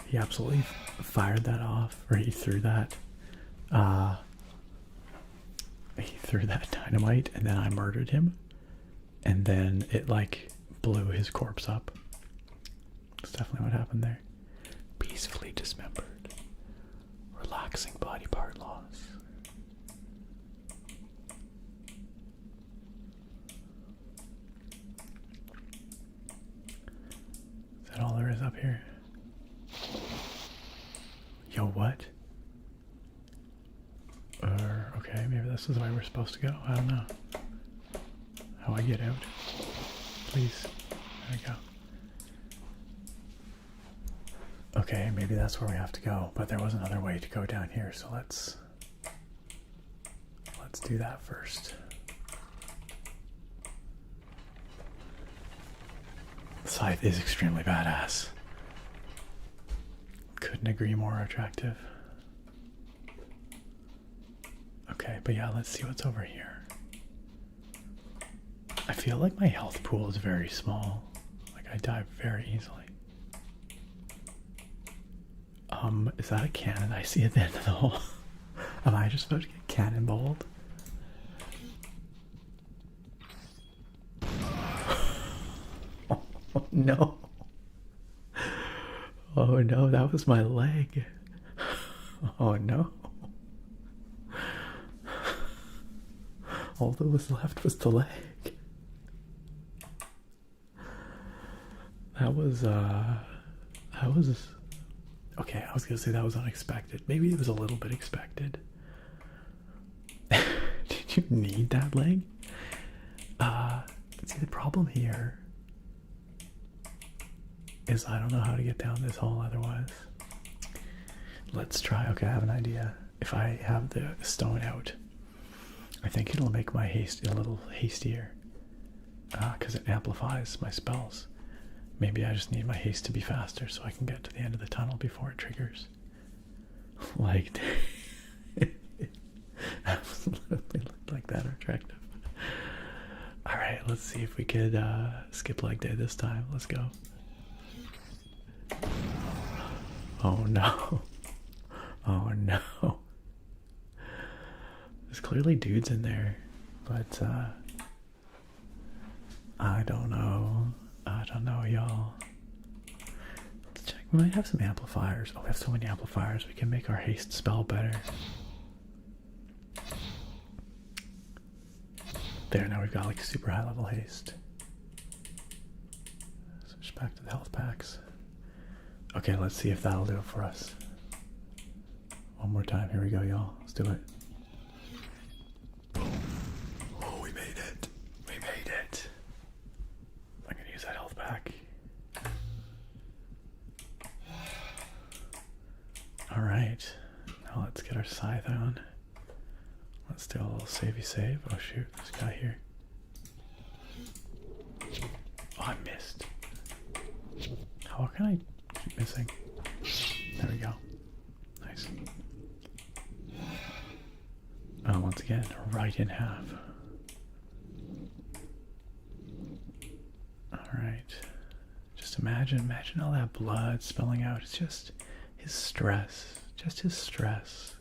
He absolutely fired that off, or he threw that dynamite, and then I murdered him, and then it like blew his corpse up. That's definitely what happened there. Peacefully dismembered. Relaxing body part loss. Is that all there is up here? Yo, what? Okay, maybe this is the way we're supposed to go. I don't know. How I get out? Please. There we go. Okay, maybe that's where we have to go, but there was another way to go down here, so let's do that first. The scythe is extremely badass. Couldn't agree more attractive. Okay, but yeah, let's see what's over here. I feel like my health pool is very small. Like I die very easily. Is that a cannon I see at the end of the hole? Am I just about to get cannonballed? Oh no. Oh no, that was my leg. Oh no. All that was left was the leg. That was okay, I was gonna say that was unexpected. Maybe it was a little bit expected. Did you need that leg? See, the problem here is I don't know how to get down this hole otherwise. Let's try. Okay, I have an idea. If I have the stone out, I think it'll make my haste a little hastier. Because it amplifies my spells. Maybe I just need my haste to be faster so I can get to the end of the tunnel before it triggers. Like, absolutely looked like that attractive. Alright, let's see if we could skip leg day this time. Let's go. Oh no. Oh no. There's clearly dudes in there, but I don't know. I don't know, y'all. Let's check. We might have some amplifiers. Oh, we have so many amplifiers. We can make our haste spell better. There, now we've got like super high level haste. Switch back to the health packs. Okay, let's see if that'll do it for us. One more time. Here we go, y'all. Let's do it. Oh, we made it. We made it. I'm gonna use that health pack. Alright. Now let's get our scythe on. Let's do a little savey save. Oh shoot, this guy here. Oh, I missed. How can I keep missing? There we go. Nice. Oh, once again, right in half. Alright. Just imagine all that blood spilling out. It's just his stress. Just his stress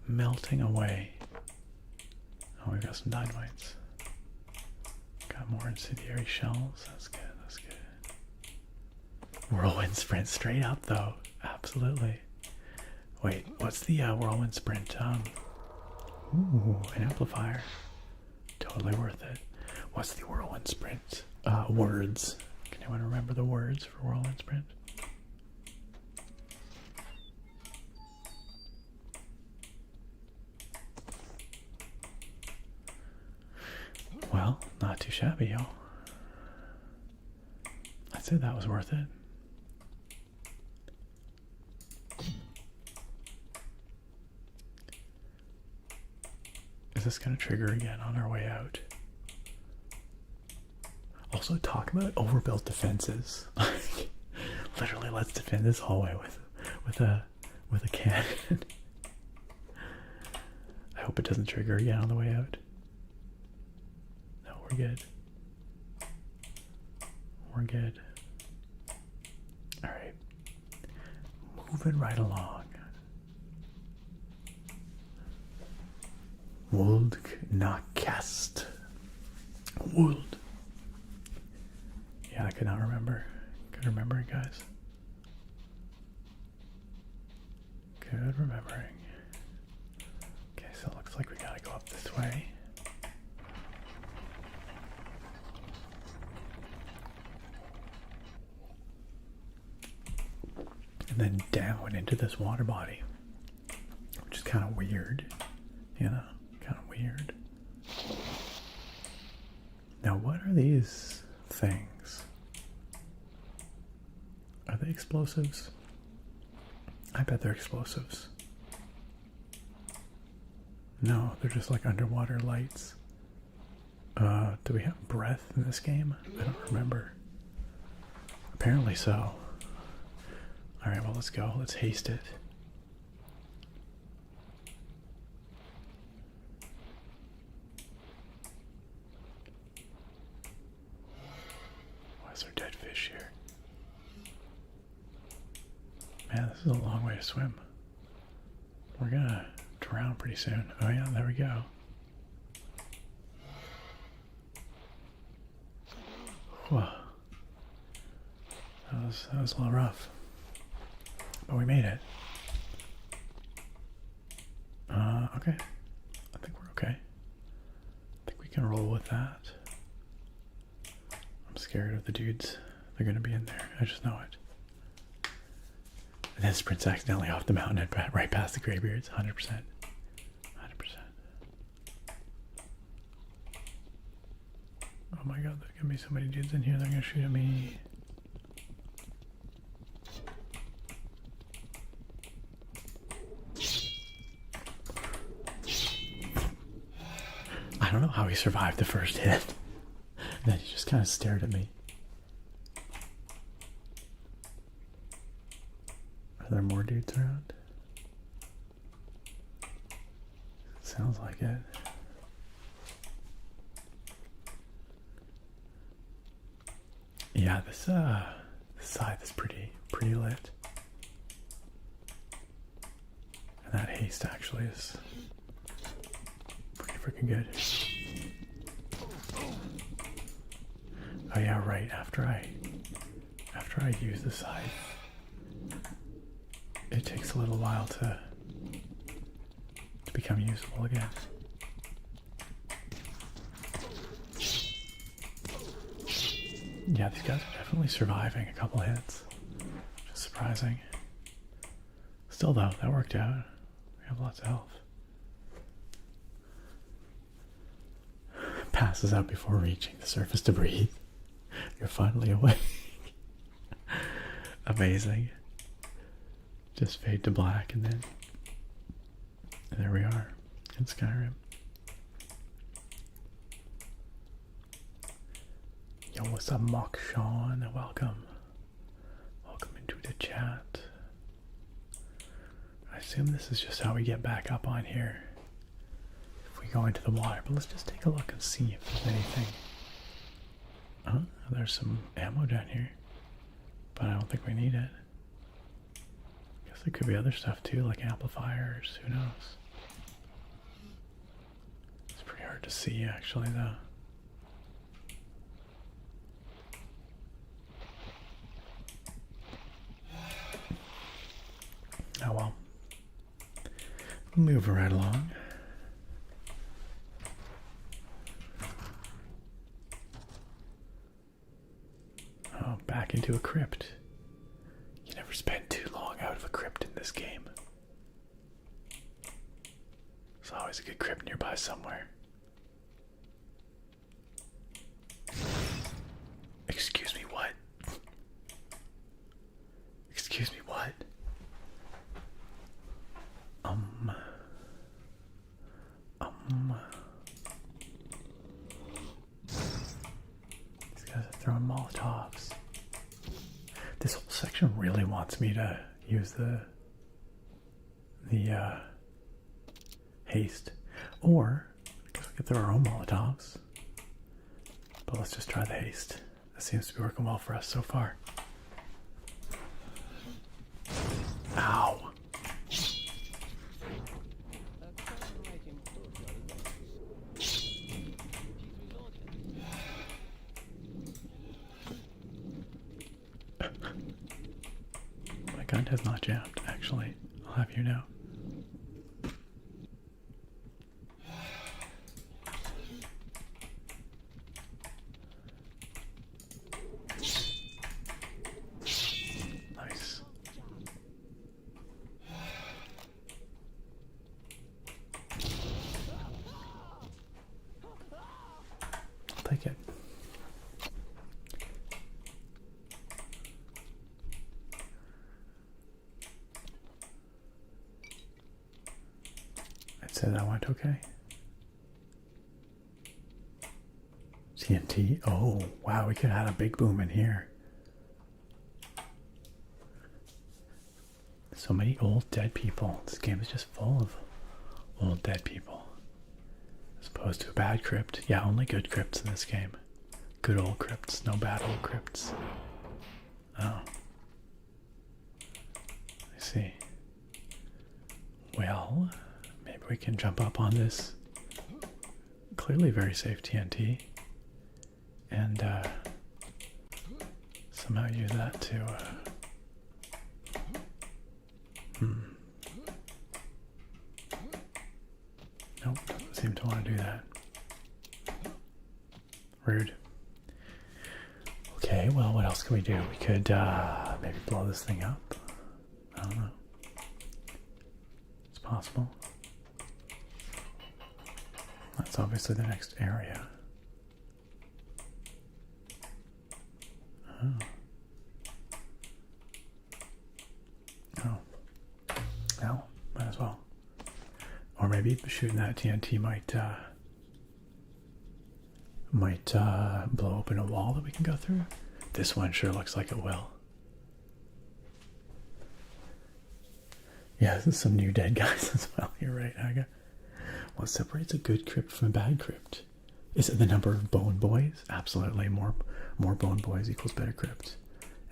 melting away. Oh, we've got some dynamites. Got more incendiary shells. That's good, that's good. Whirlwind sprint straight up though. Absolutely. Wait, what's the whirlwind sprint? Ooh, an amplifier. Totally worth it. What's the whirlwind sprint? Words. Can anyone remember the words for whirlwind sprint? Well, not too shabby, y'all. I'd say that was worth it. Is this going to trigger again on our way out? Also, talk about overbuilt defenses. Literally, let's defend this hallway with a cannon. I hope it doesn't trigger again on the way out. No, we're good. We're good. Alright. Moving right along. Wold Nakast. Wold. Yeah, I could not remember. Good remembering, guys. Good remembering. Okay, so it looks like we gotta go up this way. And then down into this water body. Which is kind of weird. You know? Kind weird. Now, what are these things? Are they explosives? I bet they're explosives. No, they're just like underwater lights. Do we have breath in this game? I don't remember. Apparently so. Alright, well, let's go. Let's haste it. Why is there dead fish here? Man, this is a long way to swim. We're gonna drown pretty soon. Oh yeah, there we go. Whoa. That was a little rough. But we made it. Okay. I think we're okay. I think we can roll with that. I'm scared of the dudes. They're gonna be in there. I just know it. And then sprints accidentally off the mountain and right past the graybeards. 100%. 100%. Oh my god, there's gonna be so many dudes in here. They're gonna shoot at me. I don't know how he survived the first hit. And then he just kind of stared at me. Are there more dudes around? Sounds like it. Yeah, this side is pretty lit. And that haste actually is pretty freaking good. Oh yeah, right, after I use the scythe, it takes a little while to become usable again. Yeah, these guys are definitely surviving a couple hits. Which is surprising. Still though, that worked out. We have lots of health. Passes out before reaching the surface to breathe. You're finally awake. Amazing. Just fade to black and then there we are in Skyrim. Yo, what's up, Mock Sean? Welcome. Welcome into the chat. I assume this is just how we get back up on here if we go into the water, but let's just take a look and see if there's anything. Oh, there's some ammo down here, but I don't think we need it. Guess there could be other stuff too, like amplifiers, who knows? It's pretty hard to see actually though. Oh well. Move right along. Oh, back into a crypt. You never spend too long out of a crypt in this game. There's always a good crypt nearby somewhere. Excuse me, what? Excuse me, what? These guys are throwing Molotovs. This whole section really wants me to use the haste. Or, I guess we could throw our own Molotovs. But let's just try the haste. That seems to be working well for us so far. Ow. My gun has not jammed, actually. I'll have you know. Nice. say that went okay. TNT. Oh, wow, we could have had a big boom in here. So many old dead people. This game is just full of old dead people. As opposed to a bad crypt. Yeah, only good crypts in this game. Good old crypts, no bad old crypts. Oh. I see. Well, maybe we can jump up on this clearly very safe TNT and somehow use that to Nope, doesn't seem to want to do that. Rude. Okay, well, what else can we do? We could maybe blow this thing up. I don't know. It's possible. That's obviously the next area. Oh. Oh. Well, might as well. Or maybe shooting that TNT might blow open a wall that we can go through. This one sure looks like it will. Yeah, this is some new dead guys as well. You're right, Aga. What separates a good crypt from a bad crypt? Is it the number of bone boys? Absolutely. More bone boys equals better crypt.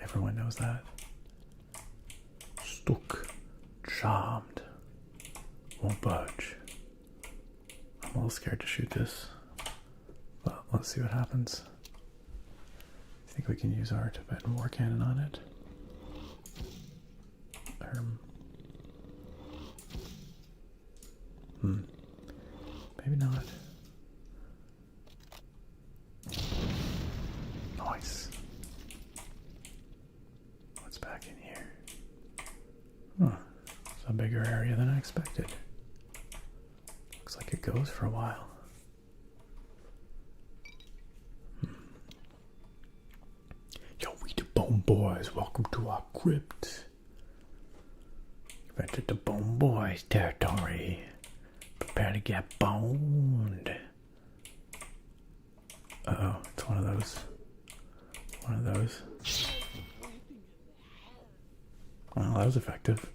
Everyone knows that. Stuck. Charmed. Won't budge. I'm a little scared to shoot this. But let's see what happens. I think we can use our Tibetan war cannon on it. Maybe not. Nice. What's back in here? Huh. It's a bigger area than I expected. Looks like it goes for a while. Yo, we the Bone Boys. Welcome to our crypt. You've entered the Bone Boys territory. Prepare to get boned. Uh-oh, it's one of those. One of those. Well, that was effective.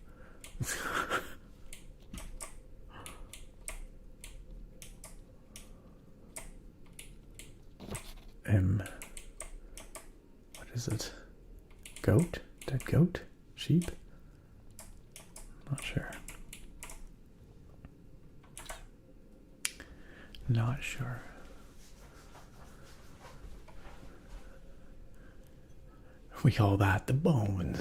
What is it? Goat? Dead goat? Sheep? Not sure. Not sure. We call that the bones.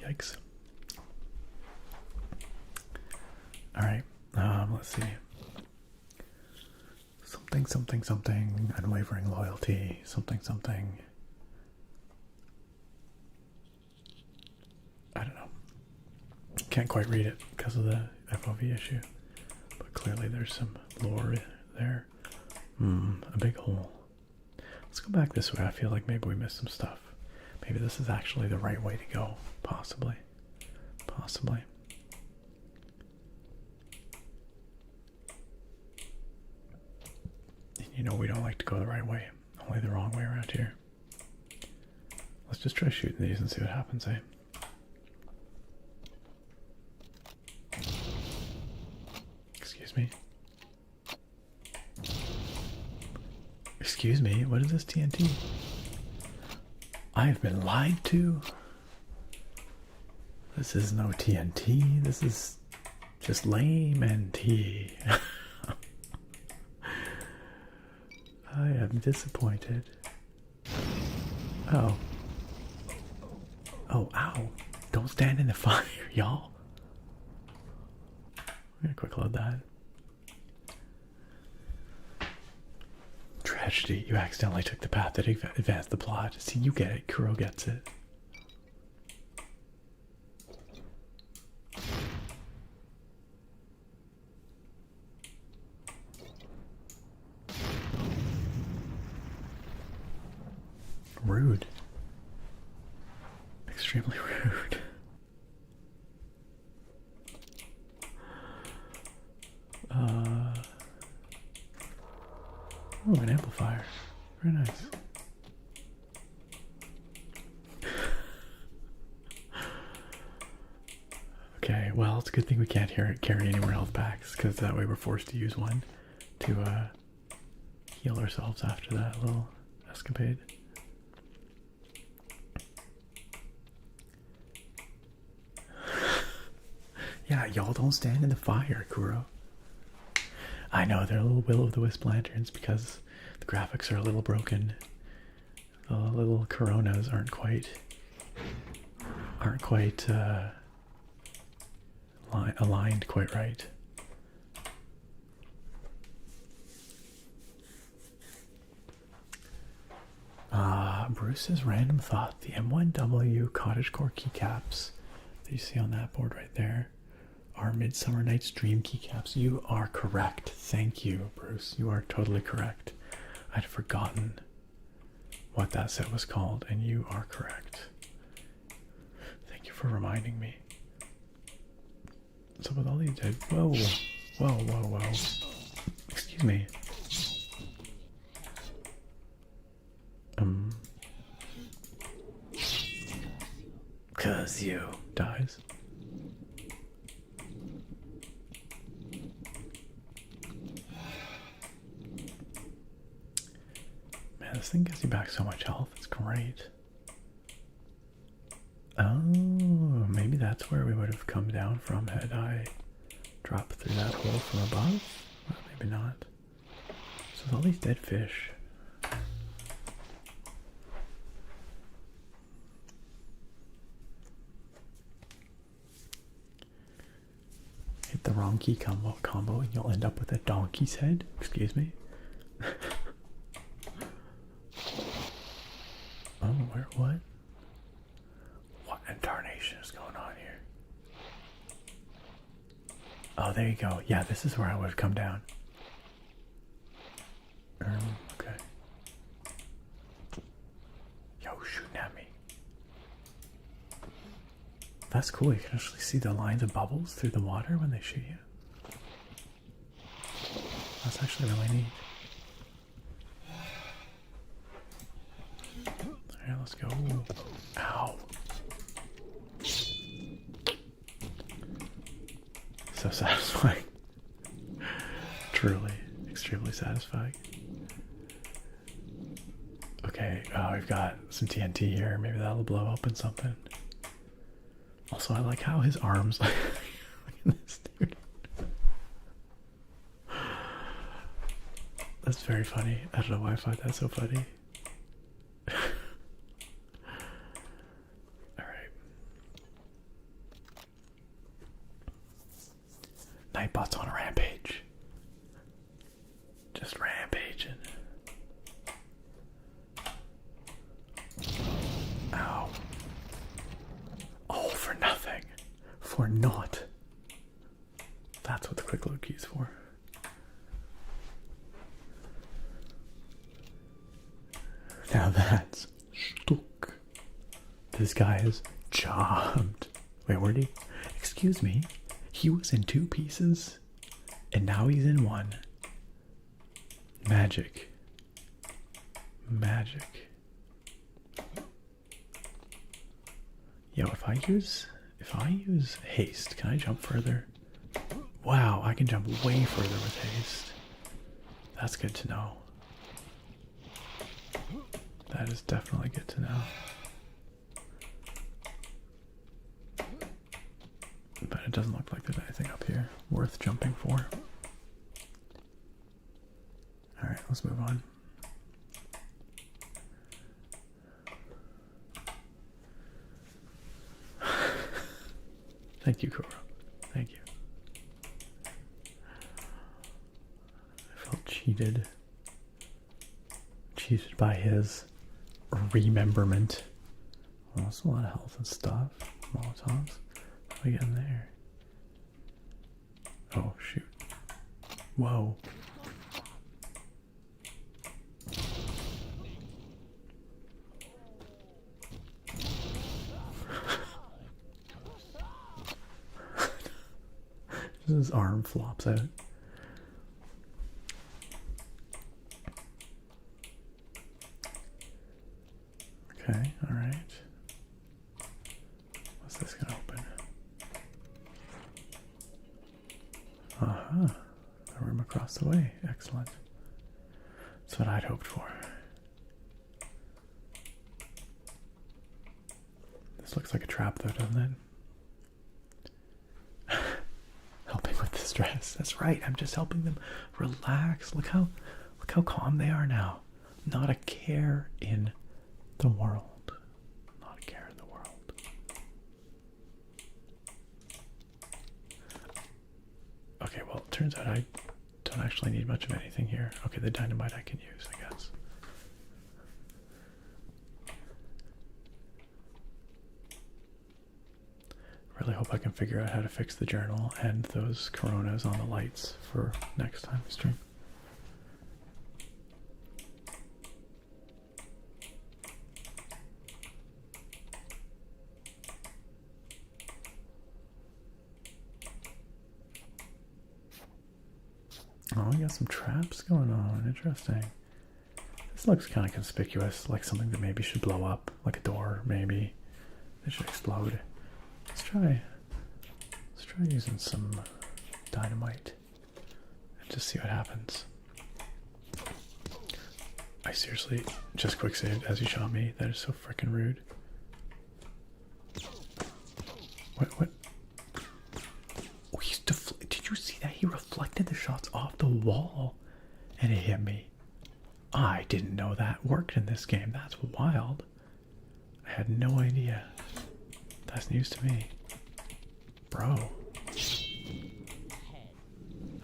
Yikes. Alright, let's see. Something, unwavering loyalty, something. I don't know. Can't quite read it because of the FOV issue. But clearly there's some lore there. A big hole. Let's go back this way. I feel like maybe we missed some stuff. Maybe this is actually the right way to go. Possibly. And you know we don't like to go the right way. Only the wrong way around here. Let's just try shooting these and see what happens, eh? Excuse me. Excuse me, what is this TNT? I've been lied to. This is no TNT. This is just lame NT. I am disappointed. Oh. Oh, ow. Don't stand in the fire, y'all. I'm gonna quick load that. Tragedy. You accidentally took the path that advanced the plot. See, you get it. Kuro gets it. Rude. Extremely rude. fire. Very nice. Okay, well, it's a good thing we can't carry any more health packs, because that way we're forced to use one to heal ourselves after that little escapade. Yeah, y'all don't stand in the fire, Kuro. I know, they're little will-o'-the-wisp lanterns because the graphics are a little broken. The little coronas aren't quite aligned quite right. Bruce's random thought: the M1W cottagecore keycaps that you see on that board right there are Midsummer Night's Dream keycaps. You are correct. Thank you, Bruce. You are totally correct. I'd forgotten what that set was called, and you are correct. Thank you for reminding me. So with all these dead... Whoa. Whoa, whoa, whoa. Excuse me. Cause you dies. Man, this thing gives you back so much health. It's great. Oh, maybe that's where we would have come down from had I dropped through that hole from above? Well, maybe not. So with all these dead fish... Hit the wrong key combo and you'll end up with a donkey's head. Excuse me. Oh, what? What in tarnation is going on here? Oh, there you go. Yeah, this is where I would have come down. Okay. Yo, shooting at me. That's cool. You can actually see the lines of bubbles through the water when they shoot you. That's actually really neat. Alright, let's go. Ow. So satisfying. Truly, extremely satisfying. Okay, we've got some TNT here. Maybe that'll blow open something. Also, I like how his arms... Look at this dude. That's very funny. I don't know why I find that so funny. Alright. Nightbot's on a rampage. Just rampaging. Ow. All for nothing. For naught. That's what the quick load key is for. Now that's stuck. This guy is jobbed. Wait, where'd he? Excuse me. He was in 2 pieces, and now he's in 1. Magic. Magic. Yo, if I use haste, can I jump further? Wow, I can jump way further with haste. That's good to know. That is definitely good to know. But it doesn't look like there's anything up here worth jumping for. Alright, let's move on. Thank you, Kuro. Thank you. I felt cheated. Cheated by his rememberment. Well, that's a lot of health and stuff. Molotovs. How do we get in there? Oh, shoot. Whoa. His arm flops out. How's this gonna open? Uh-huh. A room across the way. Excellent. That's what I'd hoped for. This looks like a trap though, doesn't it? Helping with the stress. That's right, I'm just helping them relax. Look how calm they are now. Not a care in the world. Not a care in the world. Okay, well, it turns out I don't actually need much of anything here. Okay, the dynamite I can use, I guess. Really hope I can figure out how to fix the journal and those coronas on the lights for next time we stream. Oh, we got some traps going on. Interesting. This looks kind of conspicuous, like something that maybe should blow up, like a door, maybe. It should explode. Let's try using some dynamite and just see what happens. I seriously just quick saved as you shot me. That is so freaking rude. What? Oh, did you see that? He reflected the shots off the wall and it hit me. I didn't know that worked in this game. That's wild. I had no idea. That's news to me. Bro.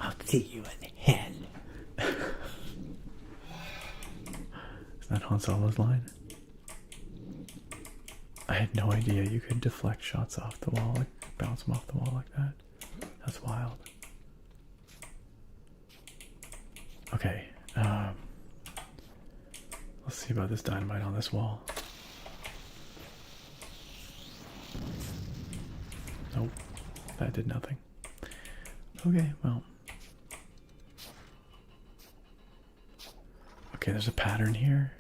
I'll see you in hell. Is that Han Solo's line? I had no idea you could deflect shots off the wall, like bounce them off the wall like that. That's wild. Okay, let's see about this dynamite on this wall. Nope, that did nothing. Okay, well. Okay, there's a pattern here,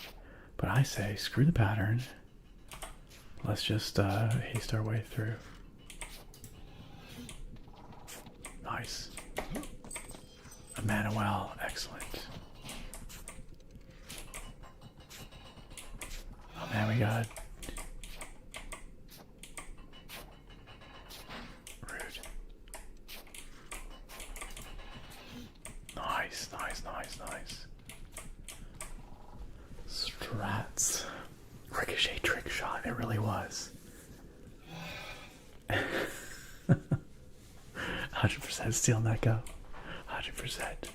but I say screw the pattern. Let's just haste our way through. Nice. Emmanuel, excellent. Oh man, we got RØDE. Nice. Strats. Ricochet trick shot, it really was. 100% stealing that go. 100%.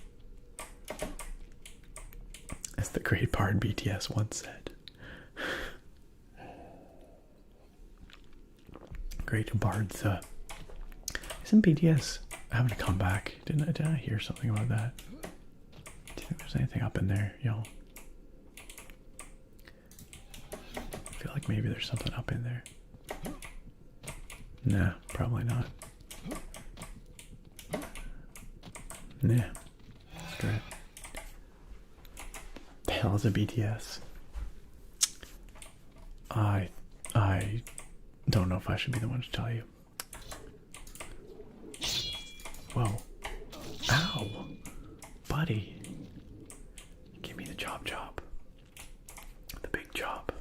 As the great bard BTS once said. Great bards. Isn't BTS having a comeback? Didn't I hear something about that? Do you think there's anything up in there, y'all? I feel like maybe there's something up in there. Nah, probably not. Nah, screw it. The hell is a BTS? I don't know if I should be the one to tell you. Whoa. Ow! Buddy. Give me the job. The big job.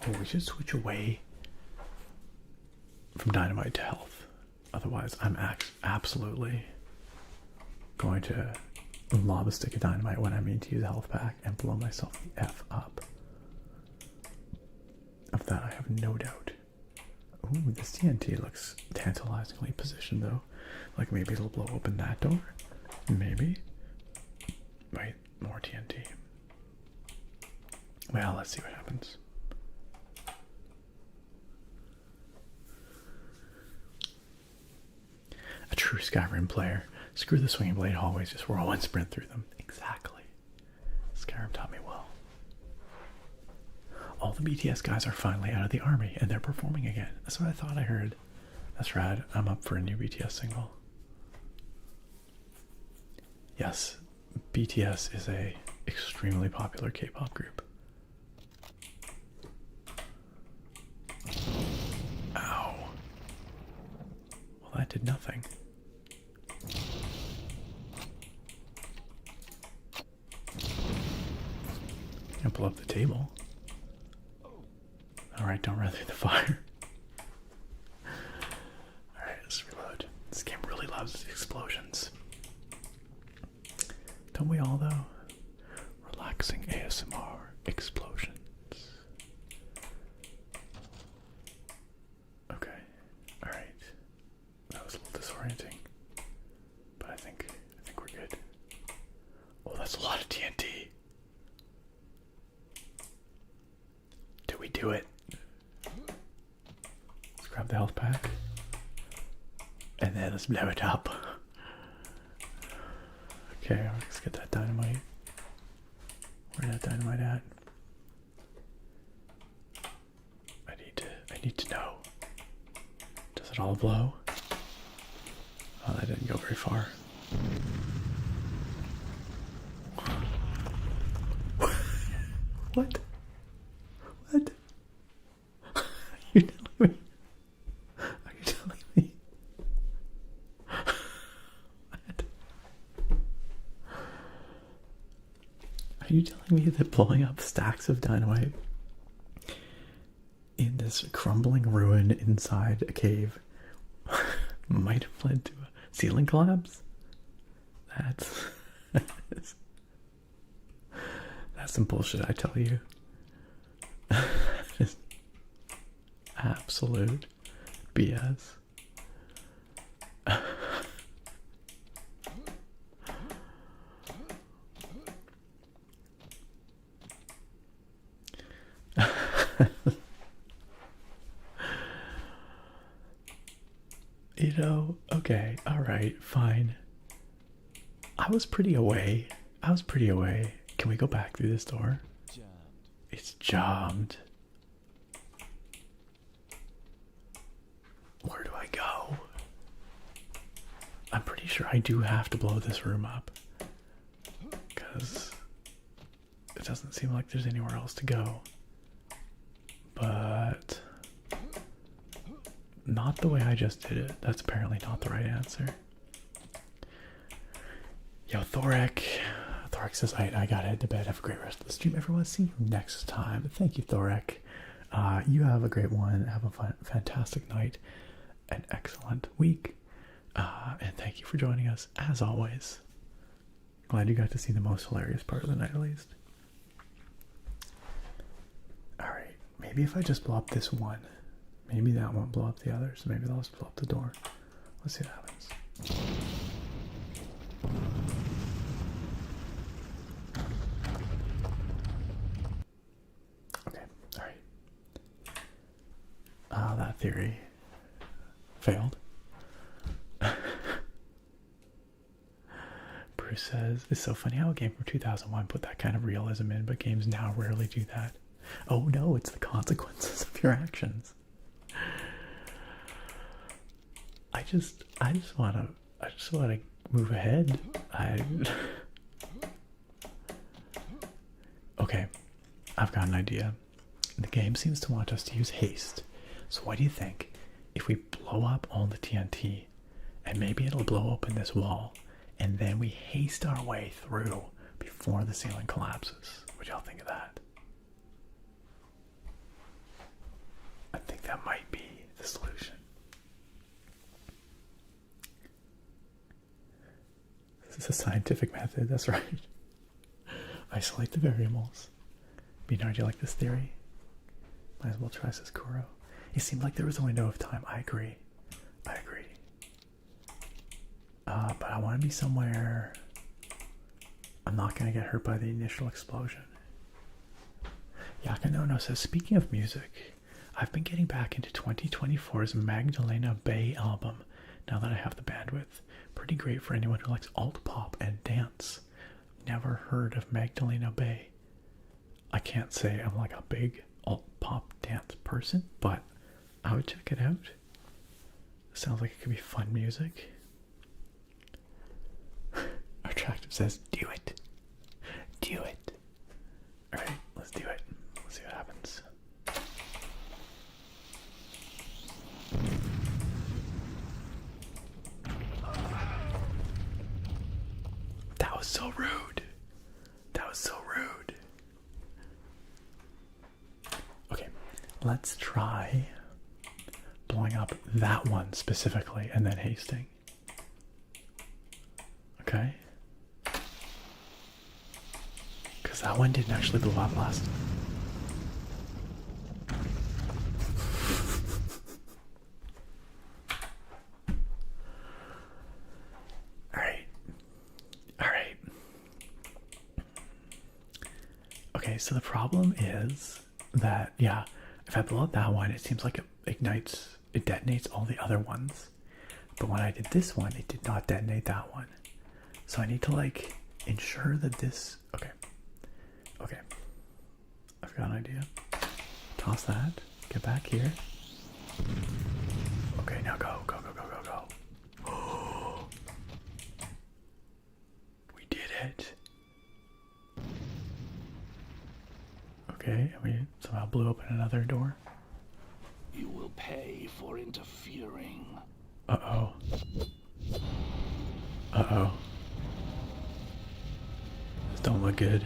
Oh, we should switch away from dynamite to health. Otherwise, I'm absolutely going to lob a stick of dynamite when I mean to use a health pack and blow myself the F up. Of that, I have no doubt. Ooh, this TNT looks tantalizingly positioned, though. Like maybe it'll blow open that door? Maybe. Wait, more TNT. Well, let's see what happens. A true Skyrim player. Screw the swinging blade hallways, just whirl and sprint through them. Exactly. Skyrim taught me well. All the BTS guys are finally out of the army, and they're performing again. That's what I thought I heard. That's rad. I'm up for a new BTS single. Yes, BTS is a extremely popular K-pop group. Ow. that did nothing. Gonna blow up the table. Alright, don't run through the fire. Alright, let's reload. This game really loves explosions. Don't we all, though? Relaxing ASMR explosions. Okay, alright. That was a little disorienting. But I think we're good. Oh, that's a lot of TNT. Did we do it? Let's grab the health pack. And then let's blow it up. Okay, let's get that dynamite. Where's that dynamite at? I need to know. Does it all blow? Oh, that didn't go very far. What? What? Are you telling me? Are you telling me? What? Are you telling me that blowing up stacks of dynamite in this crumbling ruin inside a cave might have led to a ceiling collapse? That's some bullshit, I tell you. Just absolute BS. You know, okay, alright, fine. I was pretty away. Can we go back through this door? Jammed. It's jammed. Where do I go? I'm pretty sure I do have to blow this room up. Because it doesn't seem like there's anywhere else to go. But not the way I just did it. That's apparently not the right answer. Yo, Thorek says, I gotta head to bed. Have a great rest of the stream, everyone. See you next time. Thank you, Thorek. You have a great one. Have a fantastic night. An excellent week. And thank you for joining us, as always. Glad you got to see the most hilarious part of the night, at least. Alright, maybe if I just blow up this one, maybe that won't blow up the others. Maybe they'll just blow up the door. Let's see what happens. Okay, alright. That theory failed. Bruce says, it's so funny how a game from 2001 put that kind of realism in, but games now rarely do that. Oh no, it's the consequences of your actions. I just wanna move ahead. Okay, I've got an idea. The game seems to want us to use haste. So what do you think if we blow up all the TNT and maybe it'll blow open this wall and then we haste our way through before the ceiling collapses? What y'all think of that? I think that might be the solution. This is a scientific method, that's right. Isolate the variables. Beanard, do you like this theory? Might as well try, says Kuro. It seemed like there was a window of time. I agree. But I want to be somewhere I'm not going to get hurt by the initial explosion. Yakanono says, speaking of music, I've been getting back into 2024's Magdalena Bay album now that I have the bandwidth. Pretty great for anyone who likes alt pop and dance. Never heard of Magdalena Bay. I can't say I'm like a big alt pop dance person, but I would check it out. Sounds like it could be fun music. Attractive says, do it. Do it. Alright, let's do it. Let's see what happens. so rude. That was so rude. Okay, let's try blowing up that one specifically and then hasting. Okay? Because that one didn't actually blow up last time. Alright. Okay, so the problem is that, yeah, if I blow up that one, it seems like it ignites, it detonates all the other ones. But when I did this one, it did not detonate that one. So I need to, like, ensure that this, okay. I've got an idea. Toss that, get back here. Okay, now go. We did it. Okay, and we somehow blew open another door. You will pay for interfering. Uh-oh. This don't look good.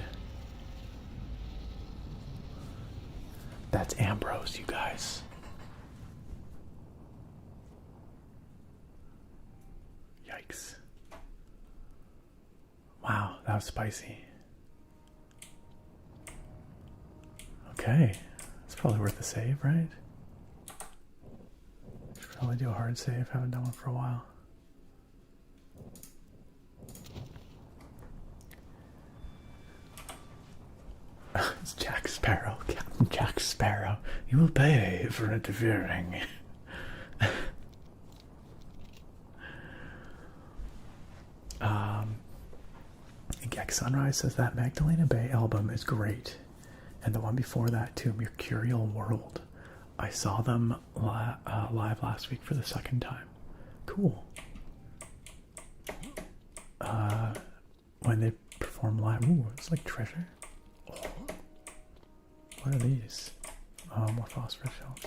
That's Ambrose, you guys. Yikes. Wow, that was spicy. Okay, it's probably worth a save, right? Should probably do a hard save. Haven't done one for a while. It's Jack Sparrow, Captain Jack Sparrow. You will pay for interfering. Gex Sunrise says that Magdalena Bay album is great. And the one before that too, Mercurial World. I saw them live last week for the second time. Cool. When they perform live, ooh, it's like treasure. Oh. What are these? More phosphorus shells.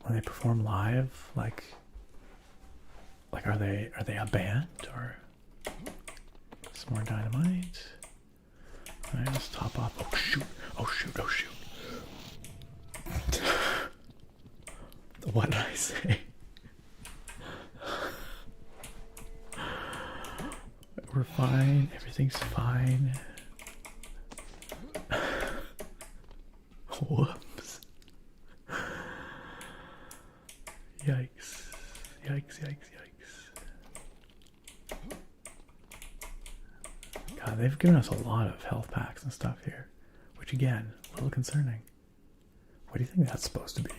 When they perform live, like are they a band or some more dynamite? Alright, let's top off. Oh shoot! What did I say? We're fine. Everything's fine. Whoops. Yikes. God, they've given us a lot of health packs and stuff here. Which again, a little concerning. What do you think that's supposed to be?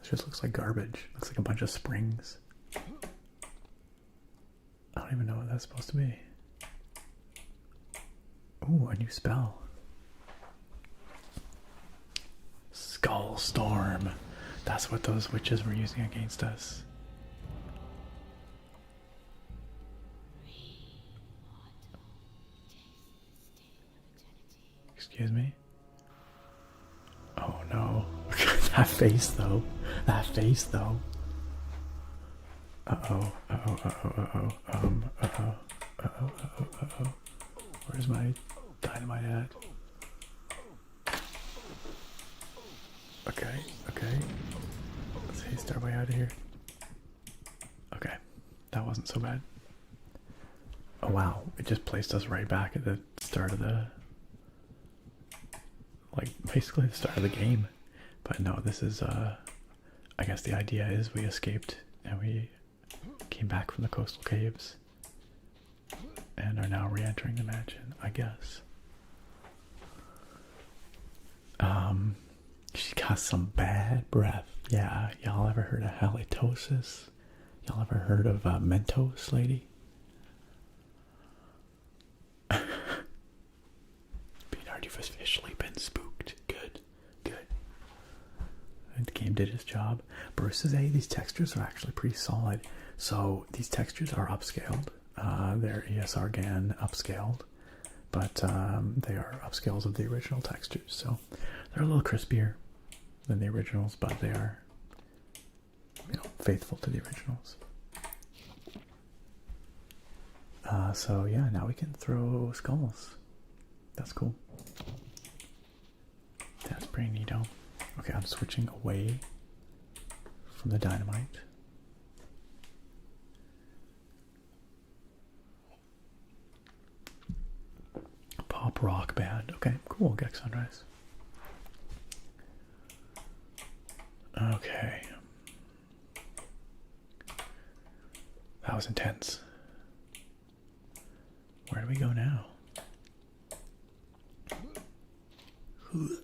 This just looks like garbage. Looks like a bunch of springs. I don't even know what that's supposed to be. Ooh, a new spell. Skull Storm. That's what those witches were using against us. Excuse me? Oh no. That face though. Uh-oh. Where's my dynamite at? Okay. Let's haste our way out of here. Okay. That wasn't so bad. Oh wow. It just placed us right back at the start of the... like, basically the start of the game. But no, this is, I guess the idea is we escaped and we came back from the coastal caves and are now re-entering the mansion, I guess. She got some bad breath. Yeah, y'all ever heard of halitosis? Y'all ever heard of Mentos, lady? Beanard, you've officially been spooked. Good. The game did its job. Bruce says, hey, these textures are actually pretty solid. So these textures are upscaled. They're ESR GAN upscaled, but they are upscales of the original textures. So they're a little crispier than the originals, but they are, faithful to the originals. So yeah, now we can throw skulls. That's cool. That's pretty neato. Okay, I'm switching away from the dynamite. Pop rock band. Okay, cool. Gex Sunrise. Okay. That was intense. Where do we go now? We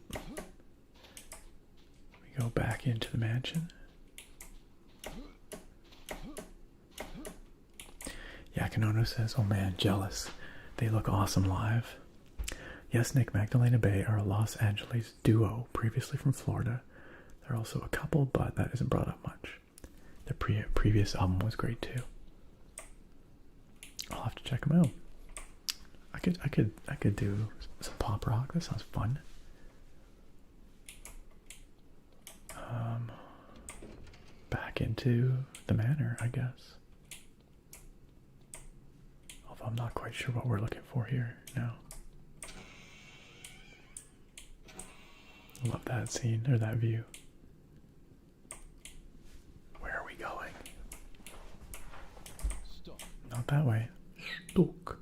go back into the mansion. Yakinono says, oh man, jealous. They look awesome live. Yes, Nick, Magdalena Bay are a Los Angeles duo, previously from Florida. They're also a couple, but that isn't brought up much. Their previous album was great too. I'll have to check them out. I could do some pop rock. That sounds fun. Back into the manor, I guess. Although I'm not quite sure what we're looking for here now. Love that scene, or that view. Where are we going? Stop. Not that way. Stuck.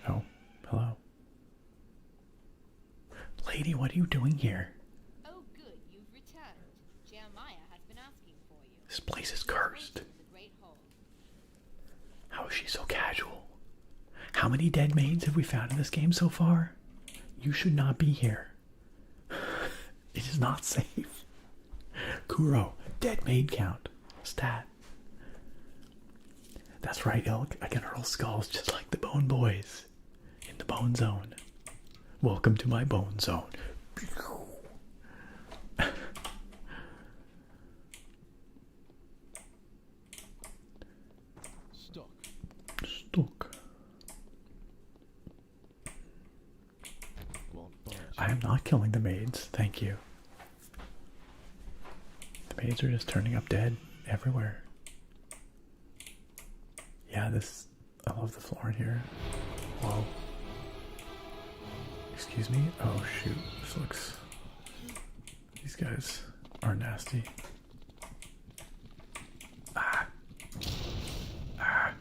Oh, hello. Lady, what are you doing here? Oh good, you've returned. Jeremiah has been asking for you. This place is cursed. The Great Hall. How is she so casual? How many dead maids have we found in this game so far? You should not be here. It is not safe. Kuro, dead maid count. Stat. That's right, Ilk. I can hurl skulls just like the Bone Boys. In the Bone Zone. Welcome to my Bone Zone. Stuck. I am not killing the maids, thank you. The maids are just turning up dead everywhere. Yeah, I love the floor in here. Whoa. Excuse me? Oh shoot, these guys are nasty. Ah. Ah.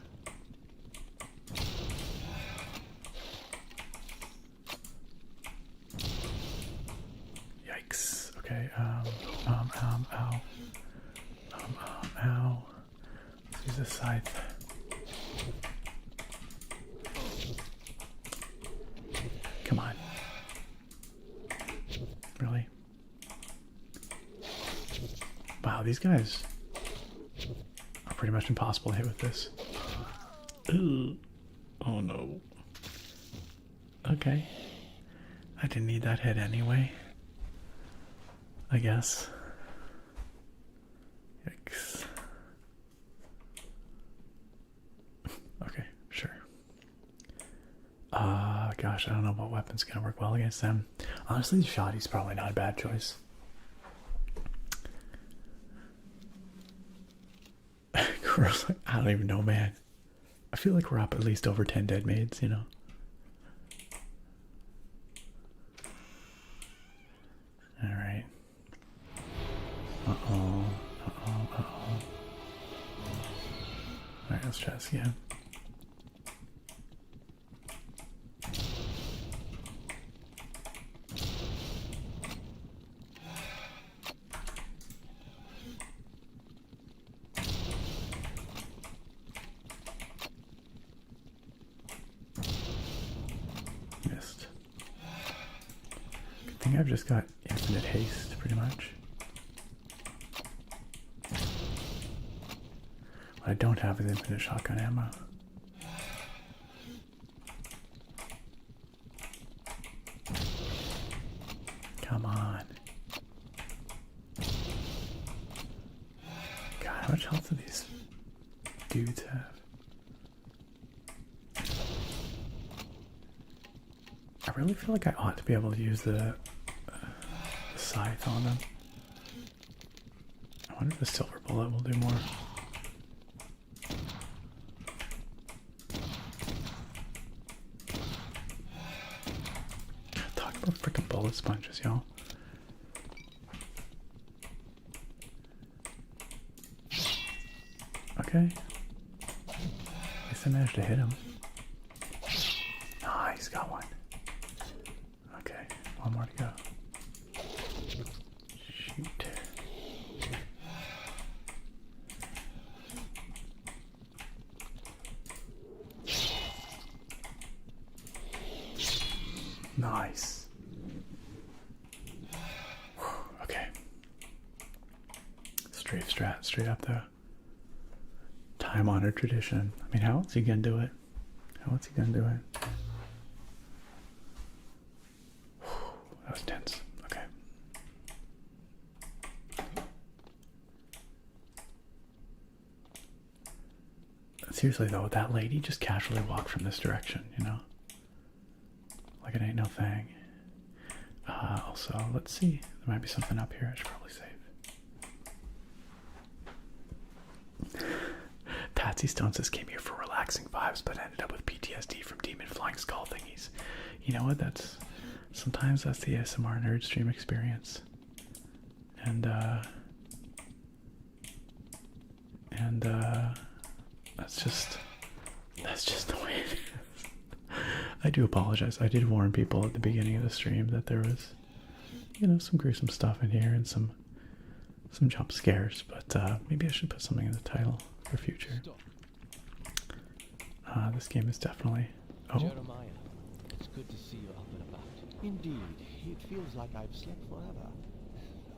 Yikes. Okay, ow. Ow. Let's use this scythe. Come on. Really? Wow, these guys are pretty much impossible to hit with this. Ugh. Oh no. Okay. I didn't need that hit anyway. I guess. Yikes. Okay, sure. Gosh, I don't know what weapon's gonna work well against them. Honestly, the Chatty's probably not a bad choice. Girls, I don't even know, man. I feel like we're up at least over 10 dead maids, you know? Alright. Uh-oh. Alright, let's try this again. I've just got infinite haste, pretty much. What I don't have is infinite shotgun ammo. Come on. God, how much health do these dudes have? I really feel like I ought to be able to use the scythe on them. wonder if the silver bullet will do more. Talk about freaking bullet sponges, y'all. Okay. At least I managed to hit him. Ah, he's got one. Okay, one more to go. Shoot. Nice. Whew, okay. Straight up the time-honored tradition. I mean, how else are you gonna do it? How else are you gonna do it? Whew, that was tense. Okay. Seriously though, that lady just casually walked from this direction, you know? Like it ain't no thing. Also, let's see. There might be something up here I should probably save. Patsy Stone says, came here for relaxing vibes, but ended up with PTSD from demon flying skull thingies. You know what? Sometimes that's the ASMR nerd stream experience. And that's just the way it is. I do apologize. I did warn people at the beginning of the stream that there was, you know, some gruesome stuff in here and some jump scares, but maybe I should put something in the title for future. This game is definitely... Oh. Jeremiah, it's good to see you up and about. Indeed, it feels like I've slept forever.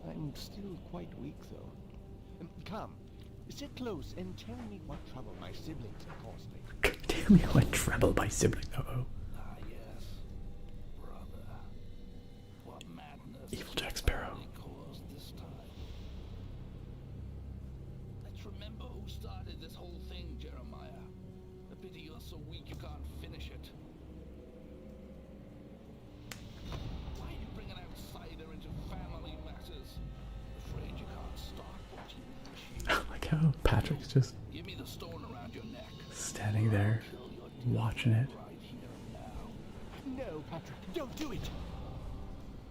I'm still quite weak, though. Come, sit close and tell me what trouble my siblings have caused me. Tell me what trouble my siblings... Uh-oh. Ah, yes, brother. What madness Evil Jack Sparrow. caused this time. Let's remember who started this whole thing, Jeremiah. A pity you're so weak you can't finish it. Why are you bringing an outsider into family matters? Afraid you can't stop what you initiate. Like how Patrick's just Give me the stone around your neck. standing there, watching it. Right here and now. No, Patrick, don't do it!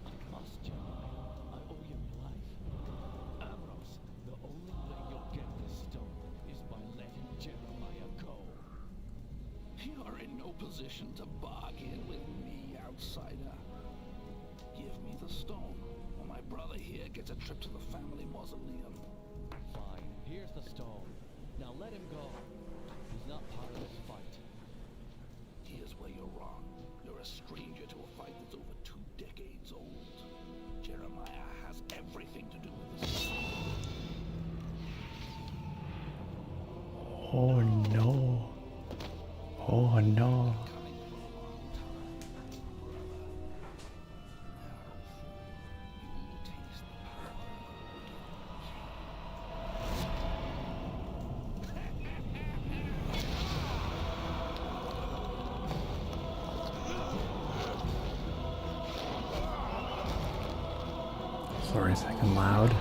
I must, Jeremiah. I owe you my life. Ambrose, the only way you'll get this stone is by letting Jeremiah go. You're in no position to bargain with me, outsider. Give me the stone, or my brother here gets a trip to the family mausoleum. Fine, here's the stone. Now let him go. He's not part of this fight. Here's where you're wrong. You're a stranger to a fight that's over 2 decades old. Jeremiah has everything to do with this. Oh no. Oh no. Coming for a long time, brother. Now, you will taste the power Sorry, second loud.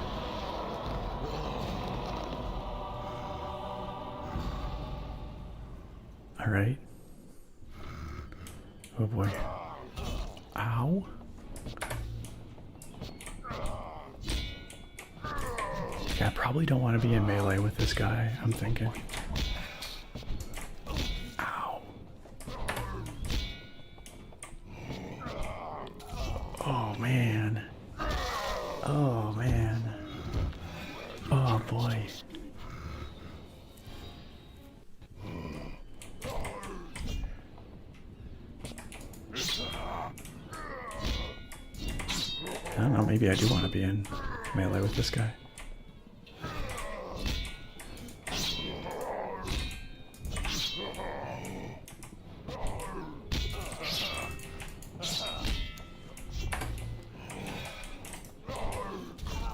Alright. Oh boy. Ow. Yeah, I probably don't want to be in melee with this guy, I'm thinking. Ow. Oh man. Oh man. Oh boy. I don't know, maybe I do want to be in melee with this guy.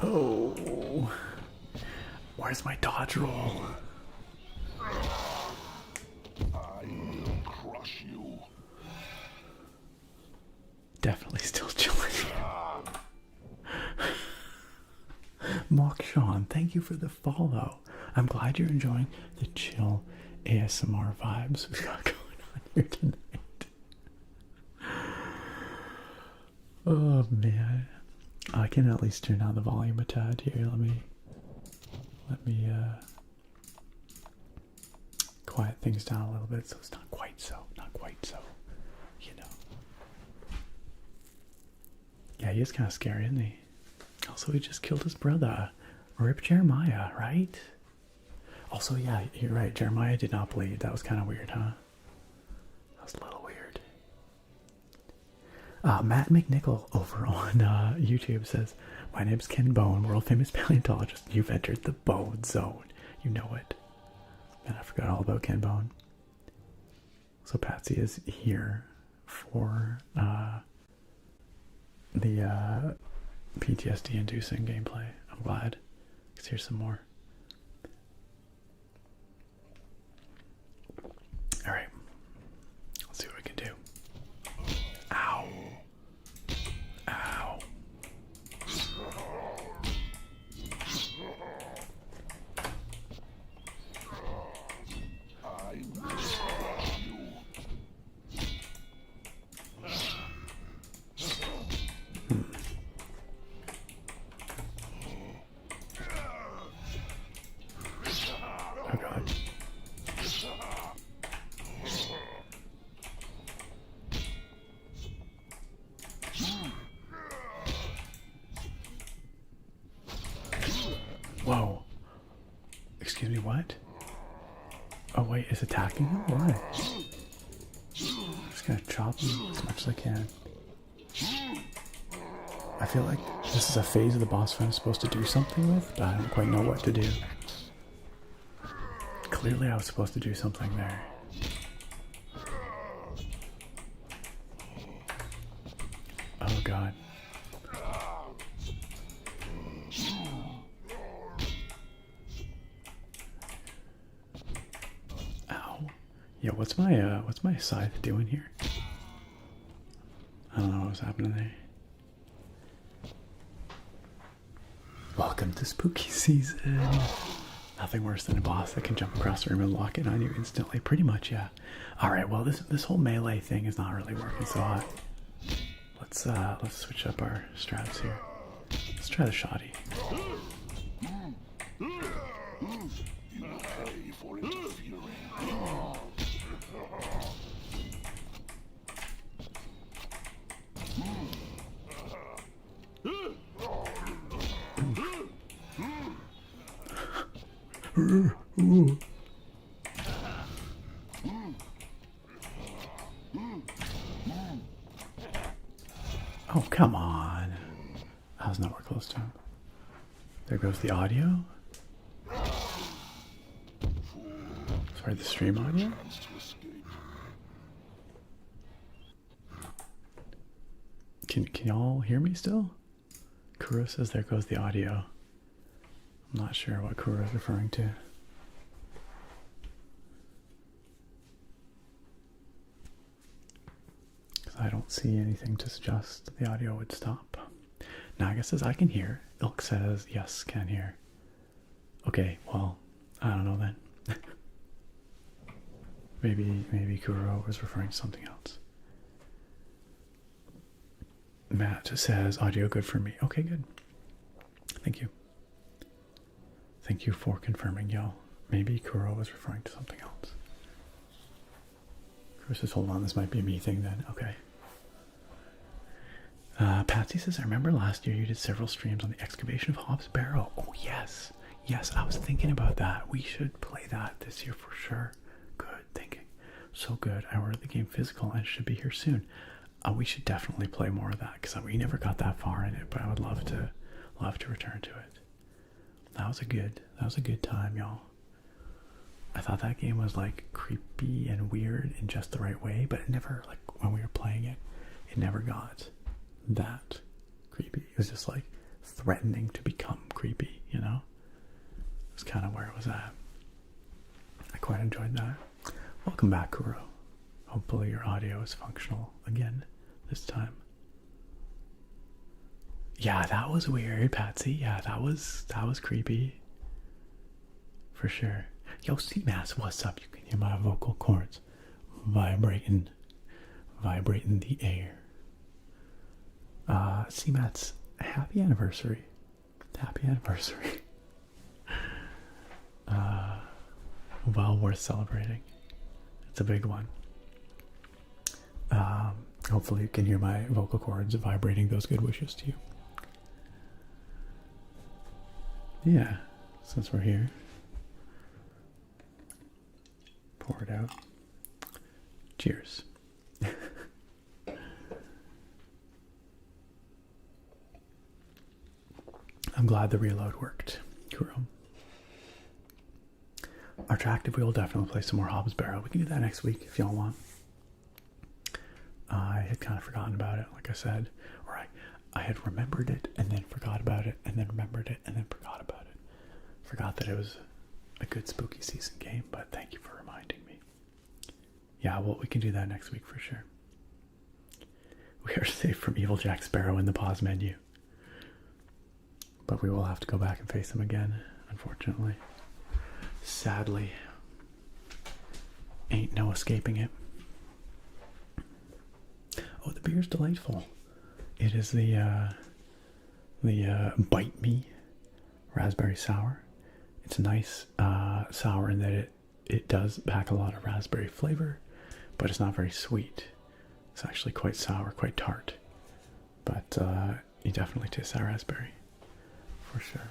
Oh, where's my dodge roll? I will crush you. Definitely still chilling. Mock Sean, thank you for the follow. I'm glad you're enjoying the chill ASMR vibes we got going on here tonight. Oh man. I can at least turn down the volume a tad here. Let me quiet things down a little bit so it's not quite so, you know. Yeah, he is kind of scary, isn't he? Also, he just killed his brother. Rip Jeremiah, right? Also, yeah, you're right. Jeremiah did not bleed. That was kind of weird, huh? That was a little weird. Matt McNichol over on YouTube says, my name's Ken Bone, world famous paleontologist. You've entered the bone zone. You know it. Man, I forgot all about Ken Bone. So Patsy is here for the PTSD-inducing gameplay. I'm glad. Because here's some more. Alright. Let's see what we can do. Ow. Ow. Oh god. Whoa. Excuse me, what? Oh wait, it's attacking him? Why? I'm just gonna chop him as much as I can. I feel like this is a phase of the boss fight I'm supposed to do something with, but I don't quite know what to do. Clearly I was supposed to do something there. Oh god. Ow. Yeah, what's my scythe doing here? I don't know what's happening there. Welcome to spooky season. Nothing worse than a boss that can jump across the room and lock it on you instantly. Pretty much, yeah. Alright, well this whole melee thing is not really working so hot. Let's switch up our strats here. Let's try the shoddy. Oh, come on. I was nowhere close to him. There goes the audio. Sorry, the stream audio. Can y'all hear me still? Kuro says there goes the audio. I'm not sure what Kuro is referring to. Because I don't see anything to suggest the audio would stop. Naga says I can hear. Ilk says yes, can hear. Okay, well, I don't know then. maybe Kuro was referring to something else. Matt says audio good for me. Okay, good. Thank you. Thank you for confirming, y'all. Maybe Kuro was referring to something else. Kuro says, hold on, this might be a me thing then. Okay. Patsy says, I remember last year you did several streams on the excavation of Hobbs Barrow. Oh, yes. Yes, I was thinking about that. We should play that this year for sure. Good thinking. So good. I ordered the game physical and it should be here soon. We should definitely play more of that because we never got that far in it, but I would love to return to it. That was a good time, y'all. I thought that game was like creepy and weird in just the right way, but it never, like when we were playing it, it never got that creepy. It was just like threatening to become creepy, you know? It was kind of where it was at. I quite enjoyed that. Welcome back, Kuro. Hopefully your audio is functional again this time. Yeah, that was weird, Patsy. Yeah, that was creepy. For sure. Yo, CMAS, what's up? You can hear my vocal cords vibrating the air. CMAS, happy anniversary. Happy anniversary. Well worth celebrating. It's a big one. Hopefully you can hear my vocal cords vibrating those good wishes to you. Yeah, since we're here. Pour it out. Cheers. I'm glad the reload worked. Kuro. Attractive, we will definitely play some more Hobbs Barrow. We can do that next week if y'all want. I had kind of forgotten about it, like I said. Or I had remembered it and then forgot about it and then remembered it and then forgot about it. Forgot that it was a good spooky season game, but thank you for reminding me. Yeah, well, we can do that next week for sure. We are safe from Evil Jack Sparrow in the pause menu. But we will have to go back and face him again, unfortunately. Sadly. Ain't no escaping it. Oh, the beer's delightful. It is the Bite Me Raspberry Sour. It's a nice sour in that it does pack a lot of raspberry flavor, but it's not very sweet. It's actually quite sour, quite tart. But you definitely taste that raspberry. For sure.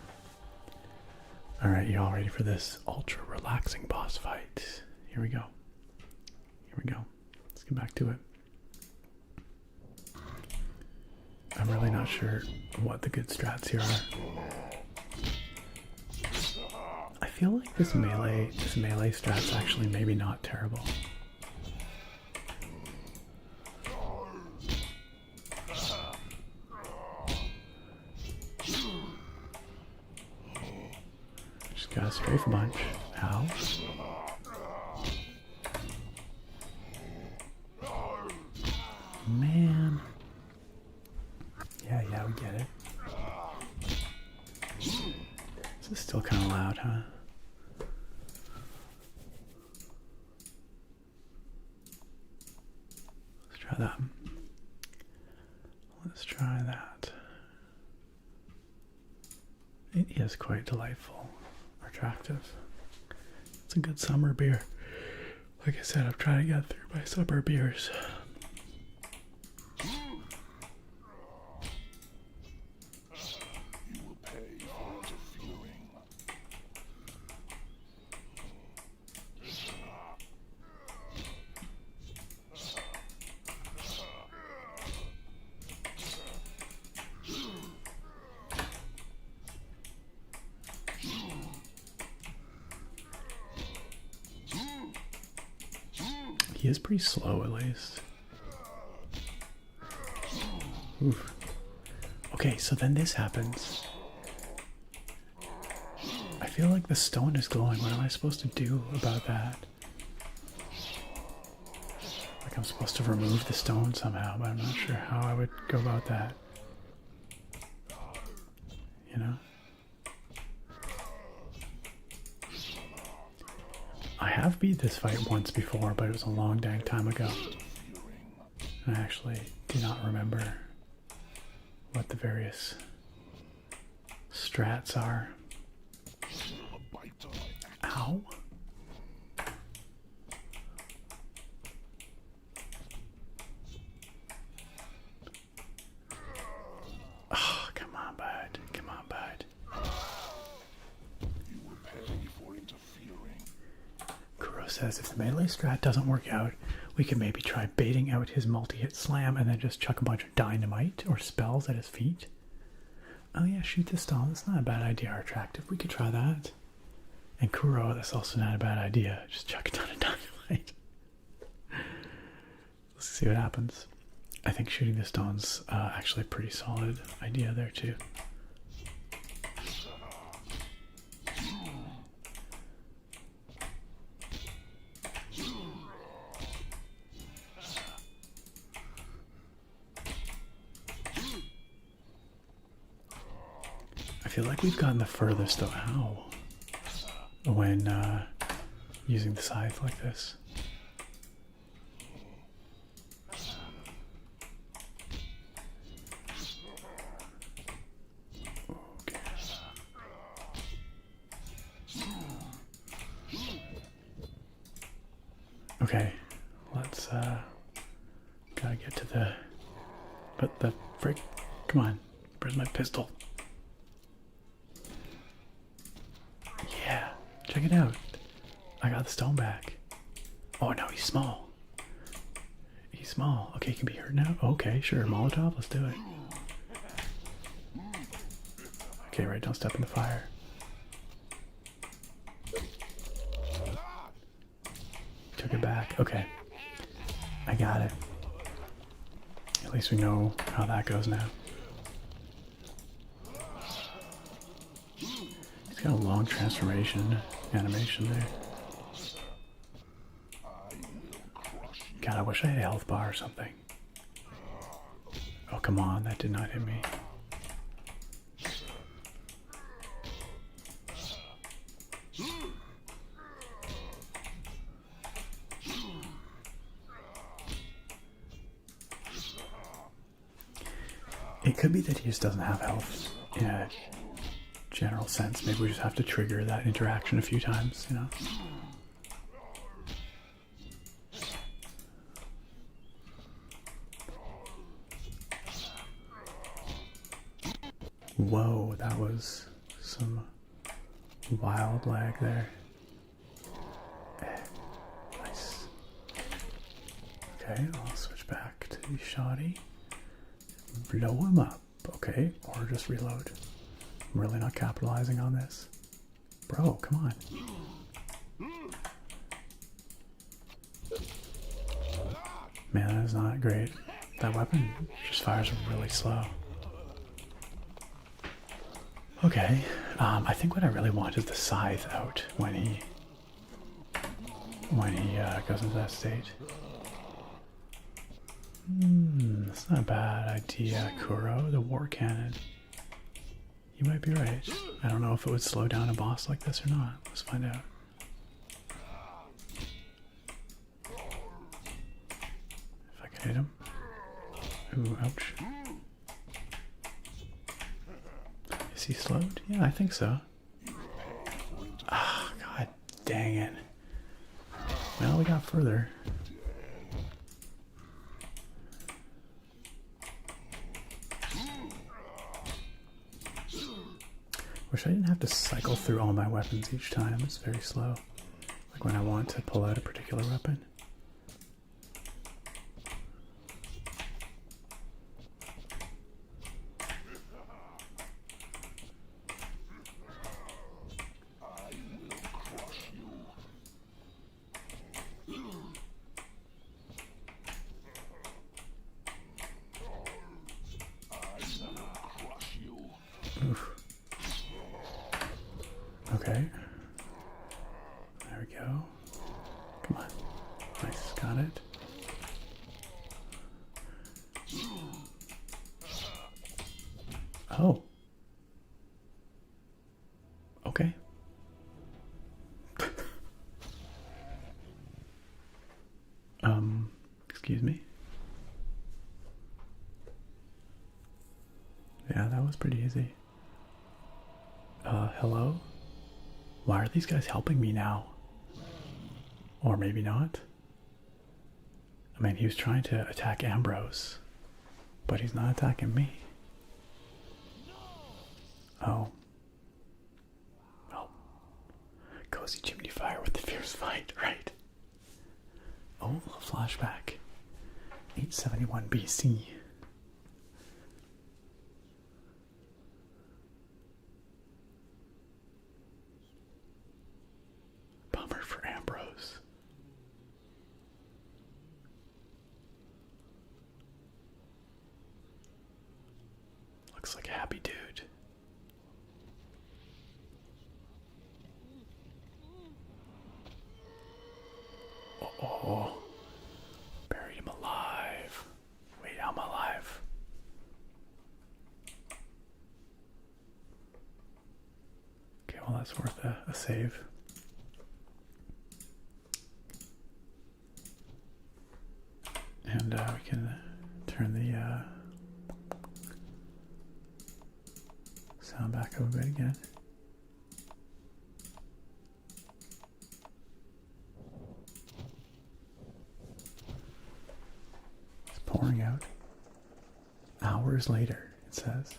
Alright, y'all ready for this ultra relaxing boss fight? Here we go. Here we go. Let's get back to it. I'm really not sure what the good strats here are. I feel like this melee strat's actually maybe not terrible. Just gotta strafe a bunch. Ow. Man. Yeah, we get it. This is still kind of loud, huh? Let's try that. Let's try that. It is quite delightful, attractive. It's a good summer beer. Like I said, I'm trying to get through my summer beers. He is pretty slow, at least. Oof. Okay, so then this happens. I feel like the stone is glowing. What am I supposed to do about that? Like I'm supposed to remove the stone somehow, but I'm not sure how I would go about that. You know? I have beat this fight once before, but it was a long dang time ago. And I actually do not remember what the various strats are. Ow. Oh, come on, bud. Come on, bud. Kuro says if the melee strat doesn't work out, we could maybe try baiting out his multi-hit slam and then just chuck a bunch of dynamite or spells at his feet. Oh yeah, shoot the stone. That's not a bad idea, attractive. We could try that. And Kuro, that's also not a bad idea. Just chuck a ton of dynamite. Let's see what happens. I think shooting the stone's actually a pretty solid idea there too. feel like we've gotten the furthest though. Ow. When using the scythe like this. Okay. Okay, let's gotta get to the frick, come on, where's my pistol? Yeah, check it out. I got the stone back. Oh no, he's small. He's small. Okay, he can be hurt now? Okay, sure, Molotov, let's do it. Okay, right, don't step in the fire. Took it back. Okay. I got it. At least we know how that goes now. He's got a long transformation animation there. God, I wish I had a health bar or something. Oh, come on. That did not hit me. It could be that he just doesn't have health in a general sense. Maybe we just have to trigger that interaction a few times, you know? Whoa, that was some wild lag there. Nice. Okay, I'll switch back to Shoddy. Blow him up, okay, or just reload. I'm really not capitalizing on this. Bro, come on. Man, that is not great. That weapon just fires really slow. Okay, I think what I really want is the scythe out when he goes into that state. That's not a bad idea, Kuro. The war cannon. You might be right. I don't know if it would slow down a boss like this or not. Let's find out. If I can hit him. Ooh, ouch. Is he slowed? Yeah, I think so. Ah, god dang it. Well, we got further. Wish I didn't have to cycle through all my weapons each time. It's very slow. Like when I want to pull out a particular weapon. Oof. Okay. There we go. Come on. Nice. Got it. Oh. Okay. Excuse me. Yeah, that was pretty easy. Hello? Why are these guys helping me now? Or maybe not? I mean, he was trying to attack Ambrose, but he's not attacking me. Oh. Well. Cozy chimney fire with the fierce fight, right? Oh, a little flashback. 871 BC. Bummer for Ambrose. Looks like a happy dude. Oh, buried him alive. Wait, I'm alive. well, that's worth a save. And we can turn the sound back up a bit again. It's pouring out. Hours later, it says.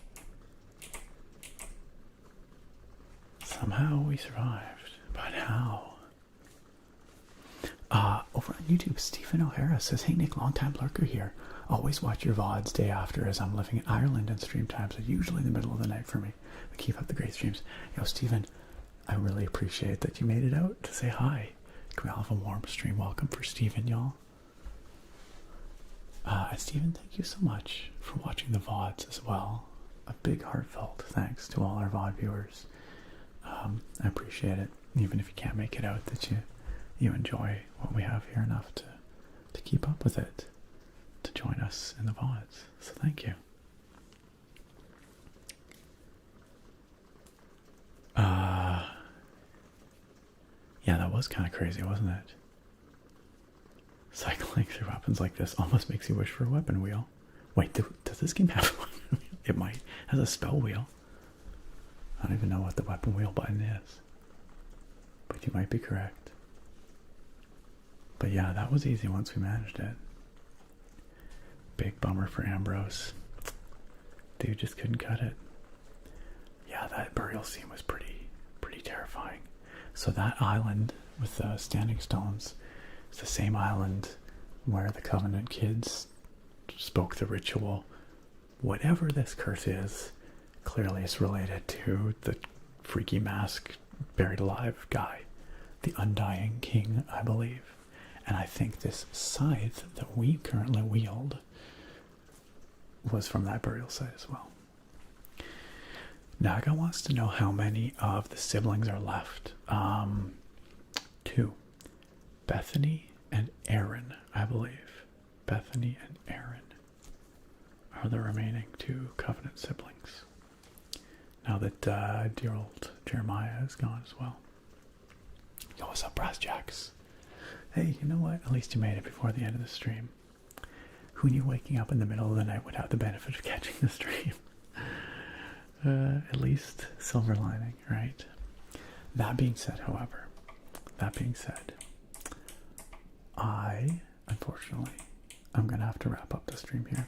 Somehow we survived. But how? Over on YouTube, Stephen O'Hara says, "Hey Nick, long-time lurker here. Always watch your VODs day after, as I'm living in Ireland and stream times are usually in the middle of the night for me. But keep up the great streams." Yo, Stephen, I really appreciate that you made it out to say hi. Can we all have a warm stream welcome for Stephen, y'all? And Stephen, thank you so much for watching the VODs as well. A big heartfelt thanks to all our VOD viewers. I appreciate it, even if you can't make it out, that you enjoy what we have here enough to keep up with it, to join us in the VODs. So thank you. Yeah, that was kind of crazy, wasn't it? Cycling through weapons like this almost makes you wish for a weapon wheel. Wait, does this game have a weapon wheel? It might. It has a spell wheel. I don't even know what the weapon wheel button is. But you might be correct. But yeah, that was easy once we managed it. Big bummer for Ambrose. Dude just couldn't cut it. Yeah, that burial scene was pretty terrifying. So that island with the standing stones is the same island where the Covenant kids spoke the ritual. Whatever this curse is, clearly it's related to the freaky mask buried alive guy, the Undying King, I believe. And I think this scythe that we currently wield was from that burial site as well. Naga wants to know how many of the siblings are left. 2. Bethany and Aaron, I believe. Bethany and Aaron are the remaining 2 Covenant siblings. Now that dear old Jeremiah is gone as well. Yo, what's up, Brass Jacks? Hey, you know what? At least you made it before the end of the stream. Who knew waking up in the middle of the night would have the benefit of catching the stream? At least silver lining, right? That being said, however, unfortunately, I'm going to have to wrap up the stream here.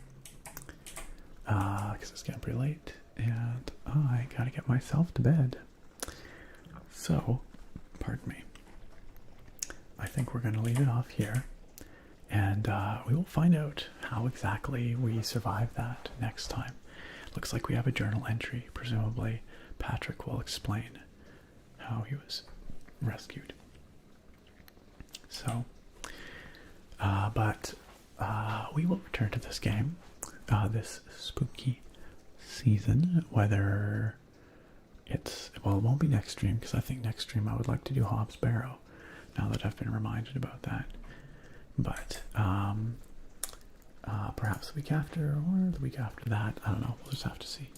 Because it's getting pretty late, and I got to get myself to bed. So, pardon me. I think we're going to leave it off here, and we will find out how exactly we survive that next time. Looks like we have a journal entry. Presumably, Patrick will explain how he was rescued. So, but we will return to this game, this spooky season, whether it's, well, it won't be next stream, because I think next stream I would like to do Hobbs Barrow, now that I've been reminded about that. But, perhaps the week after, or the week after that, I don't know, we'll just have to see.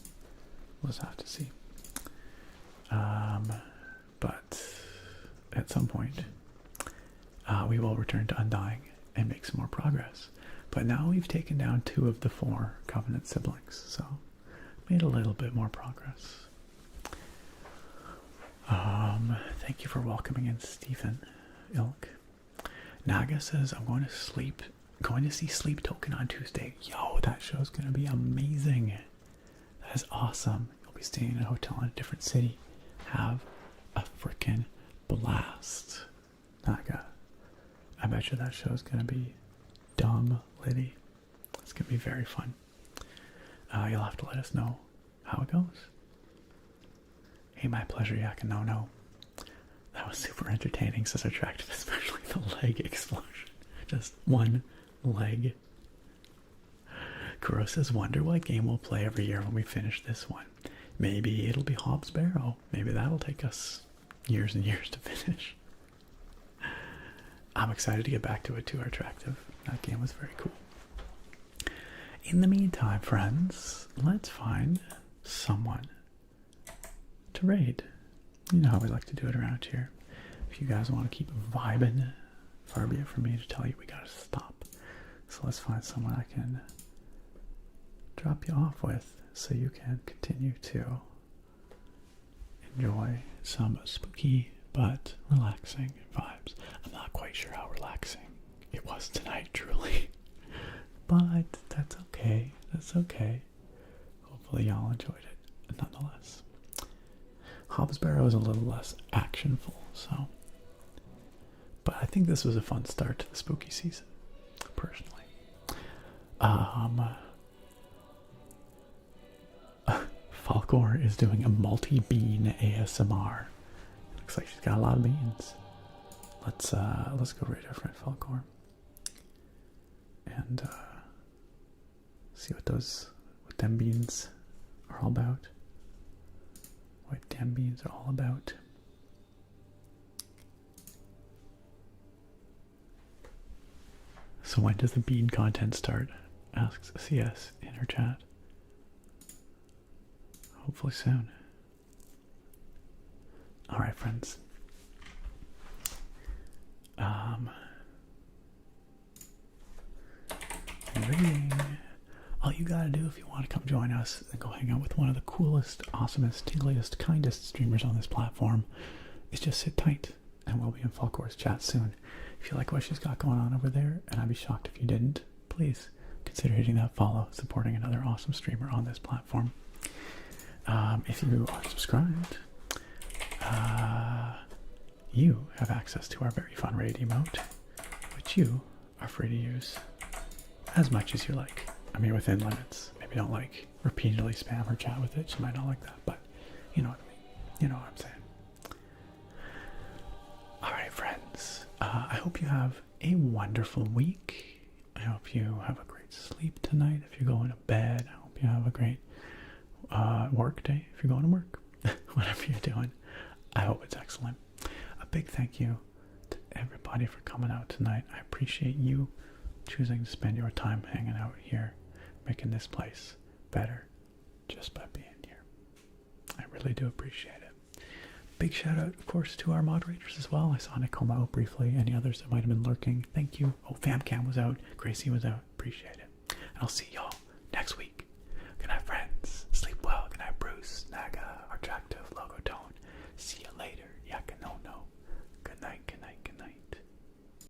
But at some point, we will return to Undying and make some more progress. But now we've taken down 2 of the 4 Covenant siblings, so made a little bit more progress. Thank you for welcoming in Stephen Ilk. Naga says, I'm going to see Sleep Token on Tuesday. Yo, that show's going to be amazing. That is awesome. You'll be staying in a hotel in a different city. Have a freaking blast. Naga, I bet you that show's going to be dumb litty. It's going to be very fun. You'll have to let us know how it goes. Hey, my pleasure, Yak, and no. That was super entertaining, says Attractive, especially the leg explosion. Just one leg. Kuro says, wonder what game we'll play every year when we finish this one. Maybe it'll be Hobbs Barrow. Maybe that'll take us years and years to finish. I'm excited to get back to it too, Attractive. That game was very cool. In the meantime, friends, let's find someone to raid. You know how we like to do it around here. If you guys want to keep vibing, far be it from me to tell you we gotta stop. So let's find someone I can drop you off with so you can continue to enjoy some spooky but relaxing vibes. I'm not quite sure how relaxing it was tonight, truly. But that's okay. That's okay. Hopefully y'all enjoyed it nonetheless. Hobbs Barrow is a little less actionful, so. But I think this was a fun start to the spooky season, personally. Falcor is doing a multi-bean ASMR. Looks like she's got a lot of beans. Let's go raid our friend Falcor and see what them beans are all about. What them beans are all about. So when does the bean content start? Asks CS in her chat. Hopefully soon. Alright, friends. Rating. All you gotta do if you want to come join us and go hang out with one of the coolest, awesomest, tingliest, kindest streamers on this platform is just sit tight and we'll be in Falcor's chat soon. If you like what she's got going on over there, and I'd be shocked if you didn't, please consider hitting that follow, supporting another awesome streamer on this platform. If you are subscribed, you have access to our very fun raid emote, which you are free to use as much as you like. I mean, within limits. Maybe don't like repeatedly spam her chat with it. She might not like that, but you know what I mean. You know what I'm saying. Alright, friends. I hope you have a wonderful week. I hope you have a great sleep tonight. If you're going to bed, I hope you have a great work day. If you're going to work, whatever you're doing, I hope it's excellent. A big thank you to everybody for coming out tonight. I appreciate you choosing to spend your time hanging out here, making this place better just by being here. I really do appreciate it. Big shout out, of course, to our moderators as well. I saw Nicoma out briefly. Any others that might have been lurking, thank you. Oh, Famcam was out. Gracie was out. Appreciate it. And I'll see y'all next week. Good night, friends. Sleep well. Good night, Bruce, Naga, Attractive, Logo Tone. See you later.